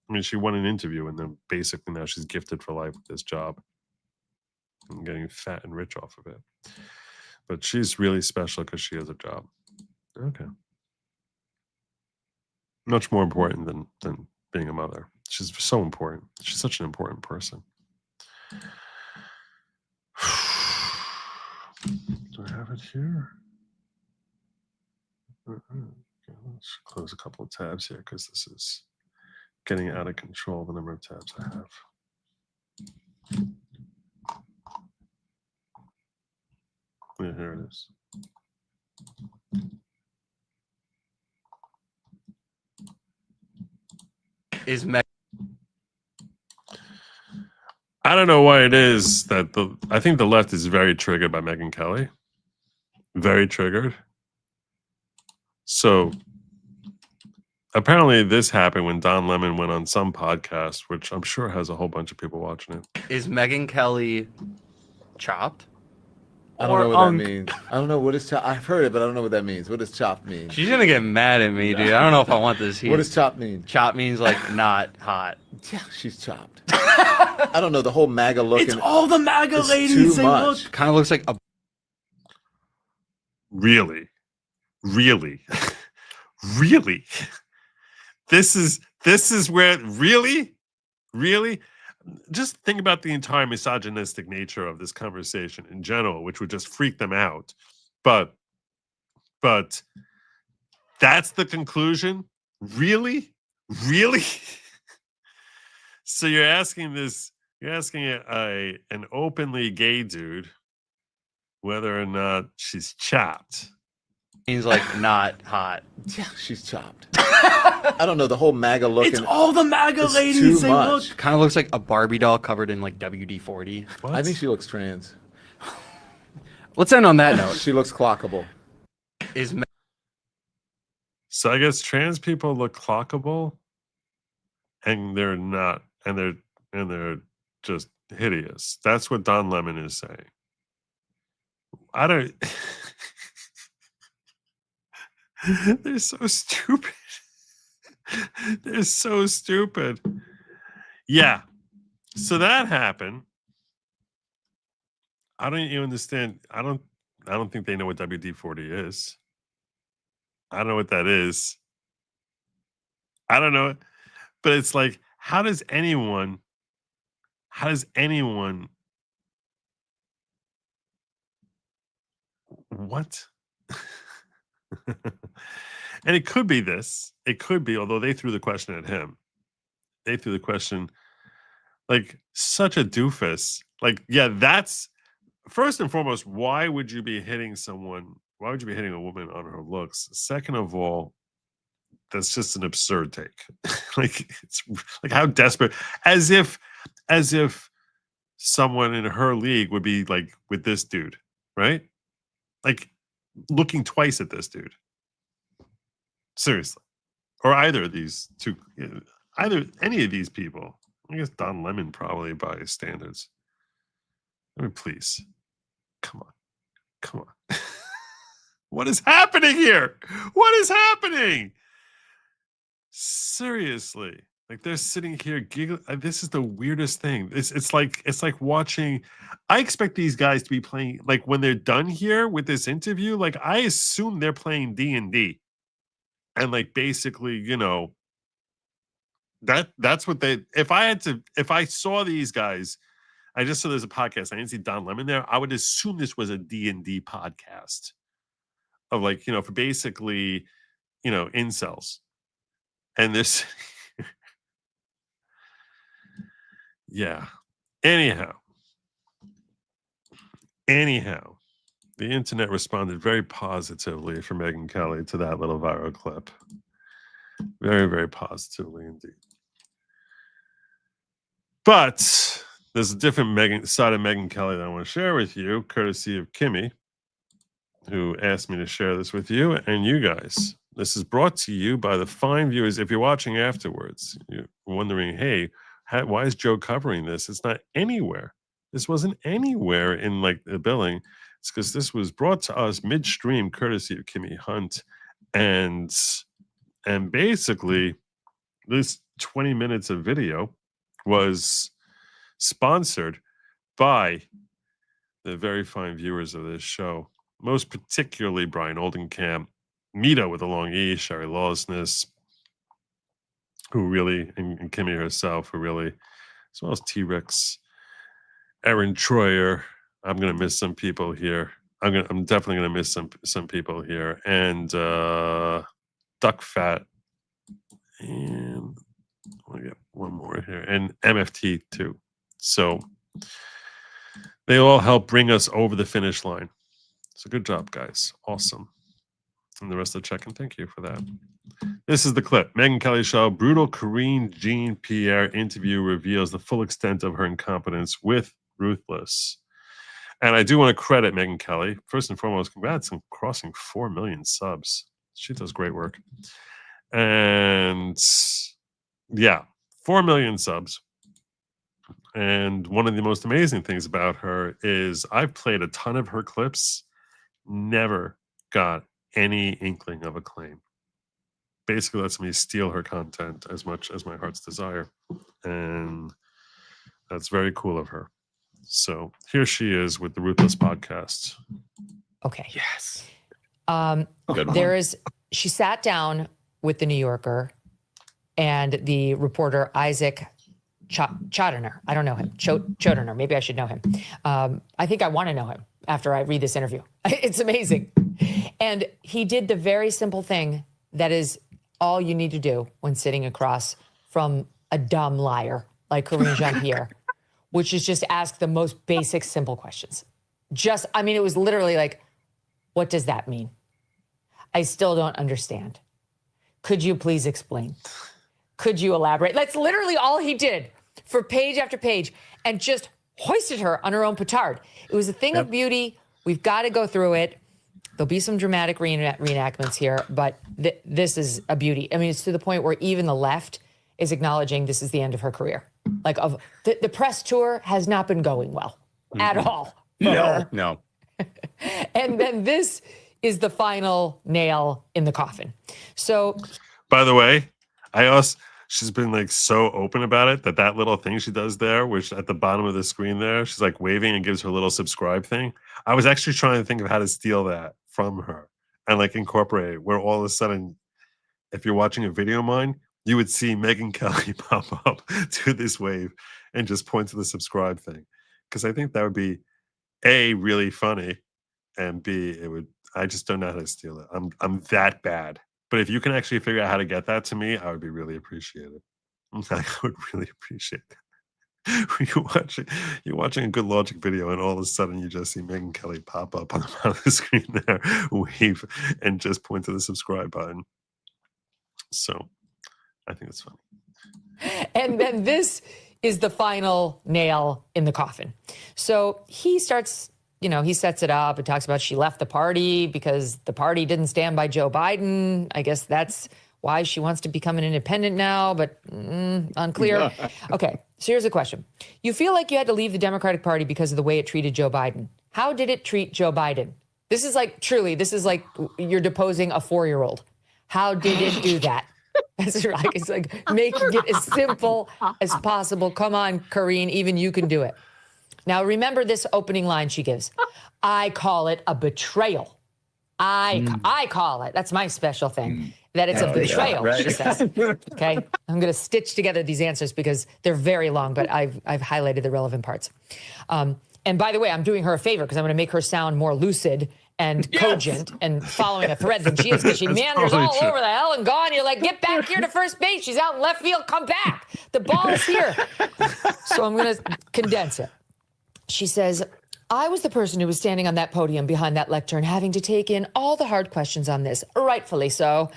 I mean, she won an interview, and then basically now she's gifted for life with this job and getting fat and rich off of it. But she's really special because she has a job. Okay. Much more important than being a mother. She's so important. She's such an important person. Do I have it here? Okay, let's close a couple of tabs here because this is getting out of control, the number of tabs I have. Yeah, here it is. I don't know why it is that I think the left is very triggered by Megyn Kelly. Very triggered. So apparently this happened when Don Lemon went on some podcast, which I'm sure has a whole bunch of people watching it. Is Megyn Kelly chopped? I don't know what that means. I don't know what is chopped. I've heard it, but I don't know what that means. What does chopped mean? She's gonna get mad at me, dude. I don't know if I want this here. What does chopped mean? Chopped means like not hot. Yeah, she's chopped. I don't know, the whole MAGA look. It's all the MAGA ladies. They look kind of looks like a. Really, really, really. This is where really. Just think about the entire misogynistic nature of this conversation in general, which would just freak them out. But that's the conclusion? Really? So you're asking an openly gay dude whether or not she's chopped. Means like not hot. Yeah, she's chopped. I don't know, the whole MAGA look. It's all the MAGA ladies. Too They much. look kind of looks like a Barbie doll covered in like WD-40. I think she looks trans. Let's end on that note. She looks clockable. So I guess trans people look clockable, and they're not, and they're just hideous. That's what Don Lemon is saying. I don't. They're so stupid. They're so stupid. Yeah. So that happened. I don't even understand. I don't think they know what WD-40 is. I don't know what that is. I don't know. But it's like, how does anyone what? And it could be this. It could be, although they threw the question at him. They threw the question, like, such a doofus. Like, yeah, that's first and foremost, why would you be hitting someone? Why would you be hitting a woman on her looks? Second of all, that's just an absurd take. Like, it's like how desperate, as if someone in her league would be like with this dude, right? Like looking twice at this dude. Seriously. Or either of these two, any of these people. I guess Don Lemon probably by his standards. I mean, please. Come on. What is happening here? What is happening? Seriously. Like they're sitting here giggling. This is the weirdest thing. It's like watching. I expect these guys to be playing, like when they're done here with this interview, like I assume they're playing D&D. And like basically, you know, that's what they, if I saw these guys, I just saw there's a podcast, I didn't see Don Lemon there, I would assume this was a D&D podcast of like, you know, for basically, you know, incels. And this, yeah. Anyhow, the internet responded very positively for Megyn Kelly to that little viral clip. Very, very positively indeed. But there's a different side of Megyn Kelly that I want to share with you, courtesy of Kimmy, who asked me to share this with you and you guys. This is brought to you by the fine viewers. If you're watching afterwards, you're wondering, hey, why is Joe covering this? It's not anywhere. This wasn't anywhere in like the billing. It's because this was brought to us midstream, courtesy of Kimmy Hunt, and basically this 20 minutes of video was sponsored by the very fine viewers of this show, most particularly Brian Oldenkamp, Mito with a long E, Sherry Lawlessness, who really, and Kimmy herself, who really, as well as T-Rex, Erin Troyer. I'm gonna miss some people here. I'm definitely gonna miss some people here, and Duck Fat, and I get one more here, and MFT too. So they all help bring us over the finish line. So good job, guys. Awesome. And the rest of the check-in, thank you for that. This is the clip. Megyn Kelly Show, brutal Karine Jean-Pierre interview reveals the full extent of her incompetence with Ruthless. And I do want to credit Megyn Kelly. First and foremost, congrats on crossing 4 million subs. She does great work. And yeah, 4 million subs. And one of the most amazing things about her is I've played a ton of her clips, never got any inkling of acclaim. Basically lets me steal her content as much as my heart's desire. And that's very cool of her. So here she is with the Ruthless podcast. Okay. Yes. She sat down with the New Yorker and the reporter Isaac Chodoner. I don't know him. Chodoner. Maybe I should know him. I think I want to know him after I read this interview. It's amazing. And he did the very simple thing that is all you need to do when sitting across from a dumb liar like Karine Jean-Pierre, which is just ask the most basic, simple questions. It was literally like, what does that mean? I still don't understand. Could you please explain? Could you elaborate? That's literally all he did for page after page and just hoisted her on her own petard. It was a thing of beauty. We've got to go through it. There'll be some dramatic reenactments here, but this is a beauty. I mean, it's to the point where even the left is acknowledging this is the end of her career. Like the press tour has not been going well at all. No. And then this is the final nail in the coffin. So, by the way, she's been like so open about it that little thing she does there, which at the bottom of the screen there, she's like waving and gives her little subscribe thing. I was actually trying to think of how to steal that from her and like incorporate it, where all of a sudden, if you're watching a video of mine, you would see Megyn Kelly pop up to this wave and just point to the subscribe thing. Because I think that would be A, really funny, and B, I just don't know how to steal it. I'm that bad. But if you can actually figure out how to get that to me, I would be really appreciated. I would really appreciate that. You're watching a Good Lawgic video, and all of a sudden you just see Megyn Kelly pop up on the bottom of the screen there, wave, and just point to the subscribe button. So I think it's funny. And then this is the final nail in the coffin. So he starts, he sets it up and talks about she left the party because the party didn't stand by Joe Biden. I guess that's why she wants to become an independent now, but unclear. Okay, so here's a question. You feel like you had to leave the Democratic Party because of the way it treated Joe Biden. How did it treat Joe Biden? This is like you're deposing a 4-year-old. How did it do that? It's like making it as simple as possible. Come on, Karine, even you can do it. Now, remember this opening line she gives. I call it a betrayal. I call it. That's my special thing. That it's a betrayal, she says. Okay? I'm going to stitch together these answers because they're very long, but I've highlighted the relevant parts. And by the way, I'm doing her a favor because I'm going to make her sound more lucid and cogent and following a thread than she is, because she meanders all over the hell and gone. You're like, get back here to first base. She's out in left field. Come back. The ball is here. So I'm going to condense it. She says, I was the person who was standing on that podium behind that lectern having to take in all the hard questions on this, rightfully so.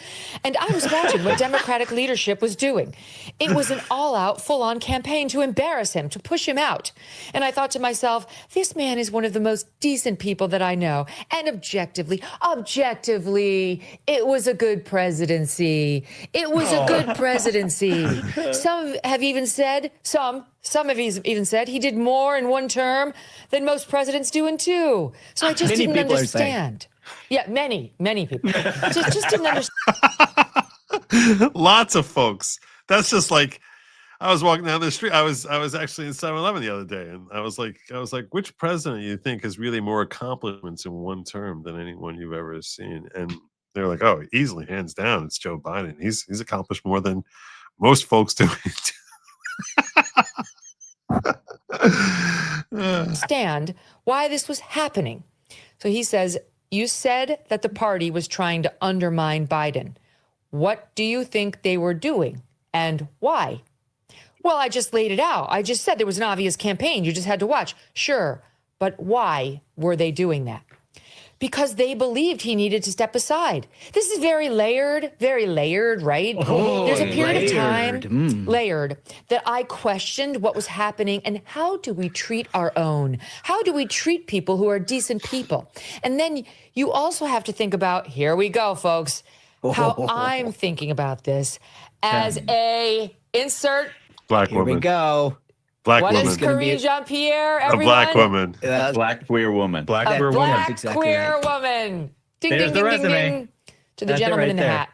And I was watching what Democratic leadership was doing. It was an all-out, full-on campaign to embarrass him, to push him out. And I thought to myself, this man is one of the most decent people that I know. And objectively, it was a good presidency. It was a good presidency. Some have even said he did more in one term than most presidents do in two. So I just didn't understand. Yeah, many people. just didn't understand. Lots of folks. That's just like, I was walking down the street. I was actually in 7-Eleven the other day, and I was like, which president do you think has really more accomplishments in one term than anyone you've ever seen? And they're like, oh, easily, hands down, it's Joe Biden. He's accomplished more than most folks do. Understand why this was happening. So he says, you said that the party was trying to undermine Biden. What do you think they were doing and why? Well, I just laid it out. I just said there was an obvious campaign. You just had to watch. Sure, but why were they doing that? because they believed he needed to step aside. This is very layered, right? There's a period of time, layered, that I questioned what was happening and how do we treat our own? How do we treat people who are decent people? And then you also have to think about, here we go, folks, how I'm thinking about this as a insert. Black Here woman. we go. Black What woman. is Corinne Jean-Pierre, A everyone? black woman. A black queer woman. A black queer woman. Ding, There's ding, the ding, ding, resume. ding. To the That's it gentleman right in the there. hat.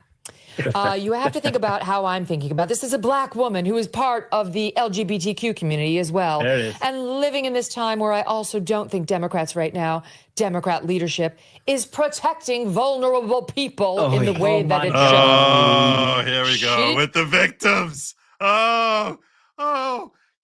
You have to think about how I'm thinking about this. Is a black woman who is part of the LGBTQ community as well. There it is. And living in this time where I also don't think Democrats right now, Democrat leadership, is protecting vulnerable people in the way that it should. Oh, here we go with the victims. Oh,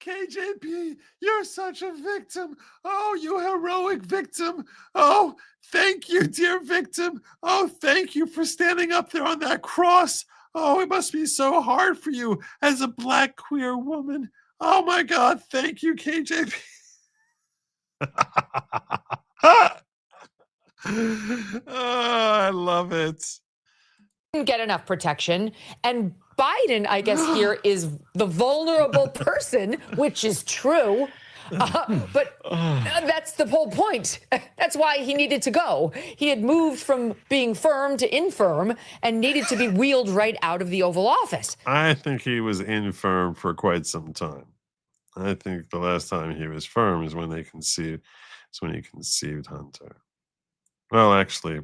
KJP, you're such a victim. Oh, you heroic victim. Oh, thank you, dear victim. Oh, thank you for standing up there on that cross. Oh, it must be so hard for you as a black queer woman. Oh my God, thank you, KJP. Oh, I love it. Didn't get enough protection. And Biden, I guess, here is the vulnerable person, which is true. But that's the whole point. That's why he needed to go. He had moved from being firm to infirm and needed to be wheeled right out of the Oval Office. I think he was infirm for quite some time. I think the last time he was firm is when he conceived Hunter. Well, actually,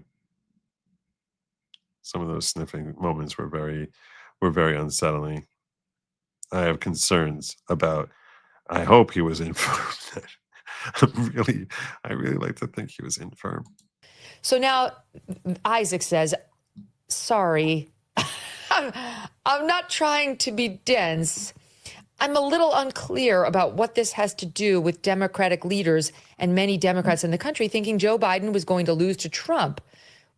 some of those sniffing moments were very unsettling. I have concerns about. I hope he was infirm. I really like to think he was infirm. So now Isaac says, sorry, I'm not trying to be dense. I'm a little unclear about what this has to do with Democratic leaders and many Democrats in the country thinking Joe Biden was going to lose to Trump,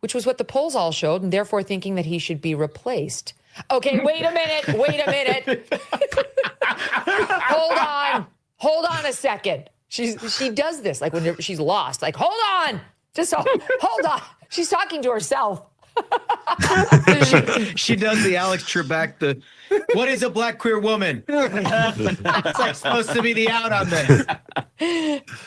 which was what the polls all showed, and therefore thinking that he should be replaced. Okay, wait a minute. Hold on a second. She does this, like when she's lost, like, hold on. Hold on. She's talking to herself. she does the Alex Trebek, what is a black queer woman? It's like supposed to be the out on this.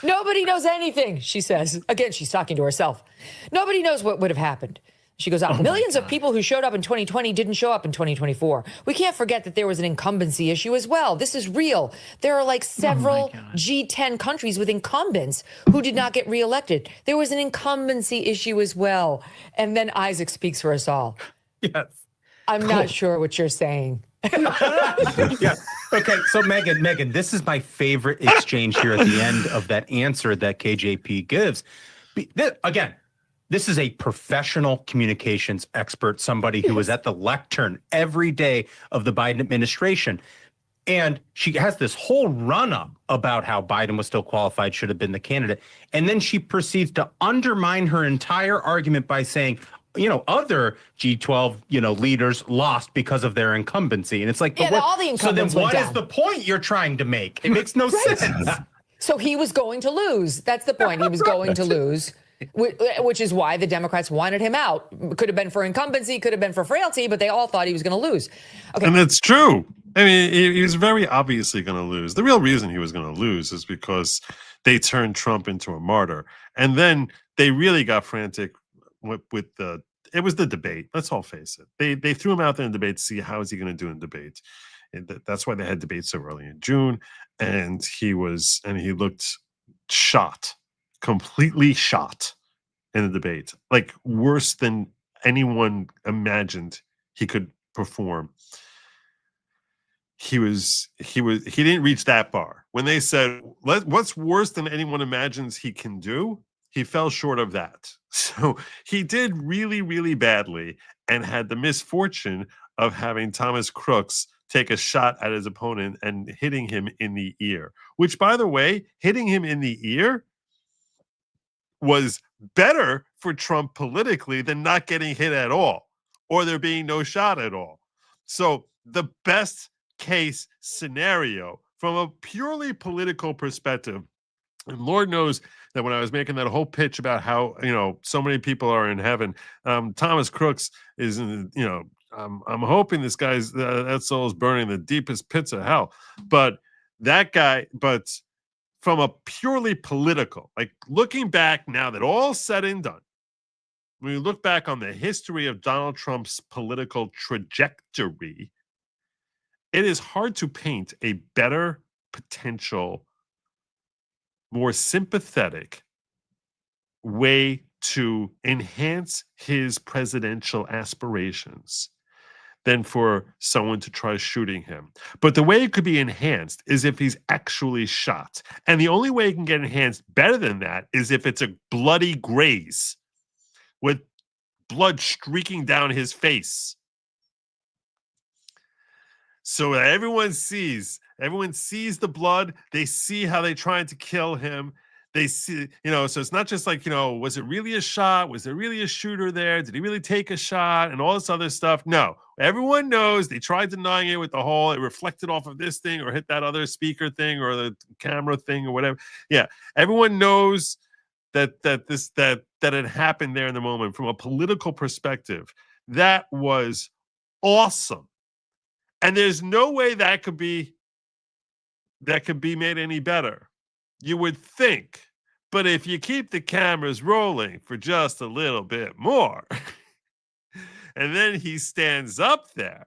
Nobody knows anything, she says. Again, she's talking to herself. Nobody knows what would have happened. She goes on, millions of people who showed up in 2020 didn't show up in 2024. We can't forget that there was an incumbency issue as well. This is real. There are like several G10 countries with incumbents who did not get reelected. There was an incumbency issue as well. And then Isaac speaks for us all. Yes. I'm not sure what you're saying. Yeah. Okay, so Megan, this is my favorite exchange here at the end of that answer that KJP gives. Again, this is a professional communications expert, somebody who is at the lectern every day of the Biden administration. And she has this whole run-up about how Biden was still qualified, should have been the candidate. And then she proceeds to undermine her entire argument by saying, other G12, leaders lost because of their incumbency. And it's like, all the incumbents so then what went is down. the point you're trying to make? It makes no sense. So he was going to lose. That's the point. He was going to lose, which is why the Democrats wanted him out. Could have been for incumbency, could have been for frailty, but they all thought he was going to lose. Okay. And that's true. I mean, he was very obviously going to lose. The real reason he was going to lose is because they turned Trump into a martyr. And then they really got frantic with it was the debate. Let's all face it. They threw him out there in debate to see how is he going to do in debate. And that's why they had debates so early in June. And he looked shot, completely shot in the debate, like worse than anyone imagined he could perform. He didn't reach that bar. When they said, what's worse than anyone imagines he can do? He fell short of that. So he did really, really badly and had the misfortune of having Thomas Crooks take a shot at his opponent and hitting him in the ear, which, by the way, hitting him in the ear was better for Trump politically than not getting hit at all or there being no shot at all. So the best case scenario from a purely political perspective And Lord knows that when I was making that whole pitch about how, so many people are in heaven, Thomas Crooks is in, I'm hoping this guy's, that soul is burning the deepest pits of hell. But from a purely political, like looking back now that all said and done, when you look back on the history of Donald Trump's political trajectory, it is hard to paint a better potential, more sympathetic way to enhance his presidential aspirations than for someone to try shooting him. But the way it could be enhanced is if he's actually shot. And the only way it can get enhanced better than that is if it's a bloody graze with blood streaking down his face. So that everyone sees the blood. They see how they tried to kill him. They see, so it's not just like, was it really a shot? Was there really a shooter there? Did he really take a shot? And all this other stuff. No, everyone knows they tried denying it with the whole, it reflected off of this thing or hit that other speaker thing or the camera thing or whatever. Yeah. Everyone knows that it happened there in the moment. From a political perspective, that was awesome. And there's no way that could be made any better. You would think. But if you keep the cameras rolling for just a little bit more, and then he stands up there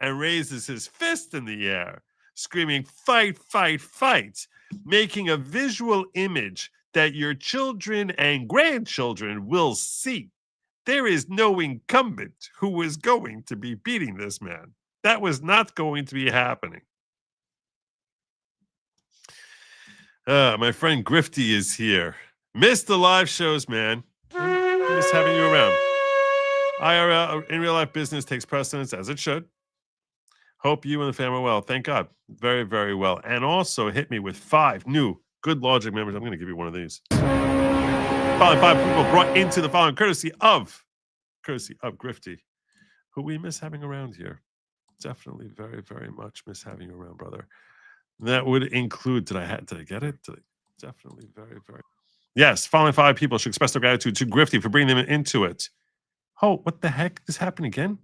and raises his fist in the air, screaming, "Fight, fight, fight," making a visual image that your children and grandchildren will see. There is no incumbent who is going to be beating this man. That was not going to be happening. My friend Grifty is here. Missed the live shows, man. Miss having you around. IRL in real life business takes precedence, as it should. Hope you and the family are well. Thank God. Very, very well. And also hit me with 5 new Good Lawgic members. I'm going to give you one of these. Following 5 people brought into the following courtesy of Grifty, who we miss having around here. Definitely very, very much miss having you around, brother. That would include, did I get it? Definitely very, very. Yes, following 5 people should express their gratitude to Grifty for bringing them into it. Oh, what the heck? This happened again?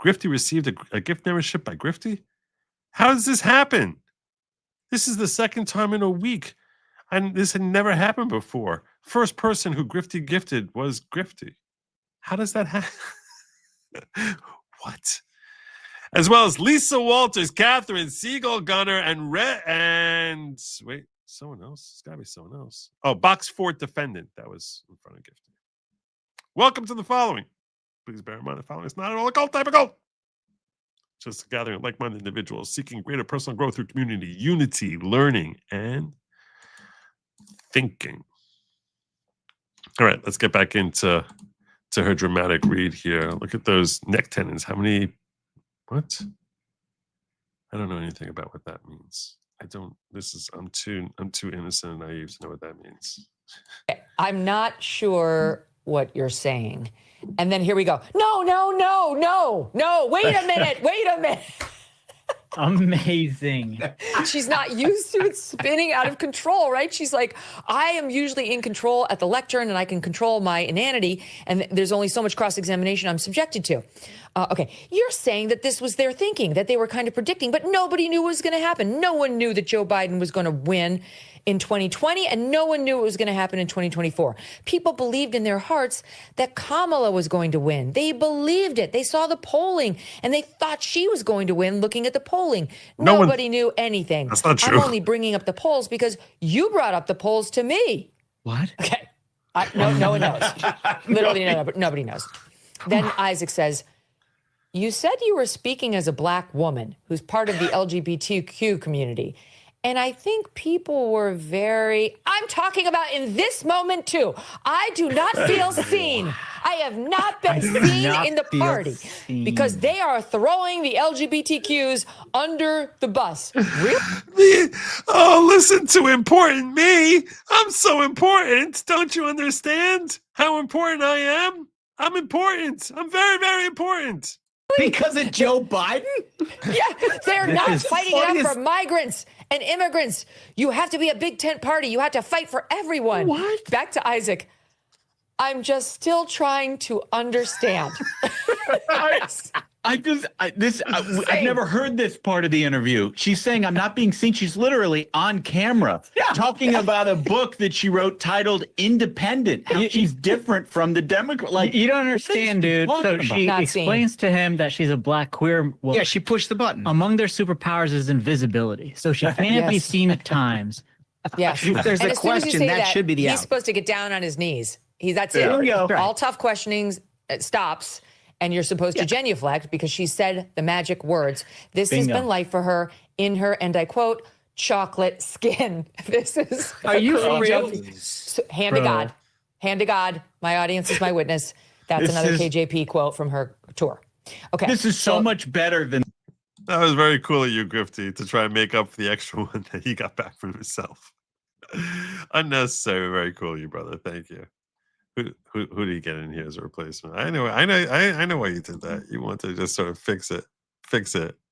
Grifty received a gift membership by Grifty? How does this happen? This is the second time in a week. And this had never happened before. First person who Grifty gifted was Grifty. How does that happen? What? As well as Lisa Walters, Catherine, Siegel Gunner, and wait, someone else. It's gotta be someone else. Oh, Box Fort Defendant. That was in front of Gifty. Welcome to the following. Please bear in mind the following is not at all a cult type of cult. Just a gathering of like-minded individuals seeking greater personal growth through community, unity, learning, and thinking. All right, let's get back into her dramatic read here. Look at those neck tendons. How many? What? I don't know anything about what that means. I'm too innocent and naive to know what that means. I'm not sure what you're saying. And then here we go. No. Wait a minute. Amazing. She's not used to it spinning out of control, right? She's like, I am usually in control at the lectern and I can control my inanity. And there's only so much cross-examination I'm subjected to. Okay, you're saying that this was their thinking, that they were kind of predicting, but nobody knew what was going to happen. No one knew that Joe Biden was going to win in 2020, and no one knew it was going to happen in 2024. People believed in their hearts that Kamala was going to win. They believed it. They saw the polling, and they thought she was going to win looking at the polling. Nobody knew anything. That's not true. I'm only bringing up the polls because you brought up the polls to me. What? Okay. No one knows. Literally, nobody knows. Then Isaac says, you said you were speaking as a black woman who's part of the LGBTQ community. And I think people were I'm talking about in this moment too. I do not feel seen. I have not been seen in the party because they are throwing the LGBTQs under the bus. Really? Oh, listen to important me. I'm so important. Don't you understand how important I am? I'm important. I'm very, very important. Because of Joe Biden? Yeah, they're This not is fighting funny enough as- for migrants and immigrants. You have to be a big tent party. You have to fight for everyone. What? Back to Isaac. I'm just still trying to understand. I've never heard this part of the interview. She's saying I'm not being seen. She's literally on camera talking about a book that she wrote titled Independent. How she's different from the Democrat. Like, you don't understand, dude. So she explains to him that she's a black queer woman. Yeah, she pushed the button. Among their superpowers is invisibility. So she can't be seen at times. Yes. If there's And a as soon as you question, say that should be the he's out. supposed to get down on his knees. That's Yeah. it. There we go. All tough questionings stops, and you're supposed to genuflect because she said the magic words. This has Bingo. been life for her in her, and I quote, chocolate skin. This is. Are you for real? Hand to God. Hand to God. My audience is my witness. That's This another is- KJP quote from her tour. Okay. This is so much better than. That was very cool of you, Grifty, to try and make up for the extra one that he got back from himself. Unnecessary, very cool of you, brother. Thank you. Who did he get in here as a replacement? I know why you did that. You want to just sort of fix it.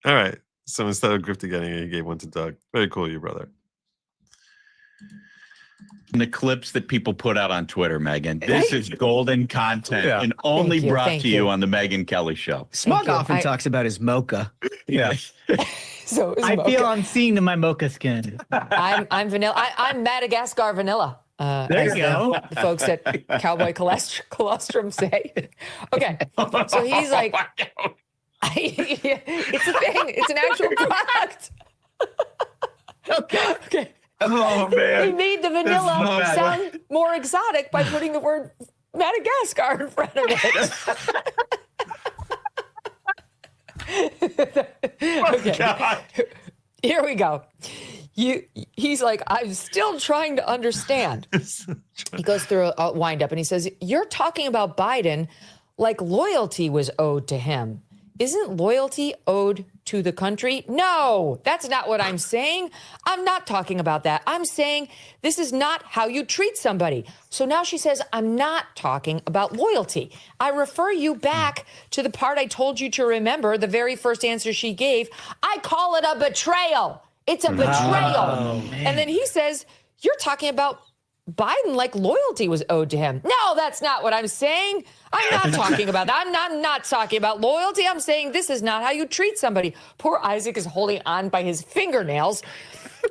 All right. So instead of Grifty getting it, he gave one to Doug. Very cool of you, brother. The clips that people put out on Twitter, Megan. This is golden content and only Thank you, brought thank to you you. on the Megan Kelly Show. Smug often talks about his mocha. Yeah. So is I mocha. feel unseen in my mocha skin. I'm vanilla. I'm Madagascar vanilla. There as you go. The folks at Cowboy Colostrum say. Okay, so he's like, it's a thing. It's an actual product. Okay. Oh man. He made the vanilla sound more exotic by putting the word Madagascar in front of it. Okay. Here we go. He's like, I'm still trying to understand. He goes through a wind up and he says, you're talking about Biden like loyalty was owed to him. Isn't loyalty owed to the country? No, that's not what I'm saying. I'm not talking about that. I'm saying this is not how you treat somebody. So now she says, I'm not talking about loyalty. I refer you back to the part I told you to remember, the very first answer she gave. I call it a betrayal. It's a betrayal. And then he says, you're talking about Biden like loyalty was owed to him. No, that's not what I'm saying. I'm not talking about that. I'm not talking about loyalty. I'm saying this is not how you treat somebody. Poor Isaac is holding on by his fingernails.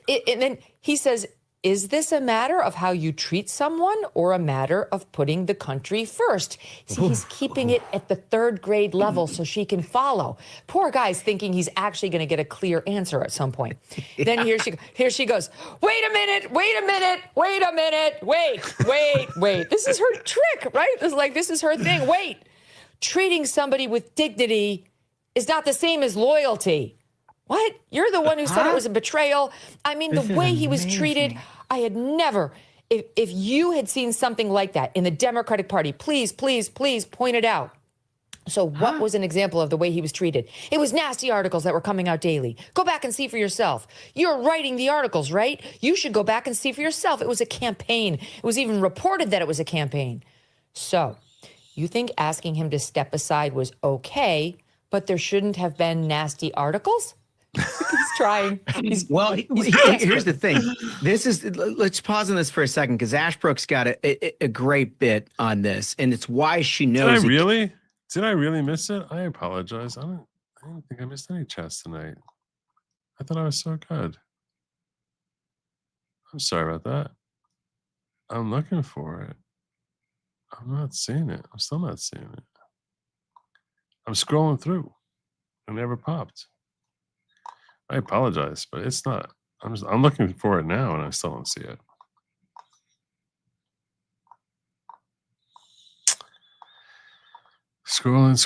And then he says, is this a matter of how you treat someone or a matter of putting the country first? See, he's keeping it at the third grade level so she can follow. Poor guy's thinking he's actually going to get a clear answer at some point. Then here she goes, wait a minute. Wait. This is her trick, right? This is her thing. Wait, treating somebody with dignity is not the same as loyalty. What? You're the one who said it was a betrayal. I mean, the way he was treated, I had never. If you had seen something like that in the Democratic Party, please point it out. So what was an example of the way he was treated? It was nasty articles that were coming out daily. Go back and see for yourself. You're writing the articles, right? You should go back and see for yourself. It was a campaign. It was even reported that it was a campaign. So you think asking him to step aside was okay, but there shouldn't have been nasty articles? He's trying. Here's the thing. Let's pause on this for a second because Ashbrook's got a great bit on this, and it's why she knows. Did I really miss it? I apologize. I don't think I missed any chess tonight. I thought I was so good. I'm sorry about that. I'm looking for it. I'm not seeing it. I'm still not seeing it. I'm scrolling through. It never popped. I apologize, but it's not. I'm looking for it now, and I still don't see it. Scrolling.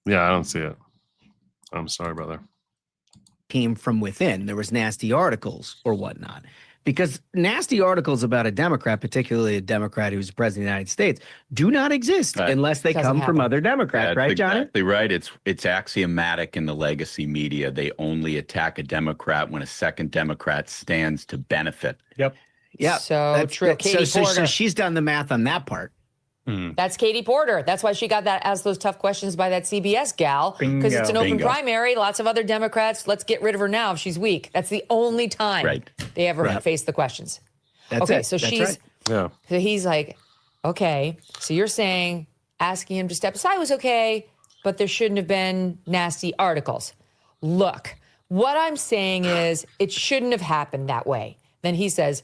Yeah, I don't see it. I'm sorry, brother. Came from within. There was nasty articles or whatnot. Because nasty articles about a Democrat, particularly a Democrat who's president of the United States, do not exist unless they come from other Democrats, right, Johnny? Exactly right. It's axiomatic in the legacy media. They only attack a Democrat when a second Democrat stands to benefit. Yep. Yeah. So true. Katie Porter. So she's done the math on that part. That's Katie Porter. That's why she got that asked those tough questions by that CBS gal, because it's an open primary. Lots of other Democrats. Let's get rid of her now if she's weak. That's the only time they ever face the questions. That's okay, it. so That's she's right. Yeah. So he's like, okay, so you're saying asking him to step aside was okay, but there shouldn't have been nasty articles. Look, what I'm saying is it shouldn't have happened that way. Then he says,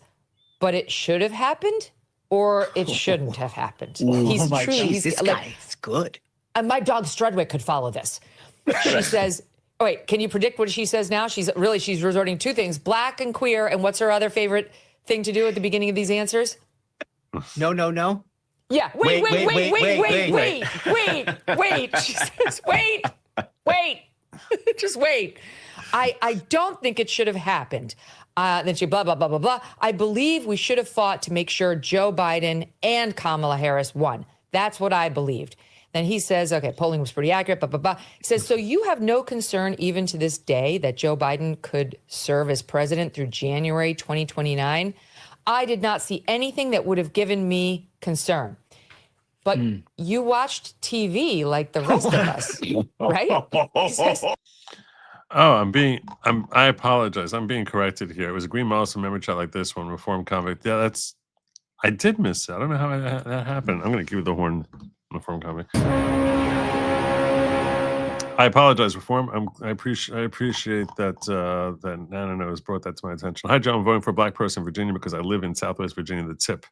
but it should have happened, or it shouldn't have happened. He's truly, this guy is good. And my dog Strudwick could follow this. She says, oh, wait, can you predict what she says now? She's resorting to two things, black and queer, and what's her other favorite thing to do at the beginning of these answers? No. Yeah, wait. She says, wait. Just wait. I don't think it should have happened. Then she blah, blah, blah, blah, blah. I believe we should have fought to make sure Joe Biden and Kamala Harris won. That's what I believed. Then he says, okay, polling was pretty accurate, blah, blah, blah. He says, so you have no concern even to this day that Joe Biden could serve as president through January 2029? I did not see anything that would have given me concern. But you watched TV like the rest of us, right? He says, I apologize. I'm being corrected here. It was a Green Mouse memory chat like this one, Reform Convict. Yeah, I did miss it. I don't know how that happened. I'm going to give you the horn, Reform Convict. I apologize, Reform. I appreciate that that Nana knows brought that to my attention. Hi, Joe. I'm voting for a black person in Virginia because I live in Southwest Virginia, the tip.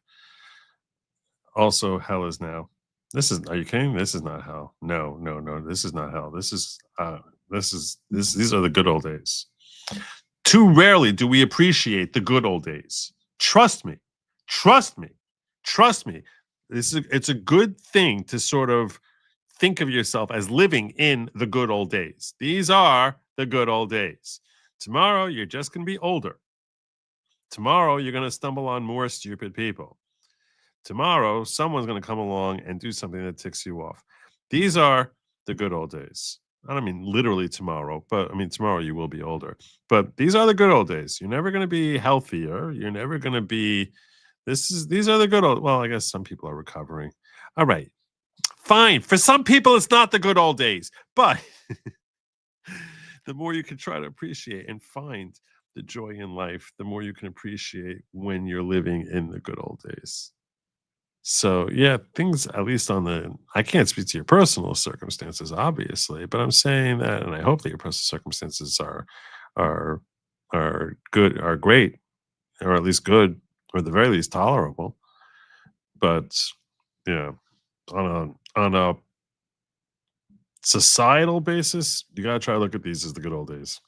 Also, hell is now. Are you kidding? This is not hell. No. This is not hell. These are the good old days. Too rarely do we appreciate the good old days. Trust me. It's a good thing to sort of think of yourself as living in the good old days. These are the good old days. Tomorrow, you're just going to be older. Tomorrow, you're going to stumble on more stupid people. Tomorrow, someone's going to come along and do something that ticks you off. These are the good old days. I don't mean literally tomorrow, but I mean tomorrow you will be older. But these are the good old days. You're never going to be healthier. You're never going to be. These are the good old. Well, I guess some people are recovering. All right, fine. For some people, it's not the good old days, but the more you can try to appreciate and find the joy in life, the more you can appreciate when you're living in the good old days. So yeah, things, at least I can't speak to your personal circumstances, obviously, but I'm saying that, and I hope that your personal circumstances are good, are great, or at least good, or at the very least tolerable. But yeah, on a societal basis, you gotta try to look at these as the good old days.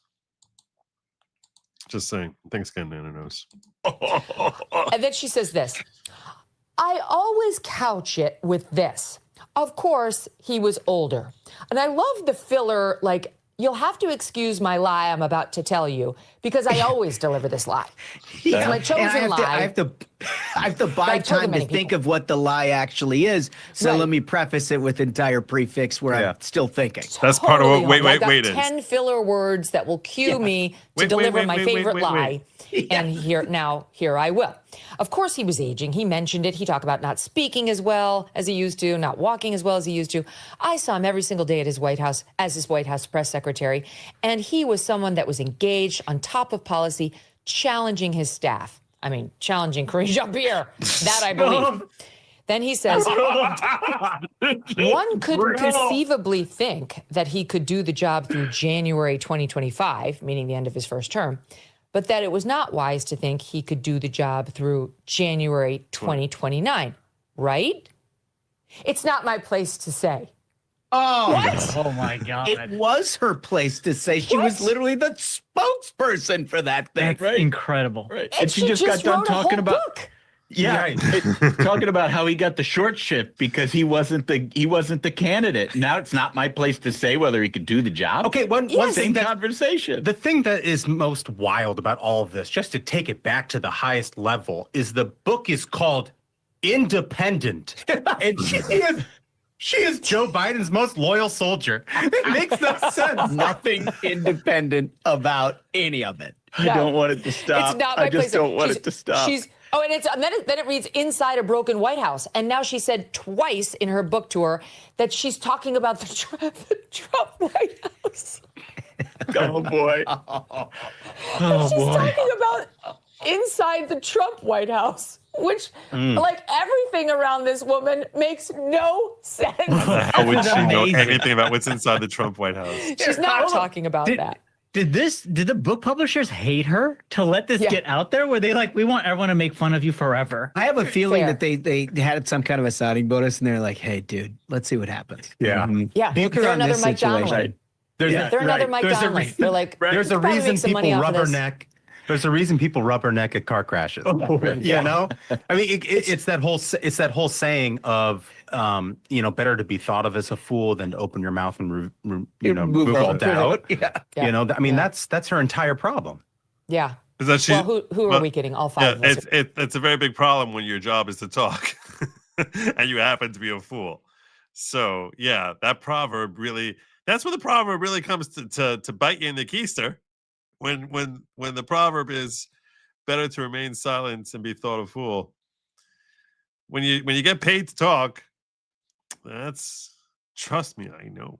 Just saying. Thanks again, Nana Knows. And then she says this. I always couch it with this. Of course, he was older. And I love the filler, like, you'll have to excuse my lie I'm about to tell you, because I always deliver this lie. Yeah. It's my chosen lie. I have to buy time to think of what the lie actually is. So let me preface it with entire prefix where I'm still thinking. That's part of what wait I've got is. 10 filler words that will cue me to deliver my favorite lie. And here I will. Of course, he was aging. He mentioned it. He talked about not speaking as well as he used to, not walking as well as he used to. I saw him every single day at his White House as his White House press secretary. And he was someone that was engaged, on top of policy, challenging his staff. I mean, challenging Karine Jean-Pierre. That I believe. Then he says, one could conceivably think that he could do the job through January 2025, meaning the end of his first term, but that it was not wise to think he could do the job through January 2029, right? It's not my place to say. Oh, what? Oh my God. It was her place to say. She was literally the spokesperson for that thing. That's incredible. Right. And she just got done talking about book. Talking about how he got the short shift because he wasn't the candidate. Now it's not my place to say whether he could do the job. Okay, one thing conversation. The thing that is most wild about all of this, just to take it back to the highest level, is the book is called Independent. And she is Joe Biden's most loyal soldier. It makes no sense. Nothing independent about any of it. I don't want it to stop. It's not my I just place. don't want it to stop. Oh, and then it reads inside a broken White House. And now she said twice in her book tour that she's talking about the Trump White House. Oh, boy. She's talking about inside the Trump White House, which, like everything around this woman, makes no sense. How would she know anything about what's inside the Trump White House? She's not talking about that. Did the book publishers hate her to let this get out there? Were they like, we want everyone to make fun of you forever? I have a feeling that they had some kind of a signing bonus, and they're like, "Hey, dude, let's see what happens." Yeah, yeah. They're another Mike Donnelly. They're another Mike Donnelly. They're like, there's a reason people rubberneck. There's a reason people rubberneck at car crashes. You know, I mean, it's that whole saying of, better to be thought of as a fool than to open your mouth and move all doubt. You know, I mean, that's her entire problem. Yeah. Is that she? Well, who are we kidding? All five of us. It's a very big problem when your job is to talk, and you happen to be a fool. So yeah, that proverb really. That's when the proverb really comes to bite you in the keister. When the proverb is better to remain silent and be thought a fool. When you get paid to talk, trust me, I know.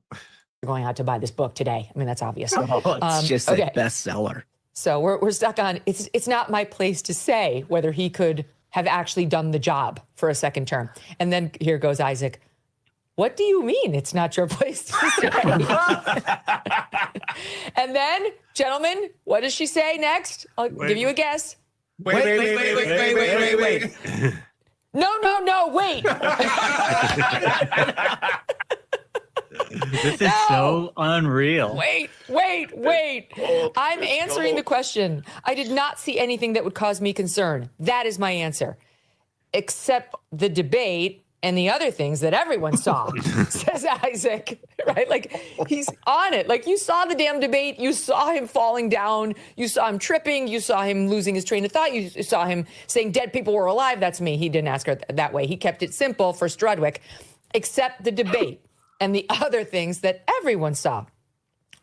You're going out to buy this book today. I mean, that's obvious. It's just a bestseller. So we're stuck on it's not my place to say whether he could have actually done the job for a second term. And then here goes Isaac. What do you mean it's not your place to say? And then, gentlemen, what does she say next? I'll give you a guess. Wait. No, wait. This is so unreal. Wait. I'm answering the question. I did not see anything that would cause me concern. That is my answer. Except the debate and the other things that everyone saw, says Isaac, right? Like, he's on it. Like, you saw the damn debate. You saw him falling down. You saw him tripping. You saw him losing his train of thought. You saw him saying dead people were alive. That's me. He didn't ask her that way. He kept it simple for Strudwick, except the debate and the other things that everyone saw.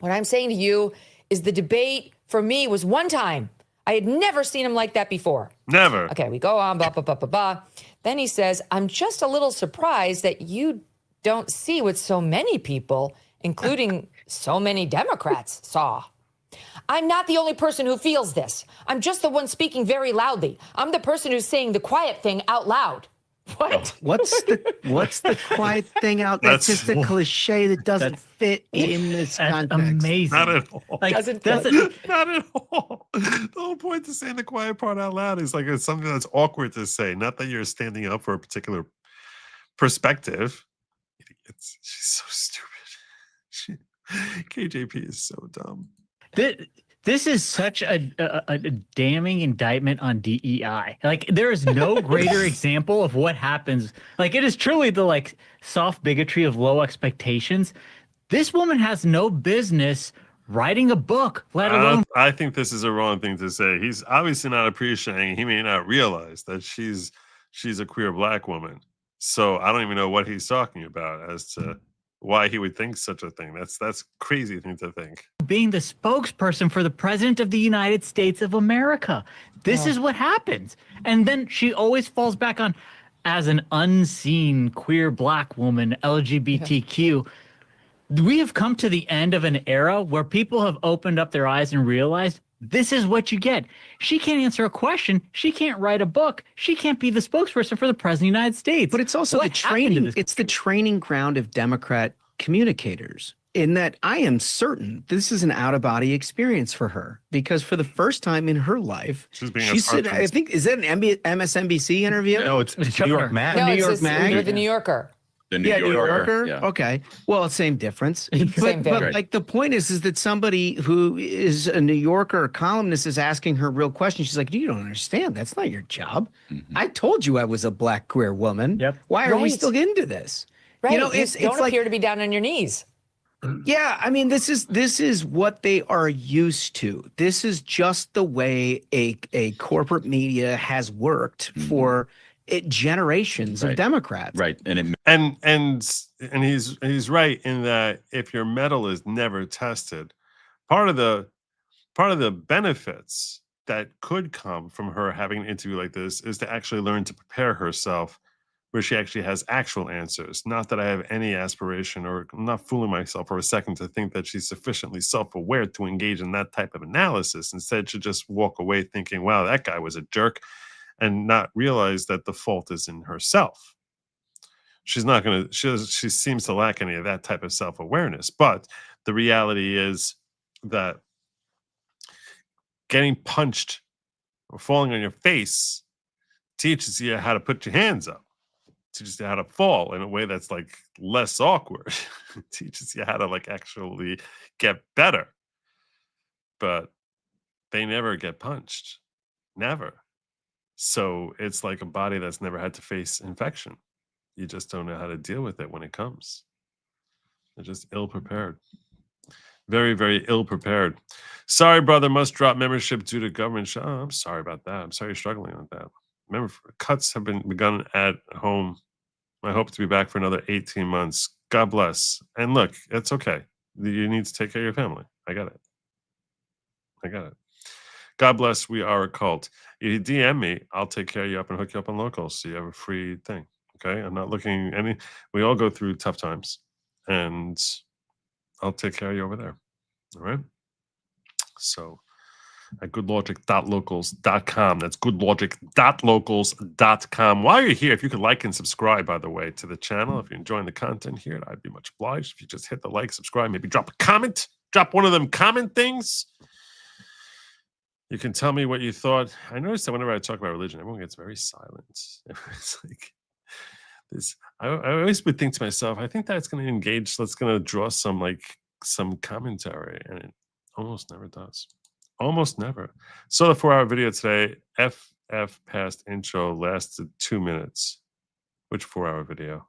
What I'm saying to you is the debate, for me, was one time. I had never seen him like that before. Never. Okay, we go on, blah, blah, blah, blah, blah. Then he says, I'm just a little surprised that you don't see what so many people, including so many Democrats, saw. I'm not the only person who feels this. I'm just the one speaking very loudly. I'm the person who's saying the quiet thing out loud. What? What's the quiet thing out? That's just a cliche that doesn't fit in this context. Amazing. Not at all. Like, doesn't Not at all. The whole point to saying the quiet part out loud is like it's something that's awkward to say. Not that you're standing up for a particular perspective. Idiots. She's so stupid. KJP is so dumb. This is such a damning indictment on DEI. Like, there is no greater example of what happens. Like, it is truly the soft bigotry of low expectations. This woman has no business writing a book, let alone. I think this is a wrong thing to say. He's obviously not appreciating. He may not realize that she's a queer black woman. So I don't even know what he's talking about as to why he would think such a thing. That's crazy thing to think. Being the spokesperson for the president of the United States of America. This is what happens. And then she always falls back on, as an unseen queer black woman, LGBTQ. We have come to the end of an era where people have opened up their eyes and realized this is what you get. She can't answer a question. She can't write a book. She can't be the spokesperson for the president of the United States. But it's also the training. It's the training ground of Democrat communicators. In that I am certain this is an out-of-body experience for her, because for the first time in her life, she said, I think, is that an MSNBC interview? No, it's New York Mag. No, New York Mag. The New Yorker. The New Yorker. Yeah. Okay. Well, same difference. Same thing. But like the point is that somebody who is a New Yorker columnist is asking her real questions. She's like, you don't understand. That's not your job. I told you I was a black queer woman. Yep. Why are we still into this? Right. You know, it's don't appear to be down on your knees. Yeah, I mean, this is what they are used to. This is just the way a corporate media has worked for generations of Democrats. Right. And he's right in that if your metal is never tested, part of the benefits that could come from her having an interview like this is to actually learn to prepare herself where she actually has actual answers. Not that I have any aspiration, or I'm not fooling myself for a second to think that she's sufficiently self-aware to engage in that type of analysis. Instead, she'll just walk away thinking, wow, that guy was a jerk, and not realize that the fault is in herself. She's not going to, she seems to lack any of that type of self-awareness. But the reality is that getting punched or falling on your face teaches you how to put your hands up, teaches you how to fall in a way that's like less awkward. It teaches you how to like actually get better. But they never get punched. Never. So it's like a body that's never had to face infection. You just don't know how to deal with it when it comes. They're just ill prepared. Very, very ill prepared. Sorry, brother, must drop membership due to government. Oh, I'm sorry about that. I'm sorry you're struggling with that. Remember, cuts have been begun at home. I hope to be back for another 18 months. God bless. And look, it's okay. You need to take care of your family. I got it. I got it. God bless. We are a cult. If you DM me, I'll take care of you up and hook you up on locals so you have a free thing. Okay? I'm not looking any. We all go through tough times, and I'll take care of you over there. All right? So at goodlogic.locals.com. That's goodlogic.locals.com. While you're here, if you could like and subscribe, by the way, to the channel, if you're enjoying the content here, I'd be much obliged if you just hit the like, subscribe, maybe drop a comment, drop one of them comment things. You can tell me what you thought. I noticed that whenever I talk about religion, everyone gets very silent. It's like this. I always would think to myself, I think that's going to engage, that's going to draw some commentary, and it almost never does. Almost never. So the 4-hour video today, FF past intro, lasted 2 minutes. Which 4-hour video?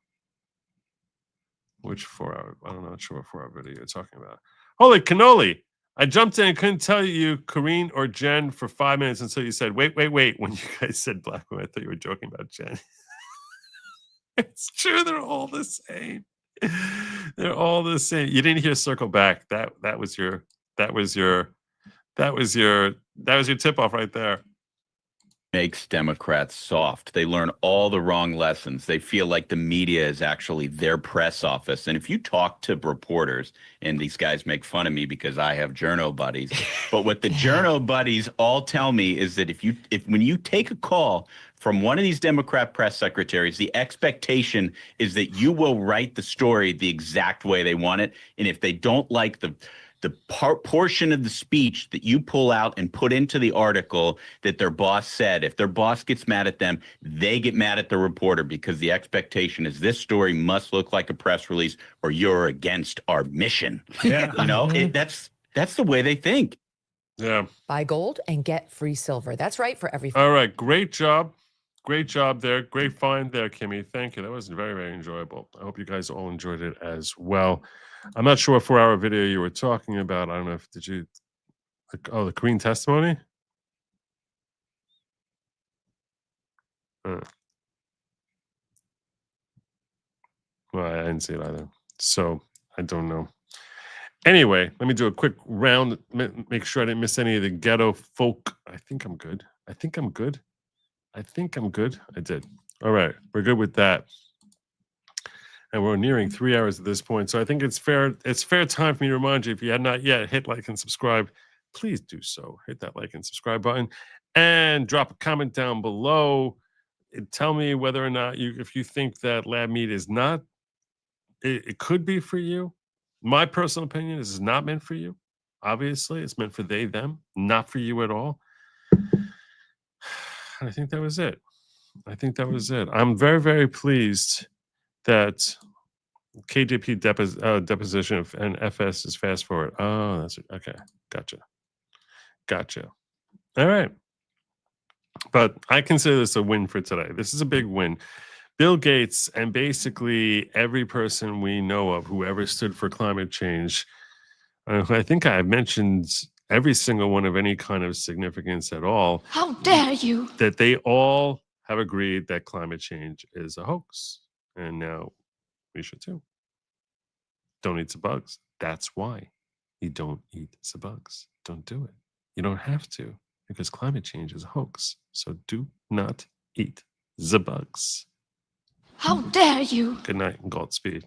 Which 4-hour? I'm not sure what 4-hour video you're talking about. Holy cannoli! I jumped in and couldn't tell you Karine or Jen for 5 minutes until you said, wait. When you guys said black women, I thought you were joking about Jen. It's true. They're all the same. They're all the same. You didn't hear circle back. That was your tip off right there. Makes Democrats soft. They learn all the wrong lessons. They feel like the media is actually their press office. And if you talk to reporters, and these guys make fun of me because I have journo buddies, but what the journo buddies all tell me is that when you take a call from one of these Democrat press secretaries, the expectation is that you will write the story the exact way they want it. And if they don't like the portion of the speech that you pull out and put into the article that their boss said, if their boss gets mad at them, they get mad at the reporter, because the expectation is this story must look like a press release or you're against our mission. Yeah. You know, that's the way they think. Yeah. Buy gold and get free silver. That's right for every. All right. Great job. Great job there. Great find there, Kimmy. Thank you. That was very, very enjoyable. I hope you guys all enjoyed it as well. I'm not sure what 4-hour video you were talking about. I don't know if the Karine testimony? Well, I didn't see it either. So I don't know. Anyway, let me do a quick round. Make sure I didn't miss any of the ghetto folk. I think I'm good. I did. All right. We're good with that. And we're nearing 3 hours at this point. So I think it's fair time for me to remind you, if you had not yet hit like and subscribe, please do so. Hit that like and subscribe button and drop a comment down below. And tell me whether or not if you think that lab meat is not, it could be for you. My personal opinion is it's not meant for you. Obviously, it's meant for they, them, not for you at all. I think that was it. I'm very, very pleased that KJP deposition and FS is fast forward. Oh, that's it. Okay. Gotcha. All right. But I consider this a win for today. This is a big win. Bill Gates and basically every person we know of who ever stood for climate change, I think I mentioned every single one of any kind of significance at all. How dare you? That they all have agreed that climate change is a hoax. And now we should too. Don't eat the bugs. That's why you don't eat the bugs. Don't do it. You don't have to. because climate change is a hoax. So do not eat the bugs. How dare you? Good night and Godspeed.